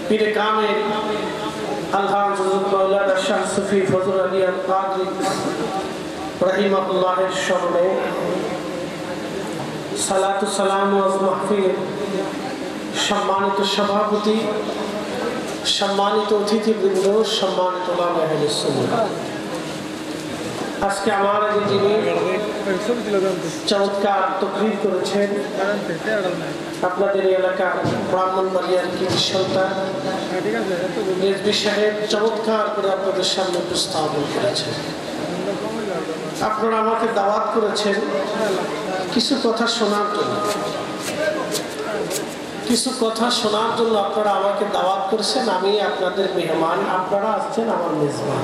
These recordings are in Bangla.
পীরে কামেল আলহাজ হযরত মাওলানা শাহ সুফি ফজল আলী আল কাদরি রাহিমাহুল্লাহের স্মরণে সালাতু সালাম ওয়াজ মাহফিলের সম্মানিত সভাপতি, সম্মানিত অতিথিবৃন্দ, সম্মানিত উলামা আহলে সুন্নাহ, আজকে আমার আগে যিনি চমৎকার তকরীর করেছেন আপনাদের এলাকার ব্রাহ্মণবাড়িয়ার কৃতি সন্তান রেজভী সাহেব চমৎকার করে আপনাদের সামনে উপস্থাপন করেছেন। আপনারা আমাকে দাওয়াত করেছেন কিছু কথা শোনার জন্য, আপনারা আমাকে দাওয়াত করেছেন। আমি আপনাদের মেহমান, আপনারা আসছেন আমার মেজবান।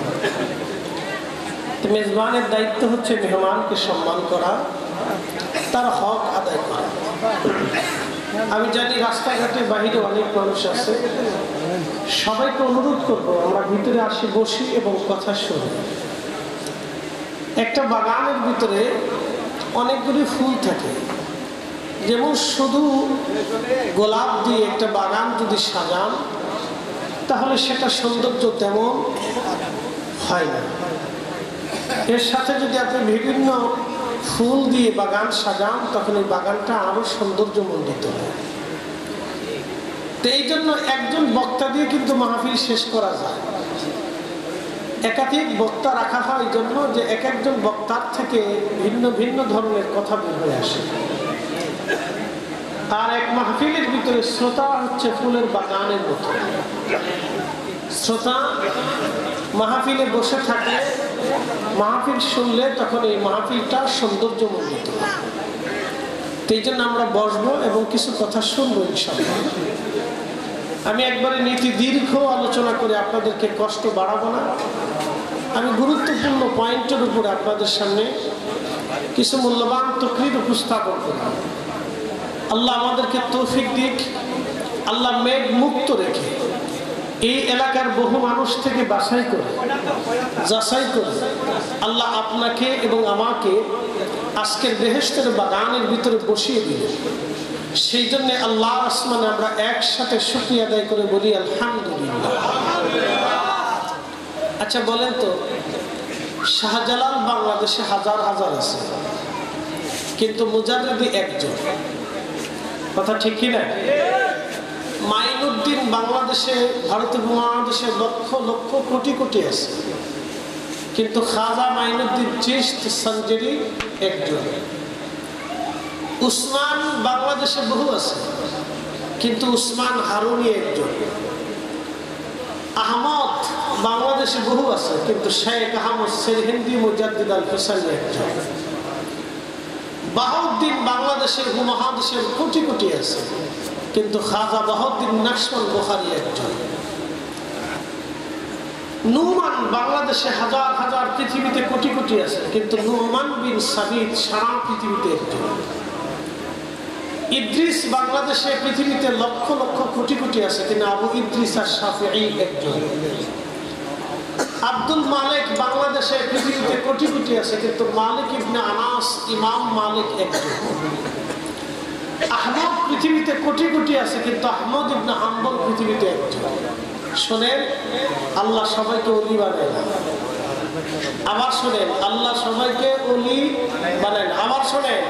মেজবানের দায়িত্ব হচ্ছে মেহমানকে সম্মান করা, তার হক আদায় করা। আমি জানি রাস্তাঘাটে বাহিরে অনেক মানুষ আছে, সবাইকে অনুরোধ করবো আমরা ভিতরে আসি, বসি এবং কথা শুনি। একটা বাগানের ভিতরে অনেকগুলি ফুল থাকে, যেমন শুধু গোলাপ দিয়ে একটা বাগান যদি সাজান তাহলে সেটা সৌন্দর্য তেমন হয় না। এর সাথে যদি আপনি বিভিন্ন ফুল দিয়ে বাগান সাজান তখন এই বাগানটা আরো সৌন্দর্যমণ্ডিত হয়। তো এই জন্য একজন বক্তা দিয়ে কিন্তু মাহফিল শেষ করা যায়, একাধিক বক্তা রাখা হয় এই জন্য যে এক একজন বক্তার থেকে ভিন্ন ভিন্ন ধরনের কথা বের হয়ে আসে। আর এক মাহফিলের ভিতরে শ্রোতা হচ্ছে ফুলের বাগানের মতো। শ্রোতা মাহফিলে বসে থাকে, মাহফিল শুনলে তখন এই মাহফিলটা সৌন্দর্যমণ্ডিত। এই জন্য আমরা বসবো এবং কিছু কথা শুনবো ইনশাআল্লাহ। আমি একবারে নীতি দীর্ঘ আলোচনা করে আপনাদেরকে কষ্ট বাড়াবো না। আমি গুরুত্বপূর্ণ পয়েন্টের উপরে আপনাদের সামনে কিছু মূল্যবান তকরীর উপস্থাপন করব। আল্লাহ আমাদেরকে তৌফিক দিক। আল্লাহ মেঘ মুক্ত রেখে এই এলাকার বহু মানুষ থেকে যাচাই করে আল্লাহ আপনাকে এবং আমাকে আজকের বেহেশতের বাগানের ভিতরে বসিয়ে দিলেন। সেই জন্য আল্লাহর আসমানে আমরা একসাথে শুকরিয়া আদায় করে বলি আলহামদুলিল্লাহ। আচ্ছা বলেন তো, শাহজালাল বাংলাদেশে হাজার হাজার আছে, কিন্তু মুজাদ্দিদ একজন, কথা ঠিক কি না? মাইনুদ্দিন বাংলাদেশে, ভারতের মহাদেশে লক্ষ লক্ষ কোটি কোটি আছে, কিন্তু খাজা মাইনুদ্দিন চিশতি সঞ্জরি একজন। উসমান বাংলাদেশে বহু আছে, কিন্তু উসমান হারুনি একজন। আহমদ বাংলাদেশে বহু আছে, কিন্তু শেখ আহমদ সেরহিন্দি মুজাদ্দিদ আল হুসাইনি একজন। বাহাউদ্দিন বাংলাদেশের উপমহাদেশের কোটি কোটি আছে, কিন্তু খাজা বাহাউদ্দিন নাকশবন্দ বুখারী একজন। নুমান বাংলাদেশে হাজার হাজার, পৃথিবীতে কোটি কোটি আছে, কিন্তু নুমান বিন সাবিত সারা পৃথিবীতে একজন। ইদ্রিস বাংলাদেশে, পৃথিবীতে লক্ষ লক্ষ কোটি কোটি আছে, কিন্তু আবু ইদ্রিস আশ-শাফিঈ একজন। আব্দুল মালিক বাংলাদেশে, পৃথিবীতে কোটি কোটি আছে, কিন্তু মালিক ইবনে আনাস, ইমাম মালিক একজন। আহমদ পৃথিবীতে কোটি কোটি আছে, কিন্তু আহমদ ইবনে হাম্বল পৃথিবীতে একজন। শোনেন, আল্লাহ সবাইকে ওলি বানায় না। আবার শোনেন, আল্লাহ সবাইকে ওলি বানায় না। আবার শোনেন,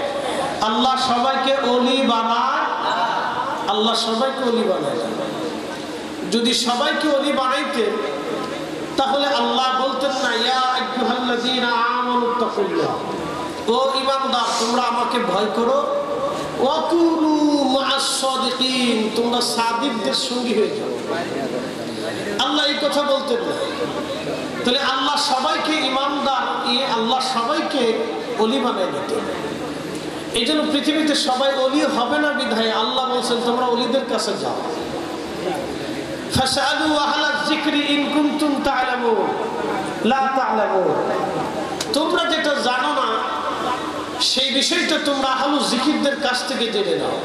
আল্লাহ সবাইকে ওলি বানায়, আল্লাহ সবাইকে ওলি বানায় না। যদি সবাইকে ওলি বানাইতেন তাহলে আল্লাহ বলতেন না, ইয়া আইয়ুহাল্লাযীনা আমানুত্তাকুল্লাহ, ও ঈমানদার তোমরা আমাকে ভয় করো, ওয়া কুনু মা'আস সাদিকিন, তোমরা সাদিকদের সঙ্গী হয়ে যাও। আল্লাহ এই কথা বলতেন না। তাহলে আল্লাহ সবাইকে ঈমানদার, আল্লাহ সবাইকে ওলি বানায় দিতেন। এই জন্য পৃথিবীতে সবাই ওলি হবে না বিধায় আল্লাহ বলছেন তোমরা ওলিদের কাছে যাও। ফাসআলু আহলায যিকরি ইন কুনতুম তা'লামুন লা তা'লামুন, তোমরা যেটা জানো না সেই বিষয়টা তোমরা আহলুয যিকিরদের কাছ থেকে জেনে নাও।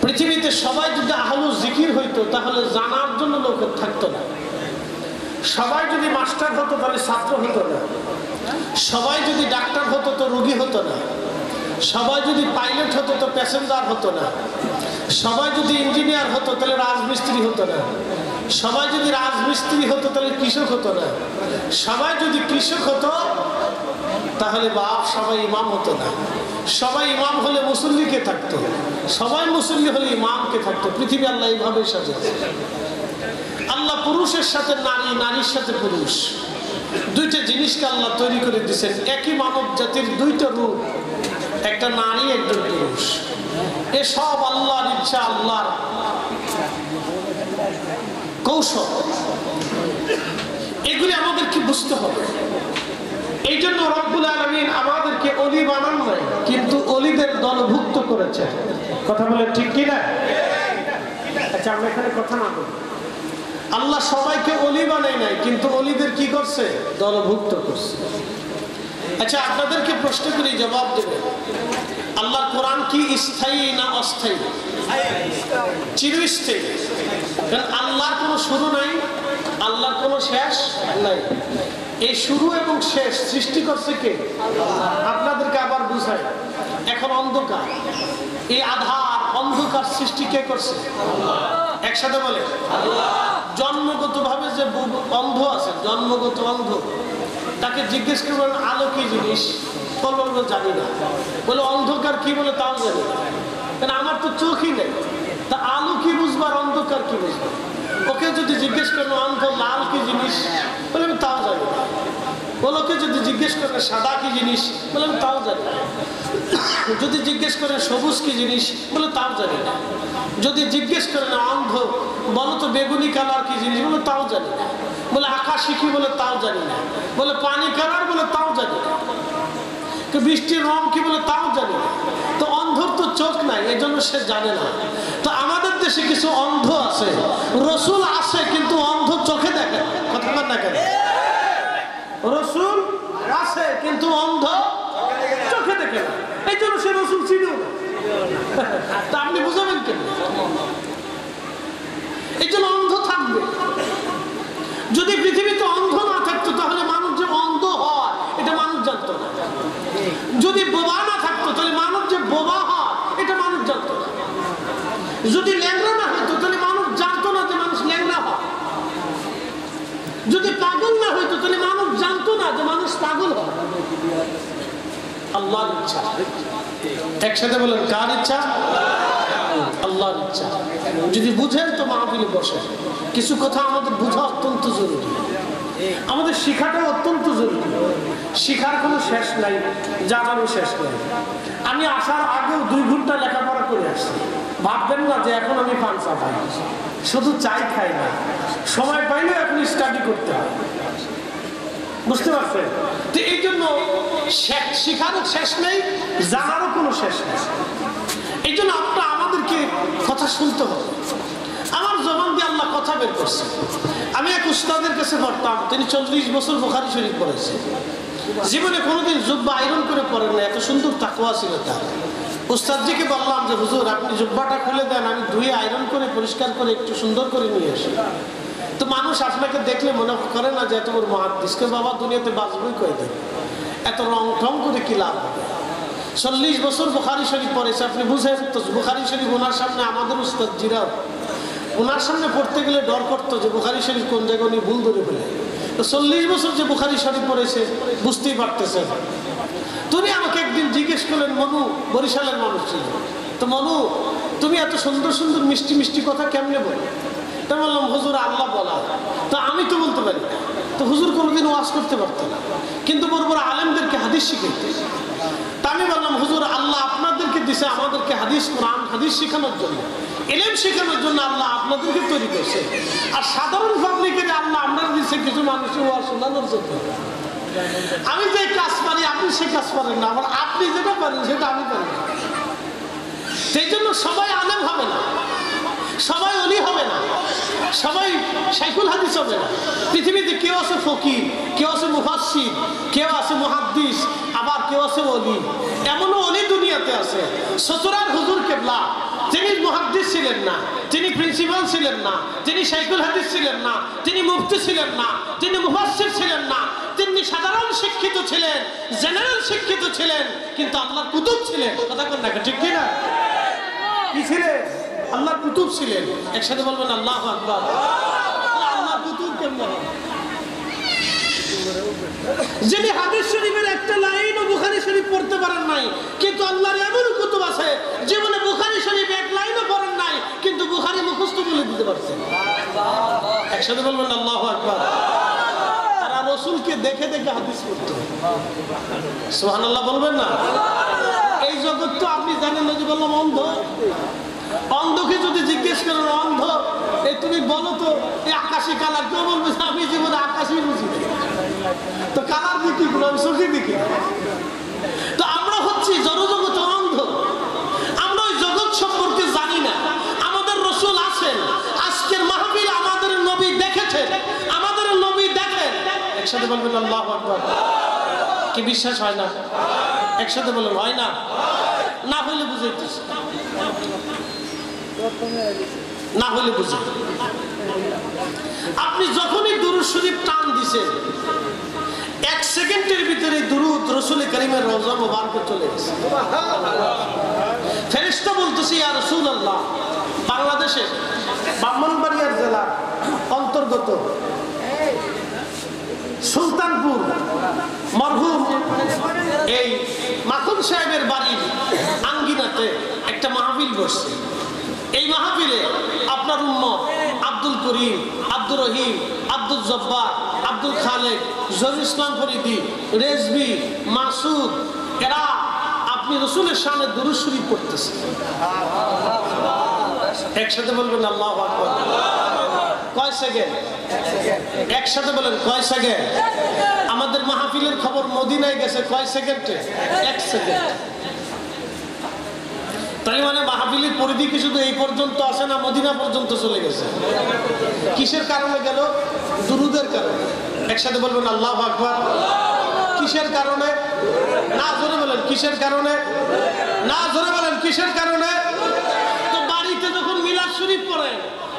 পৃথিবীতে সবাই যদি আহলুয যিকির হইতো তাহলে জানার জন্য লোক থাকতো না। সবাই যদি মাস্টার হতো তাহলে ছাত্র হতো না। সবাই যদি ডাক্তার হতো তো রোগী হতো না। সবাই যদি পাইলট হতো তো প্যাসেঞ্জার হতো না, সবাই যদি ইঞ্জিনিয়ার হতো তাহলে রাজমিস্ত্রি হতো না, সবাই যদি রাজমিস্ত্রি হতো তাহলে কৃষক হতো না, সবাই যদি কৃষক হতো তাহলে বাপ সবাই ইমাম হতো না, সবাই ইমাম হলে মুসল্লিকে থাকতো, সবাই মুসল্লি হলে ইমামকে থাকতো। পৃথিবী আল্লাহ এইভাবে সাজাচ্ছে। আল্লাহ পুরুষের সাথে নারী, নারীর সাথে পুরুষ, দুইটা জিনিসকে আল্লাহ তৈরি করে দিয়েছেন। একই মানব জাতির দুইটা রূপ, একটা নারী একজন পুরুষ। এসব আল্লাহর ইচ্ছা, আল্লাহর কৌশল, এগুলি আমাদেরকে বুঝতে হবে। এই জন্য রব্বুল আলামিন আমাদেরকে অলি বানান নাই, কিন্তু অলিদের দলভুক্ত করেছে। কথা বলে ঠিক কিনা? আচ্ছা, আমরা এখানে কথা না বলি। আল্লাহ সবাইকে অলি বানাই নাই, কিন্তু অলিদের কি করছে? দলভুক্ত করছে। আচ্ছা, আপনাদেরকে প্রশ্ন করি, জবাব দেবেন। আল্লাহর কোরআন কি স্থায়ী না অস্থায়ী? চিরস্থায়ী। কারণ আল্লাহর কোনো শুরু নাই, আল্লাহর কোনো শেষ নাই। এই শুরু এবং শেষ সৃষ্টি করছে কে? আপনাদেরকে আবার বুঝাই। এখন অন্ধকার, এই আধার অন্ধকার সৃষ্টি কে করছে? একসাথে বলে জন্মগত ভাবে যে অন্ধ আছে, জন্মগত অন্ধ, তাকে জিজ্ঞেস করবেন আলো কি জিনিস, বলবো জানি না। বলে অন্ধকার কি, বলে তাও জানি না। কারণ আমার তো চোখই নেই, তা আলো কি বুঝবো আর অন্ধকার কি বুঝবো? ওকে যদি জিজ্ঞেস করেন অন্ধ লাল কি জিনিস, বলে আমি তাও জানি না। বলে ওকে যদি জিজ্ঞেস করেন সাদা কি জিনিস, বলে আমি তাও জানি না। যদি জিজ্ঞেস করেন সবুজ কি জিনিস, বলে তাও জানি না। যদি জিজ্ঞেস করেন অন্ধ, বলো তো বেগুনি কালার কি জিনিস, বলে তাও জানি না। বলে আকাশি কি, বলে তাও জানি না। বলে পানি কালার, বলে তাও জানি না। বৃষ্টির রং কি, বলে তাও জানি না। তো অন্ধর তো চোখ নাই, এই জন্য সে জানে না। তো আমাদের দেশে কিছু অন্ধ আছে, রসুল আছে কিন্তু অন্ধ চোখে দেখে না। কথা বলেন না কেন? রসুল আছে কিন্তু অন্ধ চোখে দেখে না, এই জন্য সে রসুল চিনেও না। তা আপনি বুঝাবেন কেন? এই জন্য অন্ধ থাকবে। যদি পৃথিবীতে অন্ধ না থাকতো তাহলে মানুষ যে অন্ধ হয় এটা মানুষ জানতো না। যদি বোবা না থাকতো তাহলে মানুষ যে বোবা হয় এটা মানুষ জানতো না। যদি ল্যাংড়া না হইতো তাহলে মানুষ জানতো না যে মানুষ ল্যাংড়া হয়। যদি পাগল না হইতো তাহলে মানুষ জানতো না যে মানুষ পাগল হয়। আল্লাহর ইচ্ছা। একসাথে বলেন কার ইচ্ছা? আল্লাহর ইচ্ছা। যদি বুঝেন তো মাহফিলে বসে। কিছু কথা আমাদের বোঝা অত্যন্ত জরুরি, আমাদের শিখাটা অত্যন্ত জরুরি। শিখার কোনো শেষ নাই, জানারও শেষ নাই। আমি আসার আগেও 2 ঘন্টা লেখাপড়া করে আসছি। ভাববেন না যে এখন আমি পাঞ্চা খাই, শুধু চাই খাই না, সময় পাইলেও এখন স্টাডি করতে হয়। বুঝতে পারছেন? তো এই জন্য শিখারও শেষ নেই, জানারও কোনো শেষ নেই। এই জন্য আপনার আমাদেরকে কথা শুনতে হবে। আমার জবান দিয়ে আল্লাহ কথা বের করছে। আমি এক উস্তাদের কাছে পড়তাম, তিনি 40 বছর বুখারী শরীফ পড়েছে। জীবনে কোনোদিন জুব্বা আয়রন করে পড়েন না, এত সুন্দর তাকওয়া ছিল তার। উস্তাদজিকে বললাম যে হুজুর আপনি জুব্বাটা খুলে দেন, আমি ধুয়ে আয়রন করে পরিষ্কার করে একটু সুন্দর করে নিয়ে আসি। তো মানুষ আপনাকে দেখলে মনে করে না যে এত বড় মুহাদ্দিস, কে বাবা দুনিয়াতে বাঁচবই কয়দিন, এত রং ঠং করে কি লাভ হবে? 40 বছর বুখারী শরীফ পড়েছে, আপনি বুঝেন তো। বুখারী শরীফ ওনার সামনে আমাদের উস্তাদজিরাও ওনার সামনে পড়তে গেলে ডর করতো যে বুখারী শরীফ কোন জায়গায় উনি ভুল ধরে ফেলে। তো 40 বছর যে বুখারী শরীফ পড়েছে বুঝতেই পারতেছেন। তুমি আমাকে একদিন জিজ্ঞেস করলেন, মনু বরিশালের মানুষ ছিল, তো মনু তুমি এত সুন্দর সুন্দর মিষ্টি মিষ্টি কথা কেমনে বলো? তা বললাম হুজুর আল্লাহ বলা। তো আমি তো বলতে পারি না। তো হুজুর কোনোদিন ওয়াজ করতে পারতো না, কিন্তু বড় বড় আলেমদেরকে হাদিস শিখাইতে। তা আমি বললাম হুজুর আল্লাহ আপনাদেরকে দিছে আমাদেরকে হাদিস, কোরআন হাদিস শেখানোর জন্য, ইলম শেখানোর জন্য আল্লাহ আপনাদেরকে তৈরি করছে। আর সাধারণ পাবলিকের আল্লাহ আমরা দিচ্ছে কিছু মানুষের ওয়াজ শোনানোর জন্য। আমি যে কাজ পারি আপনি সে কাজ পারেন না, আবার আপনি যেটা পারেন সেটা আমি পারি না। সেই জন্য সবাই আলেম হবে না, সবাই ওলি হবে না, সবাই শাইখুল হাদিস হবে না। পৃথিবীতে কেউ আছে ফকির, কেউ আছে মুফাসসির, কেউ আছে মুহাদ্দিস, আবার কেউ আছে ওলি। এমনও ওলি দুনিয়াতে আছে। সচরার হুজুর কেবলা তিনি মুহাদ্দিস ছিলেন না, তিনি প্রিন্সিপাল ছিলেন না, তিনি শাইখুল হাদিস ছিলেন না, তিনি মুফতি ছিলেন না, তিনি মুফাসসির ছিলেন না, তিনি সাধারণ শিক্ষিত ছিলেন, জেনারেল শিক্ষিত ছিলেন, কিন্তু আল্লাহর কুতুব ছিলেন। কথা কোন না ঠিক কি না? কি ছিলেন? আল্লাহর কুতুব ছিলেন। একসাথে বলবেন আল্লাহু আকবার। আল্লাহর কুতুব কেমন? যিনি হাদিস শরীফের একটা লাইন ও বুখারী শরীফ পড়তে পারেন নাই, কিন্তু আল্লাহর এমন কুতুব আছে জীবনে বুখারী শরীফ এক লাইনও পড়েন নাই, কিন্তু বুখারী মুখস্থ বলে দিতে পারছেন। একসাথে বলবেন আল্লাহু আকবার। তারা রাসূলকে দেখে দেখে হাদিস পড়তো। সুবহানাল্লাহ বলবেন না? এই জগৎ তো আপনি জানেন না, যে বললাম অন্ধ, অন্ধকে যদি জিজ্ঞেস করেন অন্ধ এই তুমি বলো তো এই আকাশি কালার, কেউ বলবে আমি জীবনে আকাশই বুঝি, তো কালার দেখি আমি চোখে দেখি। তো আমরা হচ্ছি জড়জগতে অন্ধ, আমরা ওই জগৎ সম্পর্কে জানি না। আমাদের রাসূল আছেন, আজকের মাহফিল আমাদের নবী দেখেছেন, আমাদের নবী দেখেন। একসাথে বলবেন আল্লাহু আকবার। কি বিশ্বাস হয় না? একসাথে বলবেন হয় না? না হইলে বুঝাইতেছি, না হলে বুঝে। আপনি যখনই দুরূদ শরীফ টান দিছেন, 1 সেকেন্ডের ভিতরে দুরূদ রাসূল কারীমের রওজা মুবারকে চলে গেছে। ফেরেশতা বলতেছে ইয়া রাসূলুল্লাহ, বাংলাদেশে ব্রাহ্মণবাড়িয়ার জেলার অন্তর্গত সুলতানপুর মরহুম এই মাখন সাহেবের বাড়ির আঙ্গিনাতে একটা মাহফিল বসছে। এই মাহফিলে আপনার উম্মত আব্দুল করিম, আব্দুর রহিম, আব্দুল জব্বার, আব্দুল খালেক, জহুরুল ইসলাম ফরিদি, রেজবি, মাসুদ, এরা আপনি রাসূলের শানে দুরূদ শরীফ পড়তেছে। একসাথে বলবেন আল্লাহু আকবার। কয় সেকেন্ড? একসাথে বলেন কয় সেকেন্ড? আমাদের মাহফিলের খবর মদিনায় গেছে কয় সেকেন্ডে? 1 সেকেন্ড। তাই মানে মাহফিলের পরিধি কি শুধু এই পর্যন্ত আসে না, মদিনা পর্যন্ত চলে গেছে। কিসের কারণে গেল? দুরূদের কারণে। একসাথে বলবেন আল্লাহু আকবার। কিসের কারণে? না জোরে বলেন কিসের কারণে? না জোরে বলেন কিসের কারণে? তো বাড়িতে যখন মিলাদ শরীফ পড়েন,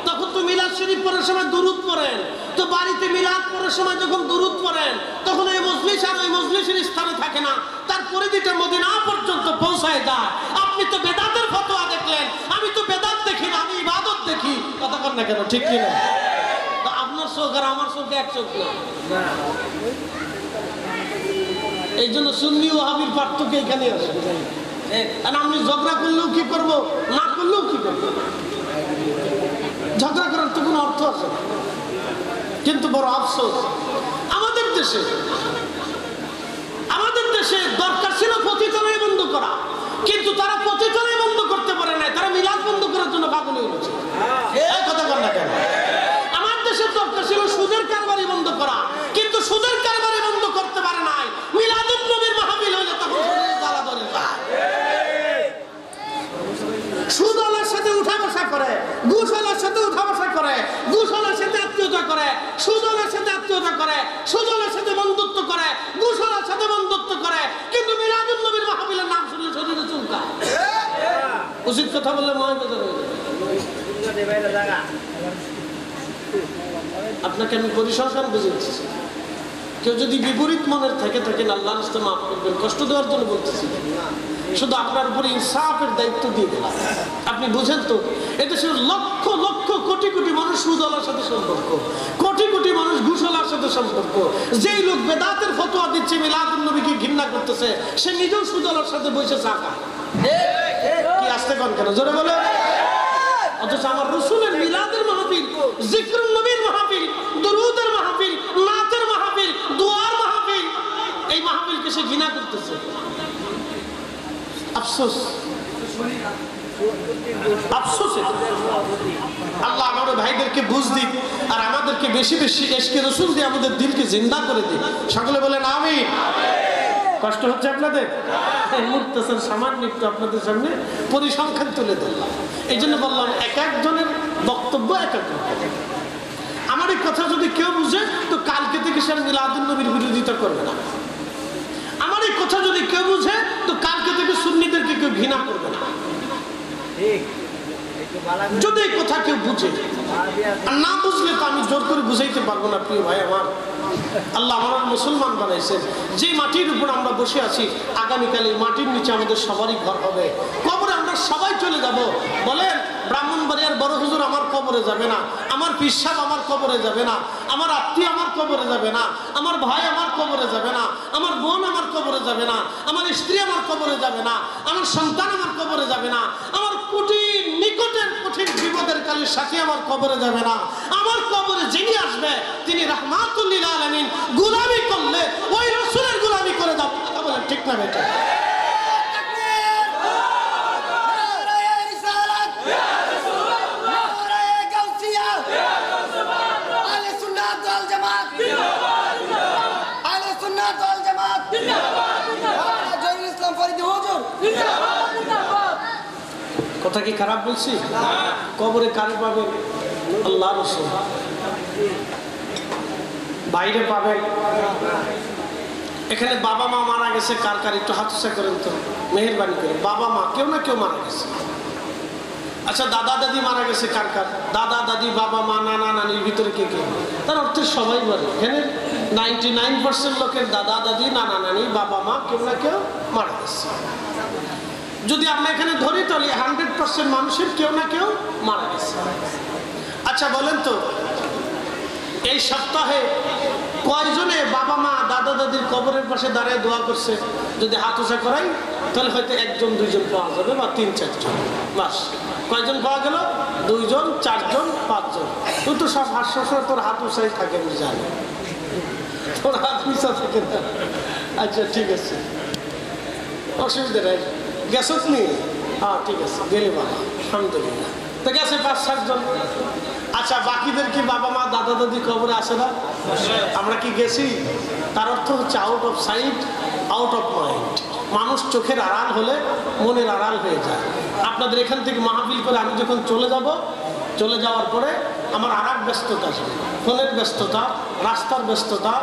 তখন তো মিলাদ শরীফ পড়ার সময় দুরূদ পড়েন। তো বাড়িতে মিলাদ পড়ার সময় যখন দুরূদ পড়েন, তখন এই মজলিস আর ওই মজলিসের স্থানে থাকে না, তার পরিধিটা মদিনা পর্যন্ত পৌঁছায় যায়। আপনি তো বেদাতের ফতোয়া দেখলেন, আমি তো বেদাত দেখি না, আমি ইবাদত দেখি। কথা কর না কেন? ঠিক কি না? তো আপনার চোখ আর আমার চোখ এক চোখ না। এই জন্য সুন্নি ও ওয়াহাবির পার্থক্য এখানে আছে। আর আমি ঝগড়া করলেও কি করব, না করলেও কি করব? ঝগড়া করার তো কোনো অর্থ আছে না। কিন্তু বড় আফসোস, আমাদের দেশে দরকার ছিল পতিতালয় বন্ধ করা, কিন্তু তারা পতিতালয় বন্ধ করতে পারে নাই, তারা মিলাদ বন্ধ করার জন্য পাগল হয়ে গেছে। এই কথা বল না কেন? আমার দেশের দরকার ছিল সুদের কারবারি বন্ধ করা, কিন্তু সুদের কারবারি বন্ধ করতে পারে নাই। মিলাদুন নবীর মাহফিল হইলে তখন জ্বালা ধরে যায়। সুদওয়ালার সাথে উঠা বসা করে, ঘুষওয়ালার সাথে উঠা বসা করে, ঘুষওয়ালার সাথে আত্মীয়তা করে, সুদওয়ালার সাথে আত্মীয়তা করে, সুদওয়ালার সাথে বন্ধুত্ব করে, ঘুষওয়ালার সাথে বন্ধুত্ব করে, কিন্তু মিলাদুন নবীর মাহফিলের নাম শুনলে শরীরে চুলকায়। উচিত কথা বললে মনে বেজার হয়ে যায়। আপনাকে আমি পরিসংখ্যান বুঝেছি, কেউ যদি বিপরীত মনের থেকে থাকেন আল্লাহর রাস্তায় মাফ করবেন, কষ্ট দেওয়ার জন্য বলতেছি না, শুধু আপনার উপর ইনসাফের দায়িত্ব দিয়ে দিলাম। আপনি বুঝেন তো, এদেশের লক্ষ লক্ষ কোটি কোটি মানুষ সুদওয়ালার সাথে সম্পর্ক, কোটি কোটি মানুষ ঘুষওয়ালার সাথে সম্পর্ক। যেই লোক বেদাতের ফতোয়া দিচ্ছে, মিলাদুন নবীকে ঘৃণা করতেছে, সে নিজেও সুদওয়ালার সাথে বসে চা খায়। কি আসতে কন কেন? জোরে বলে। অথচ আমার রাসূলের মিলাদের মাহফিল, জিকরুন নবীর মাহফিল, দুরূদের মাহফিল, নাতের মাহফিল, দুআর মাহফিল, এই মাহফিলকে সে ঘৃণা করতেছে। আফসোস, আফসোস। আল্লাহ আমাদের ভাইদেরকে বুঝ দিক, আর আমাদেরকে বেশি বেশি ইশকে রাসূল দিয়ে আমাদের দিলকে জিন্দা করে দিক। সকলে বলেন আমিন। কষ্ট হচ্ছে আপনাদের? মুক্তাসার সামান্য একটু আপনাদের সামনে পরিসংখ্যান তুলে ধরলাম। এই জন্য বললাম এক একজনের বক্তব্য এক এক রকম। আমার এই কথা যদি কেউ বুঝে, তো কালকে থেকে সে মিলাদুন নবীর বিরোধিতা করবে না। আমার এই কথা যদি কেউ বুঝে, তো কালকে থেকে সুন্নিদেরকে কেউ ঘৃণা করবে না। যদি এই কথা কেউ বুঝে, আর না বুঝলে তো আমি জোর করে বুঝাইতে পারবো না। প্রিয় ভাই আমার, আল্লাহ আমরা মুসলমান বানাইছেন। যে মাটির উপর আমরা বসে আছি, আগামীকাল এই মাটির নিচে আমাদের সবারই ঘর হবে। কবরে আমরা সবাই চলে যাব। বলেন, ব্রাহ্মণবাড়িয়ার বড় হুজুর আমার কবরে যাবে না, আমার পিসাব আমার কবরে যাবে না, আমার আত্মীয় আমার কবরে যাবে না, আমার ভাই আমার কবরে যাবে না, আমার বোন আমার কবরে যাবে না, আমার স্ত্রী আমার কবরে যাবে না, আমার সন্তান আমার কবরে যাবে না, আমার কঠিন নিকটের কঠিন বিপদের কালের সাথী আমার কবরে যাবে না। আমার কবরে যিনি আসবে তিনি রাহমাতুল লিল আলামিন। গোলামি করলে ওই রাসূলের গোলামি করে যাব। কথা বলেন ঠিক না বেটা? কথা কি খারাপ বলছি? কবরে কারে পাবেন? আল্লাহ রাসূল। বাইরে পাবেন। এখানে বাবা মা মারা গেছে কার কার একটু হাত উঁচা করেন তো, মেহেরবানি করে। বাবা মা কেউ না কেউ মারা গেছে। আচ্ছা, দাদা দাদি মারা গেছে কার কার? দাদা দাদি, বাবা মা, নানা নানির ভিতরে কে কে? তার অর্থে সবাই বলে এখানে 99% লোকের দাদা দাদি, নানা নানি, বাবা মা কেউ না কেউ মারা গেছে। যদি আমরা এখানে ধরি তাহলে 100% মানুষের কেউ না কেউ মারা গেছে। আচ্ছা বলেন তো, এই সপ্তাহে কয়জনে বাবা মা দাদা দাদির কবরের পাশে দাঁড়িয়ে দোয়া করছে? যদি হাত উঁচা করাই তাহলে হয়তো 1 জন 2 জন পাওয়া যাবে, বা 3-4 জন। বাস, কয়জন পাওয়া গেল? 2 জন, 4 জন, 5 জন। তুই তো সব হাস্য তোর হাত উঁচাই থাকে, আমি জানি তোর হাত উঁচা থাকে না। আচ্ছা ঠিক আছে, অসুবিধা নাই। গেছত নি? হ্যাঁ ঠিক আছে, গেলে বাবা, আলহামদুলিল্লাহ। তো গেছে 5-7 জন। আচ্ছা, বাকিদের কি বাবা মা দাদা দাদি কবরে আসে না? আমরা কি গেছি? তার অর্থ হচ্ছে out of sight, out of mind. মানুষ চোখের আড়াল হলে মনের আড়াল হয়ে যায়। আপনাদের এখান থেকে মাহফিল করে আমি যখন চলে যাব, চলে যাওয়ার পরে আমার আর এক ব্যস্ততা আসবে। ফোনের ব্যস্ততা, রাস্তার ব্যস্ততা,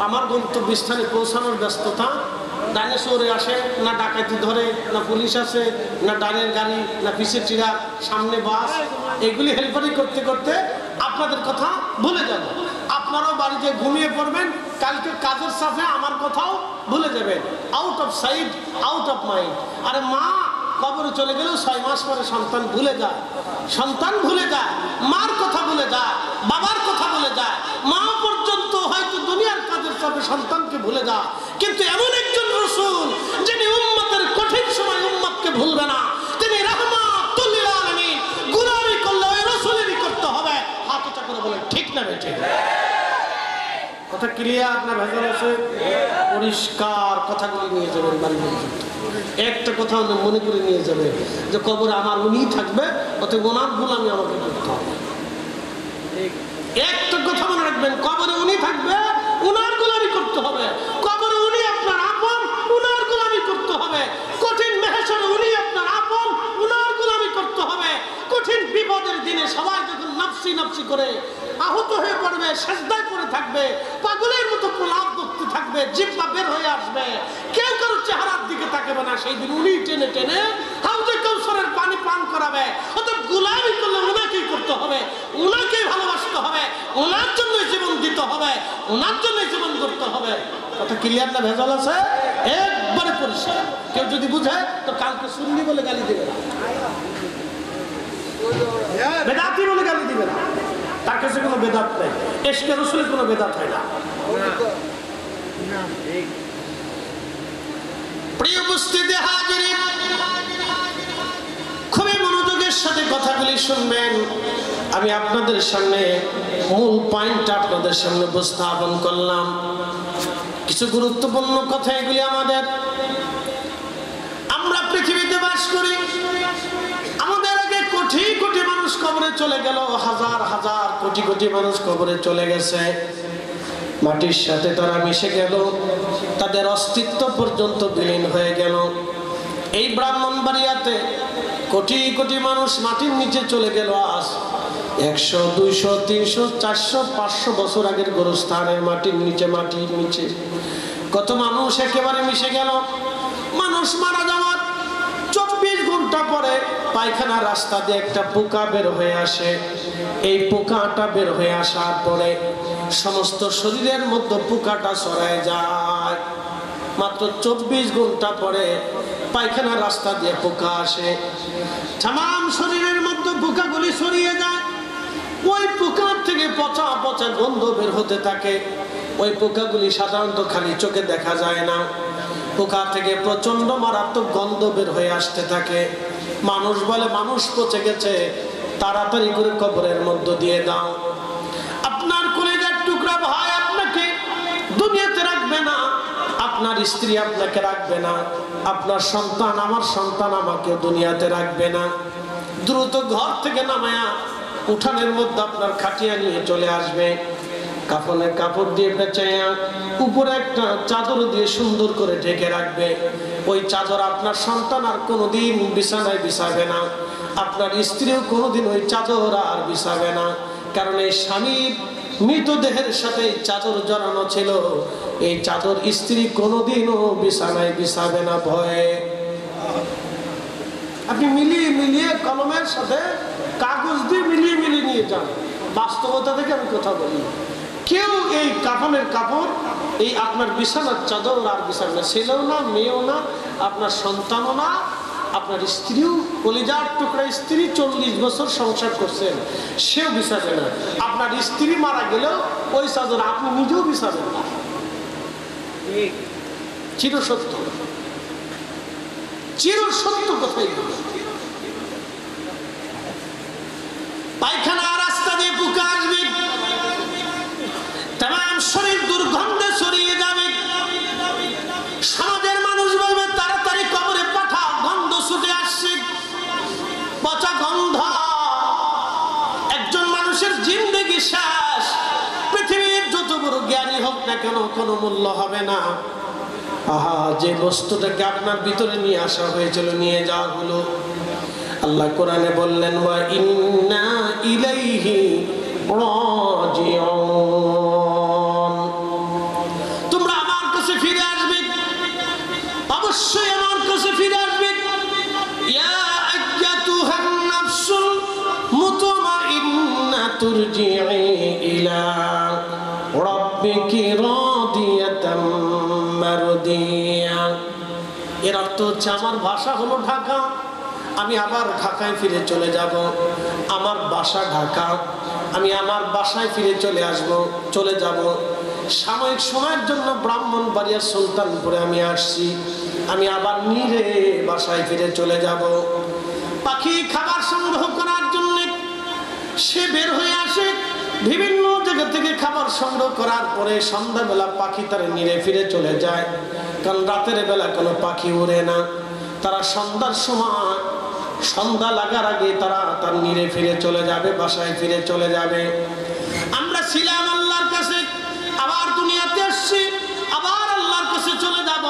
আমার গন্তব্যস্থানে পৌঁছানোর ব্যস্ততা। ডানে সরে আসে না ডাকাতি ধরে, না পুলিশ আসে, না ডানের গাড়ি, না পিছের চিরাগ, সামনে বাস, এগুলি হেল্পারি করতে করতে আপনাদের কথা ভুলে যাব। আপনারাও বাড়িতে ঘুমিয়ে পড়বেন, কালকে কাজের সাথে আমার কথাও ভুলে যাবেন। Out of sight, out of mind. আরে মা কবরে চলে গেলেও 6 মাস পরে সন্তান ভুলে যায়, সন্তান ভুলে যায়, মার কথা ভুলে যায়, বাবার কথা ভুলে যায়। মা পর্যন্ত হয়তো দুনিয়ার কাজের সাথে সন্তানকে ভুলে যায়, কিন্তু এমন একজন রাসূল যিনি উম্মতের কঠিন সময় উম্মতকে ভুলবে না, তিনি রাহমাতুল লিল আলামিন। গোলামি করলে ওই রাসূলেরই করতে হবে। হাত উঁচা করে বলেন ঠিক না বেঠিক? কথা ক্লিয়ার না ভেজাল আছে? পরিষ্কার কথাগুলি নিয়ে যাবেন বাড়ির মধ্যে। একটা কথা মনে করে নিয়ে যাবে যে কবরে আমার উনিই থাকবে, অতএব ওনার গোলামি আমাকে করতে হবে। একটা কথা মনে রাখবেন, কবরে উনি থাকবে, উনার গোলামি করতে হবে। কবরে উনি আপনার আপন, উনার গোলামি করতে হবে। কঠিন মেহশরে উনি আপনার আপন, উনার গোলামি করতে হবে। কঠিন বিপদের দিনে সবাই যখন নফসি নফসি করে আহত হয়ে পড়বে, সেজদায় পড়ে থাকবে, পাগলের মতো প্রলাপ করতে থাকবে, জিহ্বা বের হয়ে আসবে, কেউ কারো চেহারার দিকে তাকাবে না, সেই দিন উনি টেনে টেনে হাউজে কাউসারের পানি পান করাবে। অর্থাৎ গোলামি করলে ওনাকেই করতে হবে, ওনাকেই ভালোবাসতে হবে, ওনার জন্য জীবন দিতে হবে, ওনার জন্য জীবন করতে হবে। কথা ক্লিয়ার না ভেজাল আছে? একবারে পরিষ্কার। কেউ যদি বুঝে তো কালকে সুন্নি বলে গালি দিবে না, বেদাতি বলে গালি দিবে না। তার কাছে কোনো বেদাত নেই, ইশকে রাসূলের কোনো বেদাত হয় না। প্রিয় উপস্থিতি হাজিরিন, খুবই মনোযোগের সাথে কথাগুলি শুনবেন। আমি আপনাদের সামনে মূল পয়েন্টটা আপনাদের সামনে উপস্থাপন করলাম। কিছু গুরুত্বপূর্ণ কথা এগুলি আমাদের। আমরা পৃথিবীতে বাস করি, আমাদের আগে কোটি কোটি মানুষ কবরে চলে গেল, হাজার হাজার কোটি কোটি মানুষ কবরে চলে গেছে। মাটির সাথে তারা মিশে গেল, তাদের অস্তিত্ব পর্যন্ত বিলীন হয়ে গেল। এই ব্রাহ্মণবাড়িয়াতে কোটি কোটি মানুষ মাটির নিচে চলে গেল। আজ 100, 200, 300, 400, 500 বছর আগের গোরস্থানের মাটির নিচে কত মানুষ একেবারে মিশে গেল। মানুষ মারা যাওয়ার 24 ঘন্টা পরে পায়খানা রাস্তা দিয়ে একটা পোকা বের হয়ে আসে। এই পোকাটা বের হয়ে আসার পরে সমস্ত শরীরের মধ্যে পোকাটা ছড়ায় যায়। মাত্র 24 ঘন্টা পরে পায়খানা রাস্তা দিয়ে পোকা আসে, তামাম শরীরের মধ্যে পোকাগুলি ছড়িয়ে যায়। ওই পোকার থেকে পচা পচা গন্ধ বের হতে থাকে। ওই পোকাগুলি সাধারণত খালি চোখে দেখা যায় না, পোকা থেকে প্রচন্ড মারাত্মক গন্ধ বের হয়ে আসতে থাকে। মানুষ বলে মানুষ পচে গেছে, তাড়াতাড়ি করে কবরের মধ্যে দিয়ে দাও। আপনার কলিজার টুকরা ভাই আপনাকে দুনিয়াতে রাখবে না, আপনার স্ত্রী আপনাকে রাখবে না, আপনার সন্তান আমার সন্তান আমাকে দুনিয়াতে রাখবে না। দ্রুত ঘর থেকে নামায়া উঠানের মধ্যে আপনার খাটিয়া নিয়ে চলে আসবে, কাফনের কাপড় দিয়ে পেঁচাইয়া উপরে একটা চাদর দিয়ে সুন্দর করে ঢেকে রাখবে। ওই চাদর আপনার সন্তান আর কোনোদিন বিছানায় বিছাবে না, আপনার স্ত্রীও কোনোদিন ওই চাদর আর বিছাবে না। কারণ এই স্বামীর মৃতদেহের সাথে চাদর জড়ানো ছিল, এই চাদর স্ত্রী কোনোদিনও বিছানায় বিছাবে না ভয়ে। আপনি মিলিয়ে মিলিয়ে কলমের সাথে কাগজ দিয়ে মিলিয়ে মিলিয়ে নিয়ে যান। বাস্তবতা থেকে আমি কথা বলি, কেউ এই কাফনের কাপড় এই আপনার বিছানার চাদর আর বিছাবে না। ছেলেও না, মেয়েও না, আপনার সন্তানও না, আপনার স্ত্রীও, কলিজার টুকরা স্ত্রী 40 বছর সংসার করছেন, সেও বিছাবে না। আপনার স্ত্রী মারা গেলেও ওই চাদর আপনি নিজেও বিছাবেন না। চিরসত্য, চিরসত্য কথাই। পায়খানা রাস্তা দিয়ে পোকা আসবে, তামাম শরীর দুর্গন্ধে ছড়িয়ে যাবে। সমাজের মানুষ বলবে তাড়াতাড়ি কবরে পাঠা, গন্ধ ছুটে আসছে, পচা গন্ধ। একজন মানুষের জিন্দেগি শেষ। পৃথিবীর যত বড় জ্ঞানী হোক না কেন কোনো মূল্য হবে না। আহা, যে বস্তুটাকে আপনার ভিতরে নিয়ে আসা হয়েছিল নিয়ে যাওয়া হলো। আল্লাহ কোরআনে বললেন ওয়া ইন্না ইলাইহি রাজিউন, তোমরা আমার কাছে ফিরে আসবে, অবশ্যই আমার কাছে ফিরে আসবে। ইয়া আইয়াতুহান নাফসুল মুতমাইন্না তুরজিই ইলা রাব্বিকি রাদিয়াতাম মারদিয়া। এর অর্থ হচ্ছে আমার ভাষা হলো ঢাকা, আমি আবার ঢাকায় ফিরে চলে যাব। আমার বাসা ঢাকা, আমি আমার বাসায় ফিরে চলে যাব। সাময়িক সময়ের জন্য ব্রাহ্মণবাড়িয়া সুলতানপুরে আমি আসছি, আমি আবার নিরে বাসায় ফিরে চলে যাব। পাখি খাবার সংগ্রহ করার জন্য সে বের হয়ে আসে, বিভিন্ন জায়গা থেকে খাবার সংগ্রহ করার পরে সন্ধ্যাবেলা পাখি তার নিরে ফিরে চলে যায়। কারণ রাতের বেলা কোনো পাখি উড়ে না, তারা সন্ধ্যার সময়, সন্ধ্যা লাগার আগে তারা তার নিরে ফিরে চলে যাবে, বাসায় ফিরে চলে যাবে। আমরা ছিলাম আল্লাহর কাছে, আবার দুনিয়াতে আসছি, আবার আল্লাহর কাছে চলে যাব।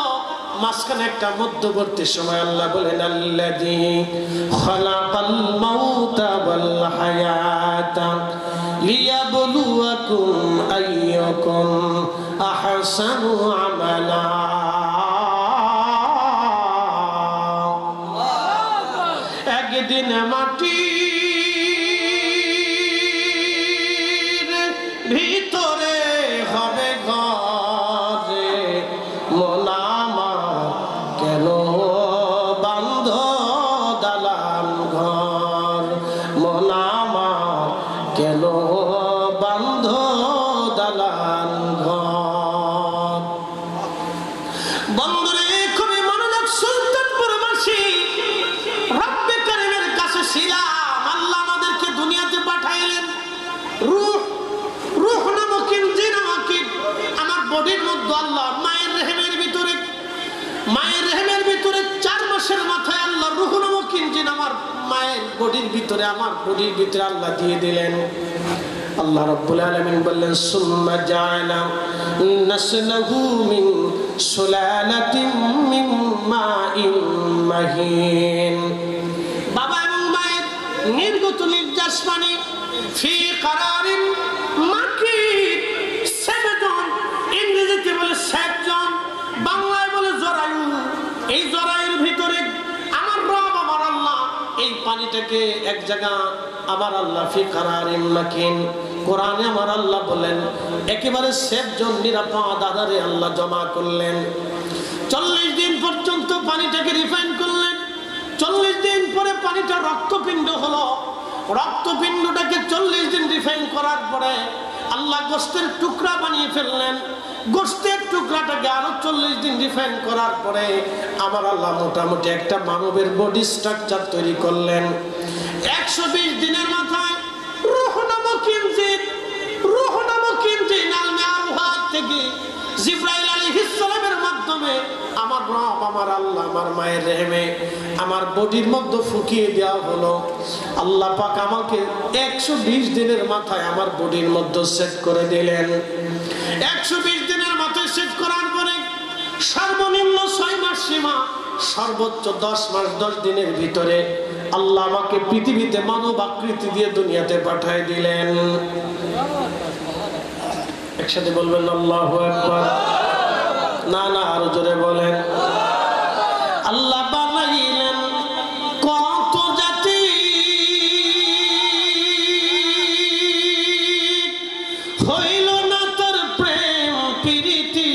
মাঝখানে একটা মধ্যবর্তী সময় আল্লাহ বলেন আল্লাযী খালাকাল মাউতা ওয়াল হায়াতা লিয়াবলুয়াকুম আইয়ুকুম আহসানু আমালা। একদিন মাটির ভিতরে হবে ঘরে, মোনামা কেন বান্ধ দালান ঘর, মোনামা কেন বান্ধ দালান ঘর। বন্ধুরে খুবই মনোযোগ, সুলতানপুরবাসী রব্বে কারীমের কাছে ছিলাম। আল্লাহ আমাদেরকে দুনিয়াতে পাঠাইলেন। রূহ নামক জিন আমাকে আমার বডির মধ্যে আল্লাহ মায়ের রেহেমের ভিতরে 4 মাসের মাথায় আল্লাহ রূহ নামক জিন আমার মায়ের বডির ভিতরে আল্লাহ দিয়ে দিলেন। আল্লাহ রাব্বুল আলামিন বললেন সুম্মা জাআলা নাসলাহু মিন সুলালাতিন মিন মাইন মাহিন। বাবা এবং মায়ের নির্গত নির্যাস পানি ফি কারারিন মাকিন, সেভজন, ইংরেজিতে বলে সেভজন, বাংলায় বলে জরায়ু। এই জরায়ুর ভিতরে আমার রব আমার আল্লাহ এই পানি পানিটাকে এক জায়গা আমার আল্লাহ ফি কারারিন মাকিন, কোরআনে আমার আল্লাহ বলেন একেবারে সেফ জোন, নিরাপদ আধারে আল্লাহ জমা করলেন। 40 দিন পর্যন্ত পানিটাকে রিফাইন করলেন। 40 দিন পরে পানিটা রক্তপিণ্ড হলো। রক্তপিণ্ডটাকে 40 দিন রিফাইন করার পরে আল্লাহ গোশতের টুকরা বানিয়ে ফেললেন। গোশতের টুকরাটাকে আরো 40 দিন রিফাইন করার পরে আমার আল্লাহ মোটামুটি একটা মানবের বডি স্ট্রাকচার তৈরি করলেন। 120 দিনের মাথায় রূহ নামক ইঞ্জিন আলমে আরওয়াহ থেকে জিবরাইল আলাইহিস সালামের মাধ্যমে আমার রব, আমার আল্লাহ, আমার মায়ের রেহেমে আমার বডির মধ্যে ফুকিয়ে দেওয়া হলো। আল্লাহ পাক আমাকে 120 দিনের মাথায় আমার বডির মধ্যে সেট করে দিলেন। 120 দিনের মাথায় সেট করার পরে সর্বনিম্ন 6 মাস সীমা, সর্বোচ্চ 10 মাস 10 দিনের ভিতরে আল্লাহ আমাকে পৃথিবীতে মানব আকৃতি দিয়ে দুনিয়াতে পাঠিয়ে দিলেন। একসাথে বলবেন আল্লাহু আকবার। না না, আরো জোরে বলেন। আল্লাহ বানাইলেন কত জাতি, হইল না তার প্রেম প্রীতি।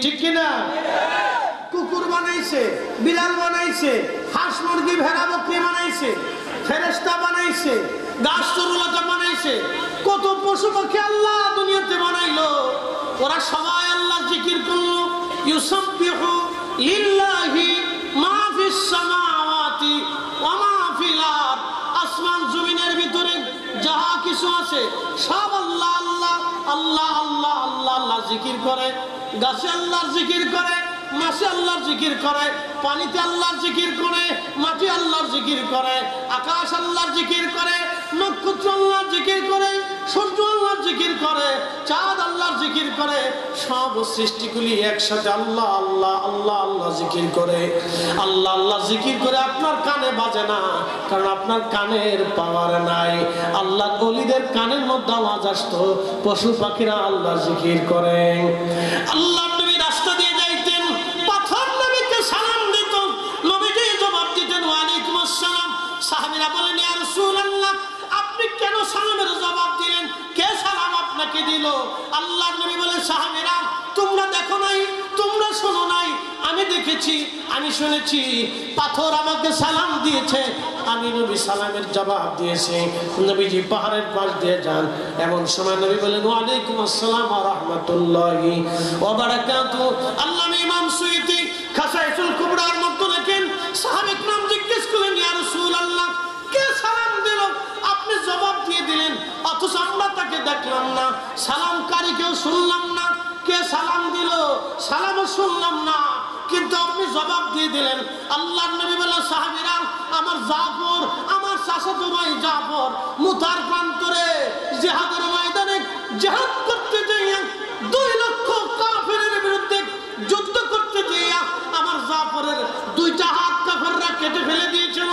ঠিক কিনা? কুকুর বানাইছে, বিড়াল বানাইছে, হাঁস মুরগি ভেড়া বকরি বানাইছে, ফেরেশতা বানাইছে, গাছ তরুলতা বানাইছে, কত পশু পাখি আল্লাহ দুনিয়াতে বানাইলো। ওরা সবাই আল্লাহ জিকির করলো। ইউসাব্বিহু লিল্লাহি মা ফিস সামাওয়াতি ওয়া মা ফিল আরদ। আসমান জমিনের ভিতরে যাহা কিছু আছে সব আল্লাহ আল্লাহ আল্লাহ আল্লাহ আল্লাহ আল্লাহ জিকির করে। গাছে আল্লাহর জিকির করে, মাছে আল্লাহর জিকির করে, পানিতে আল্লাহর জিকির করে, মাটি আল্লাহর জিকির করে, আকাশ আল্লাহর জিকির করে, নক্ষত্র আল্লাহর জিকির করে, সূর্য আল্লাহর জিকির করে, চাঁদ আল্লাহর জিকির করে। সব সৃষ্টিগুলি একসাথে আল্লাহ আল্লাহ আল্লাহ আল্লাহ জিকির করে। আল্লাহ আল্লাহ জিকির করে আপনার কানে বাজে না, কারণ আপনার কানের পাওয়ার নাই। আল্লাহ ওলিদের কানের মধ্যে আওয়াজ আসতো, পশু পাখিরা আল্লাহ জিকির করে। আল্লাহ নবী রাস্তা দিয়ে যাইতেন, পাথর নবীকে সালাম দিত, নবীজি জবাব দিতেন ওয়ালাইকুম আসসালাম। সাহাবীরা বলেন ইয়া রাসূলুল্লাহ, আপনি কেন সালামের জবাব দিলেন? কে সালাম আপনাকে দিল? আল্লাহর নবী বলেন সাহাবীরা, তোমরা দেখো নাই, তোমরা শোনো নাই, আমি দেখেছি, আমি শুনেছি। পাথর আমাকে সালাম দিয়েছে, আমি নবী সালামের জবাব দিয়েছি। নবীজি পাহাড়ের পাশ দিয়ে যান, এমন সময় নবী বলেন ওয়ালাইকুম আসসালাম ওয়া রাহমাতুল্লাহি ওয়া বারাকাতুহু। আল্লামা ইমাম সুয়ুতি খাসাইসুল কুবরার মধ্যে লেখেন, সাহাবা ইকরাম জিজ্ঞেস করলেন ইয়া রাসূলুল্লাহ, কে সালাম দিল? আপনি জবাব দিয়ে দিলেন, অথচ আমরা তাকে দেখলাম না, সালামকারীকেও শুনলাম না, কে সালাম দিল সালামও শুনলাম না, কিন্তু আপনি জবাব দিয়ে দিলেন। আল্লাহর নবী বলেন সাহাবীরা, আমার জাফর, আমার চাচাতো ভাই জাফর মুতার প্রান্তরে জিহাদের ময়দানে জিহাদ করতে যাইয়া 2 লক্ষ কাফেরের বিরুদ্ধে যুদ্ধ করতে যাইয়া আমার জাফরের 2টা হাত কাফেররা কেটে ফেলে দিয়েছিল।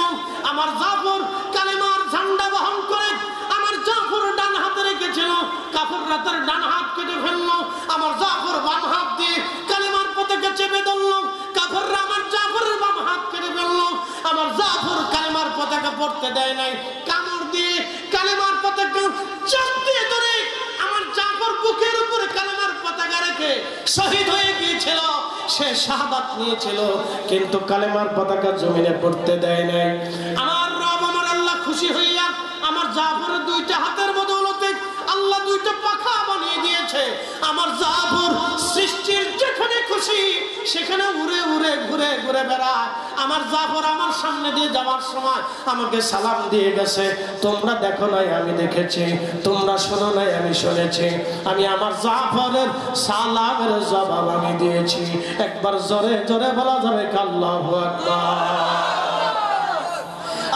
আমার জাফর কালেমার ঝান্ডা বহন করে আমার জাফর ডান হাতে রেখেছিল, কাফেররা তার ডান হাত কেটে ফেললো। আমার জাফর বাম হাত দিয়ে কালেমার পতাকা চেপে ধরলো, কাফেররা আমার জাফরের বাম হাত কেটে ফেললো। আমার জাফর কালেমার পতাকা পড়তে দেয় নাই, কামড় দিয়ে কালেমার পতাকা চাপ দিয়ে ধরে আমার জাফর বুকের উপরে কালেমার পতাকা রেখে শহীদ হয়ে গিয়েছিল। সে শাহাদাত নিয়েছিল, কিন্তু কালেমার পতাকা জমিনে পড়তে দেয় নাই। আমার রব, আমার আল্লাহ খুশি হইয়া আমার জাফরের 2টা হাতের বদৌলতে আল্লাহ 2টা পাখা বানিয়ে দিয়েছে। আমার জাফর সৃষ্টির যেখানে খুশি সেখানে উড়ে উড়ে ঘুরে ঘুরে বেড়ায়। আমার জাফর আমার সামনে দিয়ে যাওয়ার সময় আমাকে সালাম দিয়ে গেছে। তোমরা দেখো নাই, আমি দেখেছি, তোমরা শোনো নাই, আমি শুনেছি। আমি আমার জাফরের সালামের জবাব আমি দিয়েছি। একবার জোরে জোরে বলা যাবে আল্লাহু আকবার।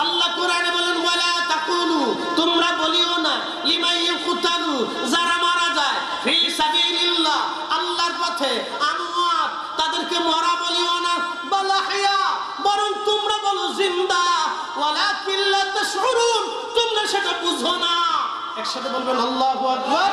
আল্লাহ কোরআনে বলেন ওয়ালা তাকুলু, তোমরা বলিও না লিমান ইয়াকুতালু, যারা মারা যায় ফি সাবিলিল্লাহ, আল্লাহর পথে, আমওয়াত, তাদেরকে মরা বলিও না, বাল আহইয়া, বরং তোমরা বলো জিন্দা, ওয়ালাকিন লা তাশউরুন, তোমরা সেটা বুঝো না। একসাথে বলবেন আল্লাহু আকবার।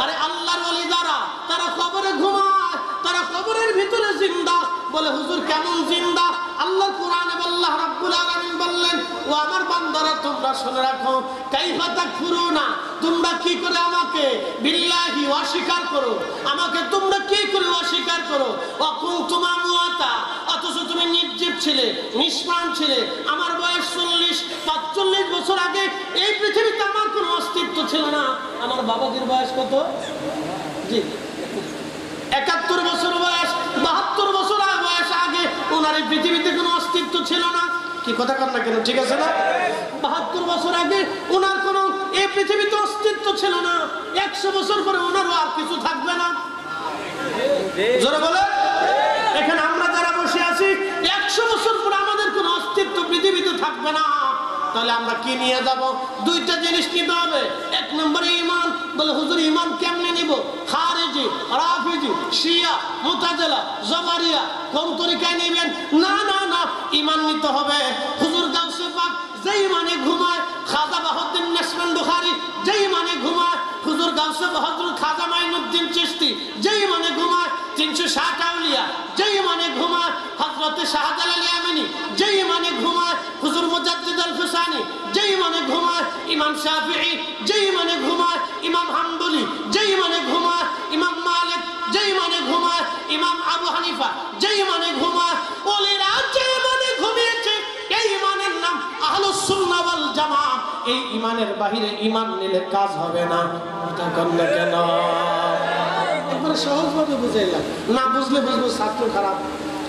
আরে আল্লাহর ওলি যারা, তারা কবরে ঘুমায়, তারা কবরের ভিতরে জিন্দা, বলে হুজুর কেমন জিন্দা? আল্লাহর কোরআনে আল্লাহ রাব্বুল আলামিন বললেন, ও আমার বান্দারা তোমরা শুনে রাখো, কাইফা তাকফুরুনা, তোমরা কি করে আমাকে বিল্লাহি অস্বীকার করো, আমাকে তোমরা কি করে অস্বীকার করো, অকুনতুম আমওয়াতা, অথচ তুমি নির্জীব ছিলে, নিষ্প্রাণ ছিলে। আমার বয়স 45 বছর আগে এই পৃথিবীতে আমার কোনো অস্তিত্ব ছিল না। আমার বাবাজির বয়স কত? জি 71 বছর বয়স, 72 বছর বয়স আগে ওনার এই পৃথিবীতে কোনো অস্তিত্ব ছিল না। কি কথা কর না কেন? ঠিক আছে না? 72 বছর আগে ওনার কোনো এই পৃথিবীতে অস্তিত্ব ছিল না। 100 বছর পরে ওনারও আর কিছু থাকবে না। জোরে বলে। এখানে আমরা যারা বসে আছি 100 বছর পরে আমাদের কোনো অস্তিত্ব পৃথিবীতে থাকবে না। তাহলে আমরা কি নিয়ে যাব? দুইটা জিনিস নিতে হবে। এক নম্বরে ঈমান। বলে হুজুর ঈমান কেমনে নিব? খারিজি, রাফিজি, শিয়া, মুতাজিলা, জাবারিয়া কোন তরিকায় নেবেন? না না না, ঈমান নিতে হবে হুজুর গাউসে পাক যেই মানে ঘুমায়, খাজা বাহাউদ্দিন নাসরান বুখারী যেই মানে ঘুমায়, হুজুর গাউসে হযরত খাজা মাইনুদ্দিন চিশতি যেই মানে ঘুমায়, 360 আউলিয়া যেই মানে ঘুমায়, হযরত শাহজালাল ইয়ামানি যেই মানে ঘুমায়, হুজুর মুজাদ্দিদ আল ফুসানি যেই মানে ঘুমায়, ইমাম শাফিঈ যেই মানে ঘুমায়, ইমাম হাম্বলি যেই মানে ঘুমায়, ইমাম মালিক যেই মানে ঘুমায়, ইমাম আবু হানিফা যেই মানে ঘুমায়, ওলিরা যেই মানে ঘুমিয়েছে, এই ইমানের নাম আহলুস সুন্নাহ ওয়াল জামাত। এই ইমানের বাহিরে ইমান নিলে কাজ হবে না। এটা করলে কেন? একবারে সহজভাবে বুঝাইলাম, না বুঝলে বুঝবো ছাত্র খারাপ,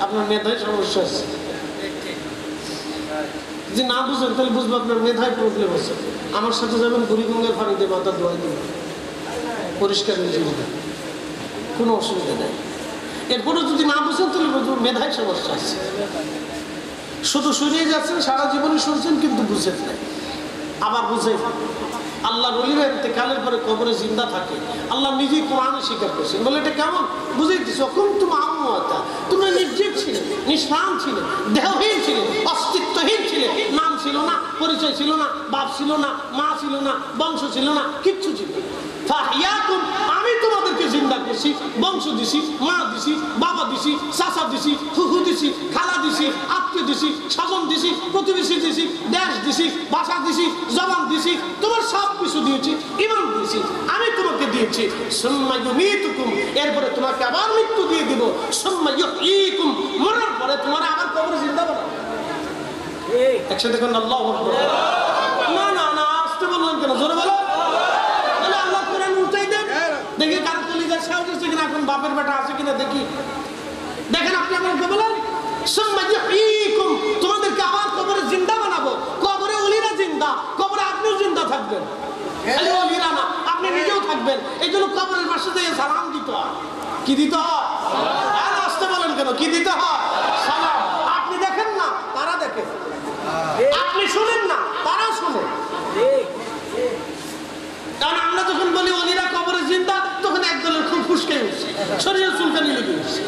আপনার মেধায় সমস্যা আছে। যে না বুঝেন তাহলে বুঝবো আপনার মেধায় প্রবলেম আছে। আমার সাথে যাবেন বুড়িগঙ্গার পানিতে মাথা ধোয়াই দেবেন, পরিষ্কার হয়ে যাবে, কোনো অসুবিধা নেই। এরপরে যদি না বুঝেন তাহলে বুঝবো মেধায় সমস্যা আছে। শুধু শুনিয়ে যাচ্ছেন, সারা জীবনে শুনছেন কিন্তু বুঝেন নাই। আবার বুঝে আল্লাহ বলিরা ইন্তেকালের পরে কবরে জিন্দা থাকে, আল্লাহ নিজেই কোরআনে স্বীকার করছেন। বলে এটা কেমন? বুঝাইতেছ, তুমি আমওয়াতা, তুমি নির্জীব ছিলে, নিষ্প্রাণ ছিলে, দেহহীন ছিলে, অস্তিত্বহীন ছিলে, নাম ছিল না, পরিচয় ছিল না, বাপ ছিল না, মা ছিল না, বংশ ছিল না, কিচ্ছু ছিল না। ফাহিয়াকুম, আমি তোমাদেরকে জিন্দা করছি, বংশ দিছি, মা দিছি, বাবা দিছি, চাচা দিছি, ফুফু দিছি, খালা দিছি, আত্মীয় দিছি, স্বজন দিছি, প্রতিবেশী দিছি, দেশ দিছি, ভাষা দিছি, জবান দিছি, তোমার সব কিছু দিয়েছি, ঈমান দিয়েছি, আমি তোমাকে দিয়েছি। সুম্মা ইউমীতুকুম, এরপরে তোমাকে আবার মৃত্যু দিয়ে দিব। সুম্মা ইউহয়ীকুম, মরার পরে তোমার আবার কবরে জিন্দা বানাবো। একসাথে কোন আল্লাহু আকবার। না না না, আসতে বললেন কেন? জোরে বলো। আল্লাহ কোরআন উঠাই দেন, দেখি কার কলিজার সাহস আছে কিনা, এখন বাপের বেটা আছে কিনা দেখি। দেখেন আপনি আমাকে বলেন, সুম্মা ইউহয়ীকুম, তোমাদেরকে আবার কবরে জিন্দা বানাবো। কবরে ওলিরা জিন্দা, কবরে আপনিও জিন্দা থাকবেন। খালি ওলিরা না, আপনি নিজেও থাকবেন। এই জন্য কবরের পাশে দিয়ে সালাম দিতে হয়। কি দিতে হয়? আর আসতে বলেন কেন? কি দিতে হয়? সালাম। আপনি দেখেন না, তারা দেখে। আপনি শুনেন না, তারা শুনে। কারণ আমরা যখন বলি ওলিরা কবরে জিন্দা, তখন একদলের খুব ফুসকে উঠছে, শরীরের চুলকানি লেগে উঠছে।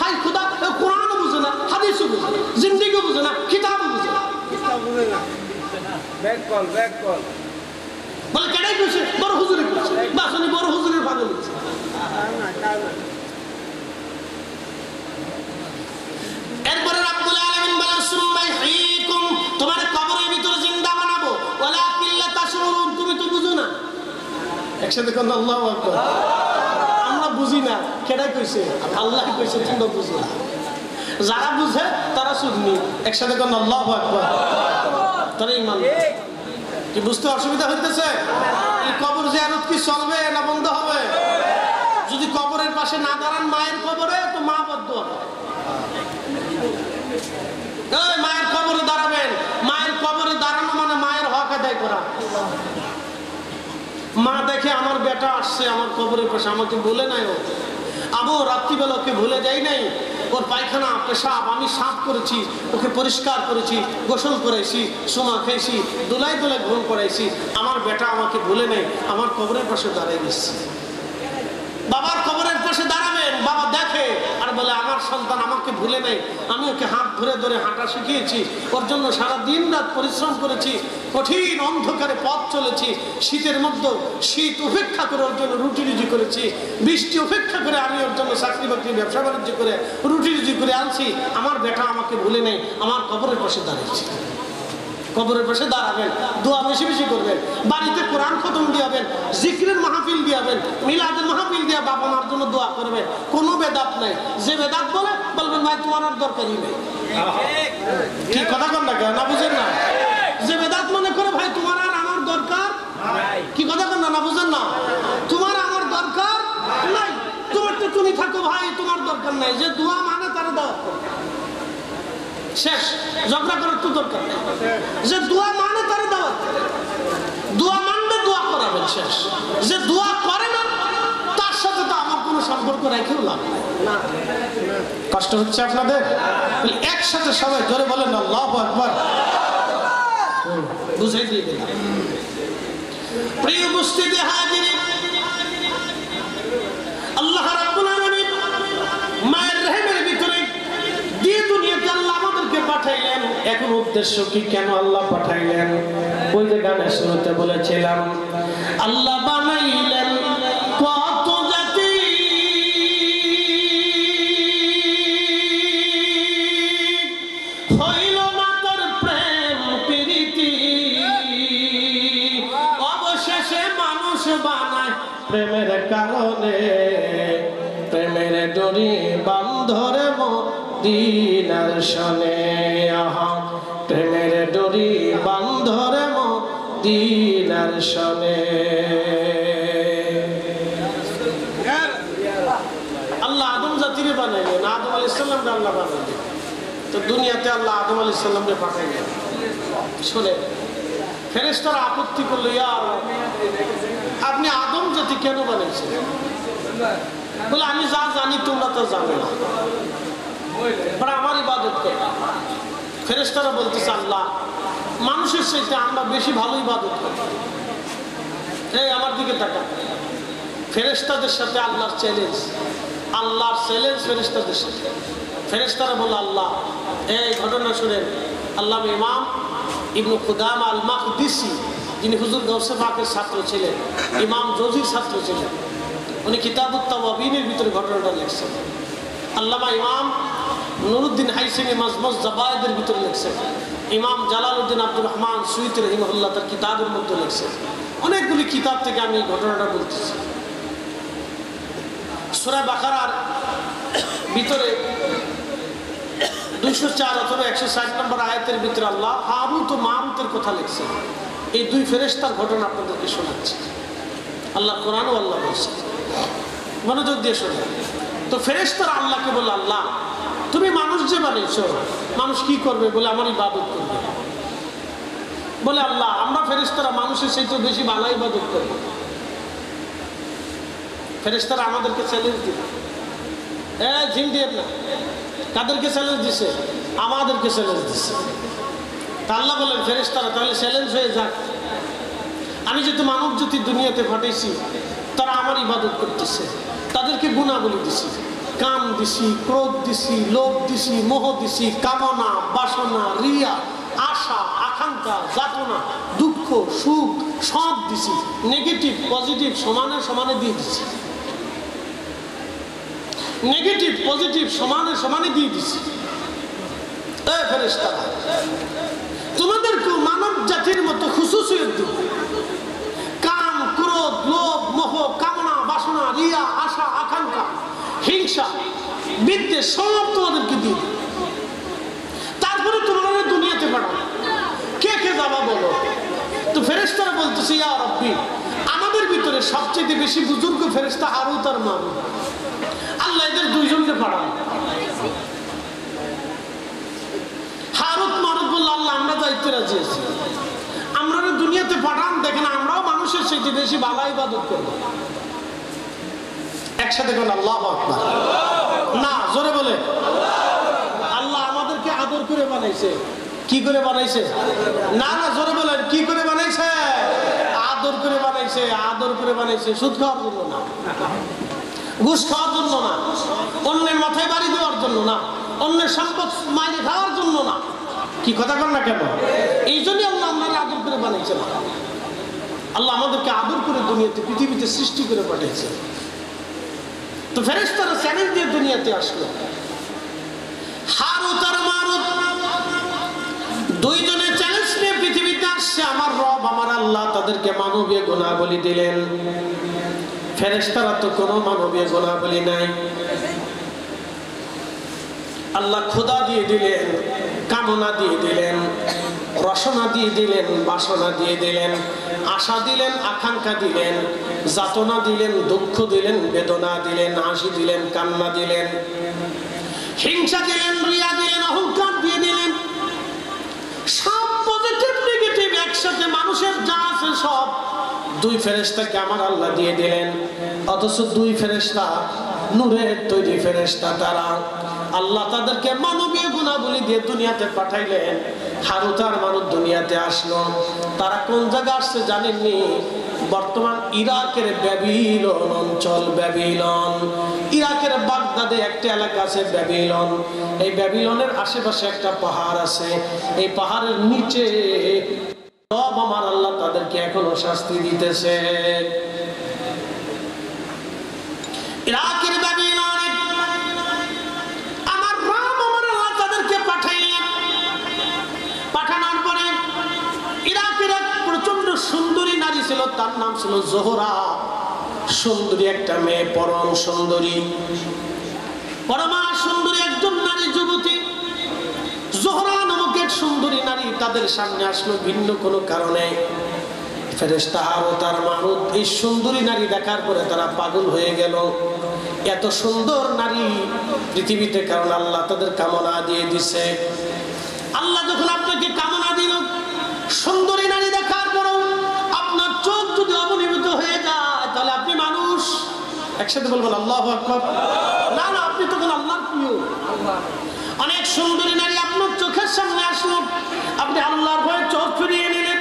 হাই খোদা, কোরআনও বুঝে না, হাদিসও বুঝে না, জিন্দেগিও বুঝে না, কিতাবও বুঝে না। বলে কেডাই কইছে? বড় হুজুরে কইছে। বাস উনি বড় হুজুরের পাগল হচ্ছে। এরপরে রাব্বুল আলামিন বলেন, সুম্মা ইউহয়ীকুম, তোমার কবরের ভিতরে জিন্দা বানাবো। ওয়ালাকিন লা তাশউরুন, তুমি তো বুঝো না। একসাথে কোন আল্লাহু আকবার। আমরা বুঝি না, কেডাই কইছে? আল্লাহ কইছে, তোমরা বুঝো না। যারা বুঝে তারা সুন্নি। একসাথে কোন আল্লাহু আকবার। তারা ঈমান। কি বুঝতে অসুবিধা হইতেছে? এই কবর জিয়ারত কি চলবে না বন্ধ হবে? যদি কবরের পাশে না দাঁড়ান মায়ের কবরে, তো মা বদদুয়া করে। এই মায়ের কবরে দাঁড়াবেন। মায়ের কবরে দাঁড়ানো মানে মায়ের হক আদায় করা। মা দেখে আমার বেটা আসছে আমার কবরের পাশে, আমাকে বলে নাই ও, আবু রাত্রিবেলা ওকে ভুলে যাই নাই, ওর পায়খানা পেশাব আমি সাফ করেছি, ওকে পরিষ্কার করেছি, গোসল করাইছি, সোমা খাইছি, দোলাই দোলাই গ্রহণ করাইছি, আমার বেটা আমাকে ভুলে নেই, আমার কবরের পাশে দাঁড়াই দিচ্ছি। বাবার কবরের পাশে দাঁড়াবেন, বাবা দেখে আর বলে বলে আমার সন্তান আমাকে ভুলে নেই, আমি ওকে হাত ধরে ধরে হাঁটা শিখিয়েছি, ওর জন্য সারা দিন রাত পরিশ্রম করেছি, কঠিন অন্ধকারে পথ চলেছি, শীতের মধ্যে শীত উপেক্ষা করে ওর জন্য রুটি রুজি করেছি, বৃষ্টি উপেক্ষা করে আমি ওর জন্য চাকরি বাকরি ব্যবসা বাণিজ্য করে রুটি রুজি করে আনছি, আমার বেটা আমাকে ভুলে নেই, আমার কবরের পাশে দাঁড়িয়েছি। কবরের পাশে দাঁড়াবেন, দোয়া বেশি বেশি করবেন, বাড়িতে কোরআন খতম দিয়াবেন, জিকরের মাহফিল দিয়াবেন, মিলাদের মাহফিল দিয়া বাবা মার জন্য দোয়া করবেন। কোনো বেদাত নাই, যে বেদাত বলে বলবেন ভাই তোমার আর দরকারই নেই। কি কথা কন না, কেন না বুঝেন না? যে বেদাত মনে করে ভাই তোমার আর আমার দরকার, কি কথা কন না বুঝেন না? তোমার আমার দরকার নাই, তোমার তো তুমি থাকো ভাই, তোমার দরকার নাই। যে দোয়া মানে তারা দাওয়াত করে শেষ, ঝগড়া করার তো দরকার নেই। যে দোয়া মানে তারা দাওয়াত, দোয়া মানবে, দোয়া করাবেন শেষ। যে দোয়া করে না তার সাথে তো আমার কোনো সম্পর্ক রেখেও লাভ নাই। কষ্ট হচ্ছে আপনাদের? একসাথে সবাই জোরে বলেন আল্লাহু আকবার, বুঝাই দিয়ে দিলাম। প্রিয় উপস্থিতি হাজিরিন, আল্লাহ রাব্বুল আলামিন মায়ের রহমের ভিতরে দিয়ে দুনিয়াতে আল্লাহ আমাদেরকে পাঠাইলেন। এখন উদ্দেশ্য কি, কেন আল্লাহ পাঠাইলেন? ওই যে গানের শুরুতে বলেছিলাম, আল্লাহ বানাইলেন কত জাতি, হইল না তার প্রেম প্রীতি, অবশেষে মানুষ বানায় প্রেমের কারণে, প্রেমের ডোরি বান্ধরে মদিনার শনে, আহা প্রেমের ডোরি বান্ধরে মদিনার শনে। আল্লাহ আদম জাতিরে বানাইলেন, আদম আলাইহিস সালামকে আল্লাহ বানাইলেন, তো দুনিয়াতে আল্লাহ আদম আলাইহিস সালামকে পাঠাইলেন। শুনে ফেরেশতারা আপত্তি করলো, ইয়া আপনি আদম জাতি কেন বানাইছেন? বলে আমি যা জানি তোমরা তো জানো না, আমার ইবাদত করে। ফেরেশতারা বলতেছে, আল্লাহ মানুষের চাইতে আমরা বেশি ভালো ইবাদত করি। এই আমার দিকে তাকা, ফেরেশতাদের সাথে আল্লাহর চ্যালেঞ্জ, আল্লাহর চ্যালেঞ্জ ফেরেশতাদের সাথে। ফেরেশতারা বলে, আল্লাহ এই ঘটনা শুনেন। আল্লাহ ইমাম ইবনে কুদামা আল মাকদিসি, যিনি হুজুর গাউসে পাকের ছাত্র ছিলেন, ইমাম জজির ছাত্র ছিলেন, উনি কিতাবুত তাওয়াবিনের ভিতরে ঘটনাটা লিখছেন। আল্লামা ইমাম নুরুদ্দিন হাইসিমি মাজমুজ জাবায়েদের ভিতরে লিখছেন। ইমাম জালালউদ্দিন আব্দুর রহমান সুয়ুতি রাহিমাহুল্লাহ তার কিতাবের মধ্যে লিখছেন। অনেকগুলি কিতাব থেকে আমি এই ঘটনাটা বলতেছি। সূরা বাকারার ভিতরে 204 অথবা 160 নম্বর আয়াতের ভিতরে আল্লাহ হারুত ও মারুতের কথা লিখছেন। এই দুই ফেরেশতার ঘটনা আপনাদেরকে শোনাচ্ছি। আল্লাহ কোরআন ও আল্লাহ বলছেন, মনোযোগ দিয়ে শোনেন। তো ফেরেশতারা আল্লাহকে বলে, আল্লাহ তুমি মানুষ যে বানিয়েছ, মানুষ কি করবে? বলে আমার ইবাদত করবে। বলে আল্লাহ আমরা ফেরেশতারা মানুষের চাইতে বেশি ভালো ইবাদত করব। ফেরেশতারা আমাদেরকে চ্যালেঞ্জ দিল, ঝিম দিয়ে না। কাদেরকে চ্যালেঞ্জ দিছে? আমাদেরকে চ্যালেঞ্জ দিছে। তা আল্লাহ বলেন, ফেরেশতারা তাহলে চ্যালেঞ্জ হয়ে যাক, আমি যেহেতু মানব জাতি দুনিয়াতে পাঠাইছি, তারা আমার ইবাদত করতেছে, তাদেরকে গুণাবলী দিছি, কাম দিছি, ক্রোধ দিছি, লোভ দিছি, মোহ দিছি, কামনা বাসনা, রিয়া, আশা, আকাঙ্ক্ষা, যাতনা, দুঃখ, সুখ সব দিছি, নেগেটিভ পজিটিভ সমানে সমানে দিয়ে দিছি, নেগেটিভ পজিটিভ সমানে সমানে দিয়ে দিছি। ফেরেশতারা তোমাদেরকে মানব জাতির মতো খুশুসিয়ত দিব, কাম ক্রোধ লোভ মোহ কামনা বাসনা রিয়া আশা আকাঙ্ক্ষা হিংসা বিদ্বেষ সব তোমাদেরকে দিই, তারপরে তোমরা দুনিয়াতে পাঠাও। কে কে যাবা বলো? তো ফেরেশতারা বলতেছে, ইয়া রাব্বি আমাদের ভিতরে সবচেয়ে বেশি বুজুর্গ ফেরেশতা হারুত আর মারুত, আল্লাহ এদের দুইজনকে পাঠান। হারুত মারুত বলল, আল্লাহ আমরা যাইতে রাজি আছি, আমরা দুনিয়াতে পাঠান, দেখেন আমরাও মানুষের চাইতে বেশি ভালো ইবাদত করব। একসাথে বলেন আল্লাহু আকবার। না জোরে বলে, আল্লাহ আমাদেরকে আদর করে বানাইছে। কি করে বানাইছে? না না জোরে বলেন, কি করে বানাইছে? আদর করে বানাইছে, আদর করে বানাইছে, সুদ খাওয়ার জন্য না। ঘুষ খাওয়ার জন্য না, অন্যের মাথায় বাড়ি দেওয়ার জন্য না, অন্যের সম্পদ মাইনে খাওয়ার জন্য না। কি কথা কর না কেন? এই জন্যই আল্লাহ আপনারা আদর করে বানিয়েছেন। আল্লাহ আমাদেরকে আদর করে দুনিয়াতে পৃথিবীতে সৃষ্টি করে পাঠিয়েছে। তো ফেরেশতারা চ্যালেঞ্জ দিয়ে দুনিয়াতে আসলো। হারুত আর মারুত দুইজনে চ্যালেঞ্জ নিয়ে পৃথিবীতে আসছে। আমার রব আমার আল্লাহ তাদেরকে মানবীয় গুণাবলী দিলেন। ফেরেশতারা তো কোনো মানবীয় গুণাবলী নাই। আল্লাহ খোদা দিয়ে দিলেন, কামনা দিয়ে দিলেন, রসনা দিয়ে দিলেন, বাসনা দিয়ে দিলেন, আশা দিলেন, আকাঙ্ক্ষা দিলেন, যাতনা দিলেন, দুঃখ দিলেন, বেদনা দিলেন, হাসি দিলেন, কান্না দিলেন, হিংসা দিলেন, রিয়া দিলেন, অহংকার দিয়ে দিলেন। সব পজিটিভ নেগেটিভ একসাথে মানুষের যা আছে সব দুই ফেরেশতাকে আমার আল্লাহ দিয়ে দিলেন। অথচ দুই ফেরেশতা নূরের তৈরি ফেরেশতা, তারা আল্লাহ তাদেরকে মানবীয় গুণাবলী দিয়ে দুনিয়াতে পাঠাইলেন। হারুত আর মারুত দুনিয়াতে আসলো। তারা কোন জায়গা আসছে জানেননি? বর্তমান ইরাকের ব্যাবিলন অঞ্চল। ব্যাবিলন, ইরাকের বাগদাদে একটা এলাকা আছে ব্যাবিলন। এই ব্যাবিলনের আশেপাশে একটা পাহাড় আছে। এই পাহাড়ের নিচে সব আমার আল্লাহ তাদেরকে এখনো শাস্তি দিতেছে। ইরাকের ব্যাবিলনে আমার রব আমার আল্লাহ তাদেরকে পাঠাইলেন। পাঠানোর পরে ইরাকের এক প্রচন্ড সুন্দরী নারী ছিল, তার নাম ছিল জোহরা। সুন্দরী একটা মেয়ে, পরম সুন্দরী, পরমা সুন্দরী একজন নারী, যুবতী জোহরা নামক এক সুন্দরী নারী তাদের সামনে আসলো ভিন্ন কোনো কারণে। ফেরেশতা হারুত আর মারুত এই সুন্দরী নারী দেখার পরে তারা পাগল হয়ে গেল। এত সুন্দর নারী পৃথিবীতে, কারণ আল্লাহ তাদের কামনা দিয়ে দিছে। আল্লাহ যখন আপনাকে কামনা দিল, সুন্দরী নারী দেখার পরেও আপনার চোখ যদি অবনিবিত হয়ে যায়, তাহলে আপনি মানুষ। একসাথে বলবেন আল্লাহু আকবার। না না, আপনি তখন আল্লাহর প্রিয়। অনেক সুন্দরী নারী আপনার চোখের সামনে আসলো, আপনি আল্লাহর ভয়ে চোখ ফিরিয়ে নিলেন,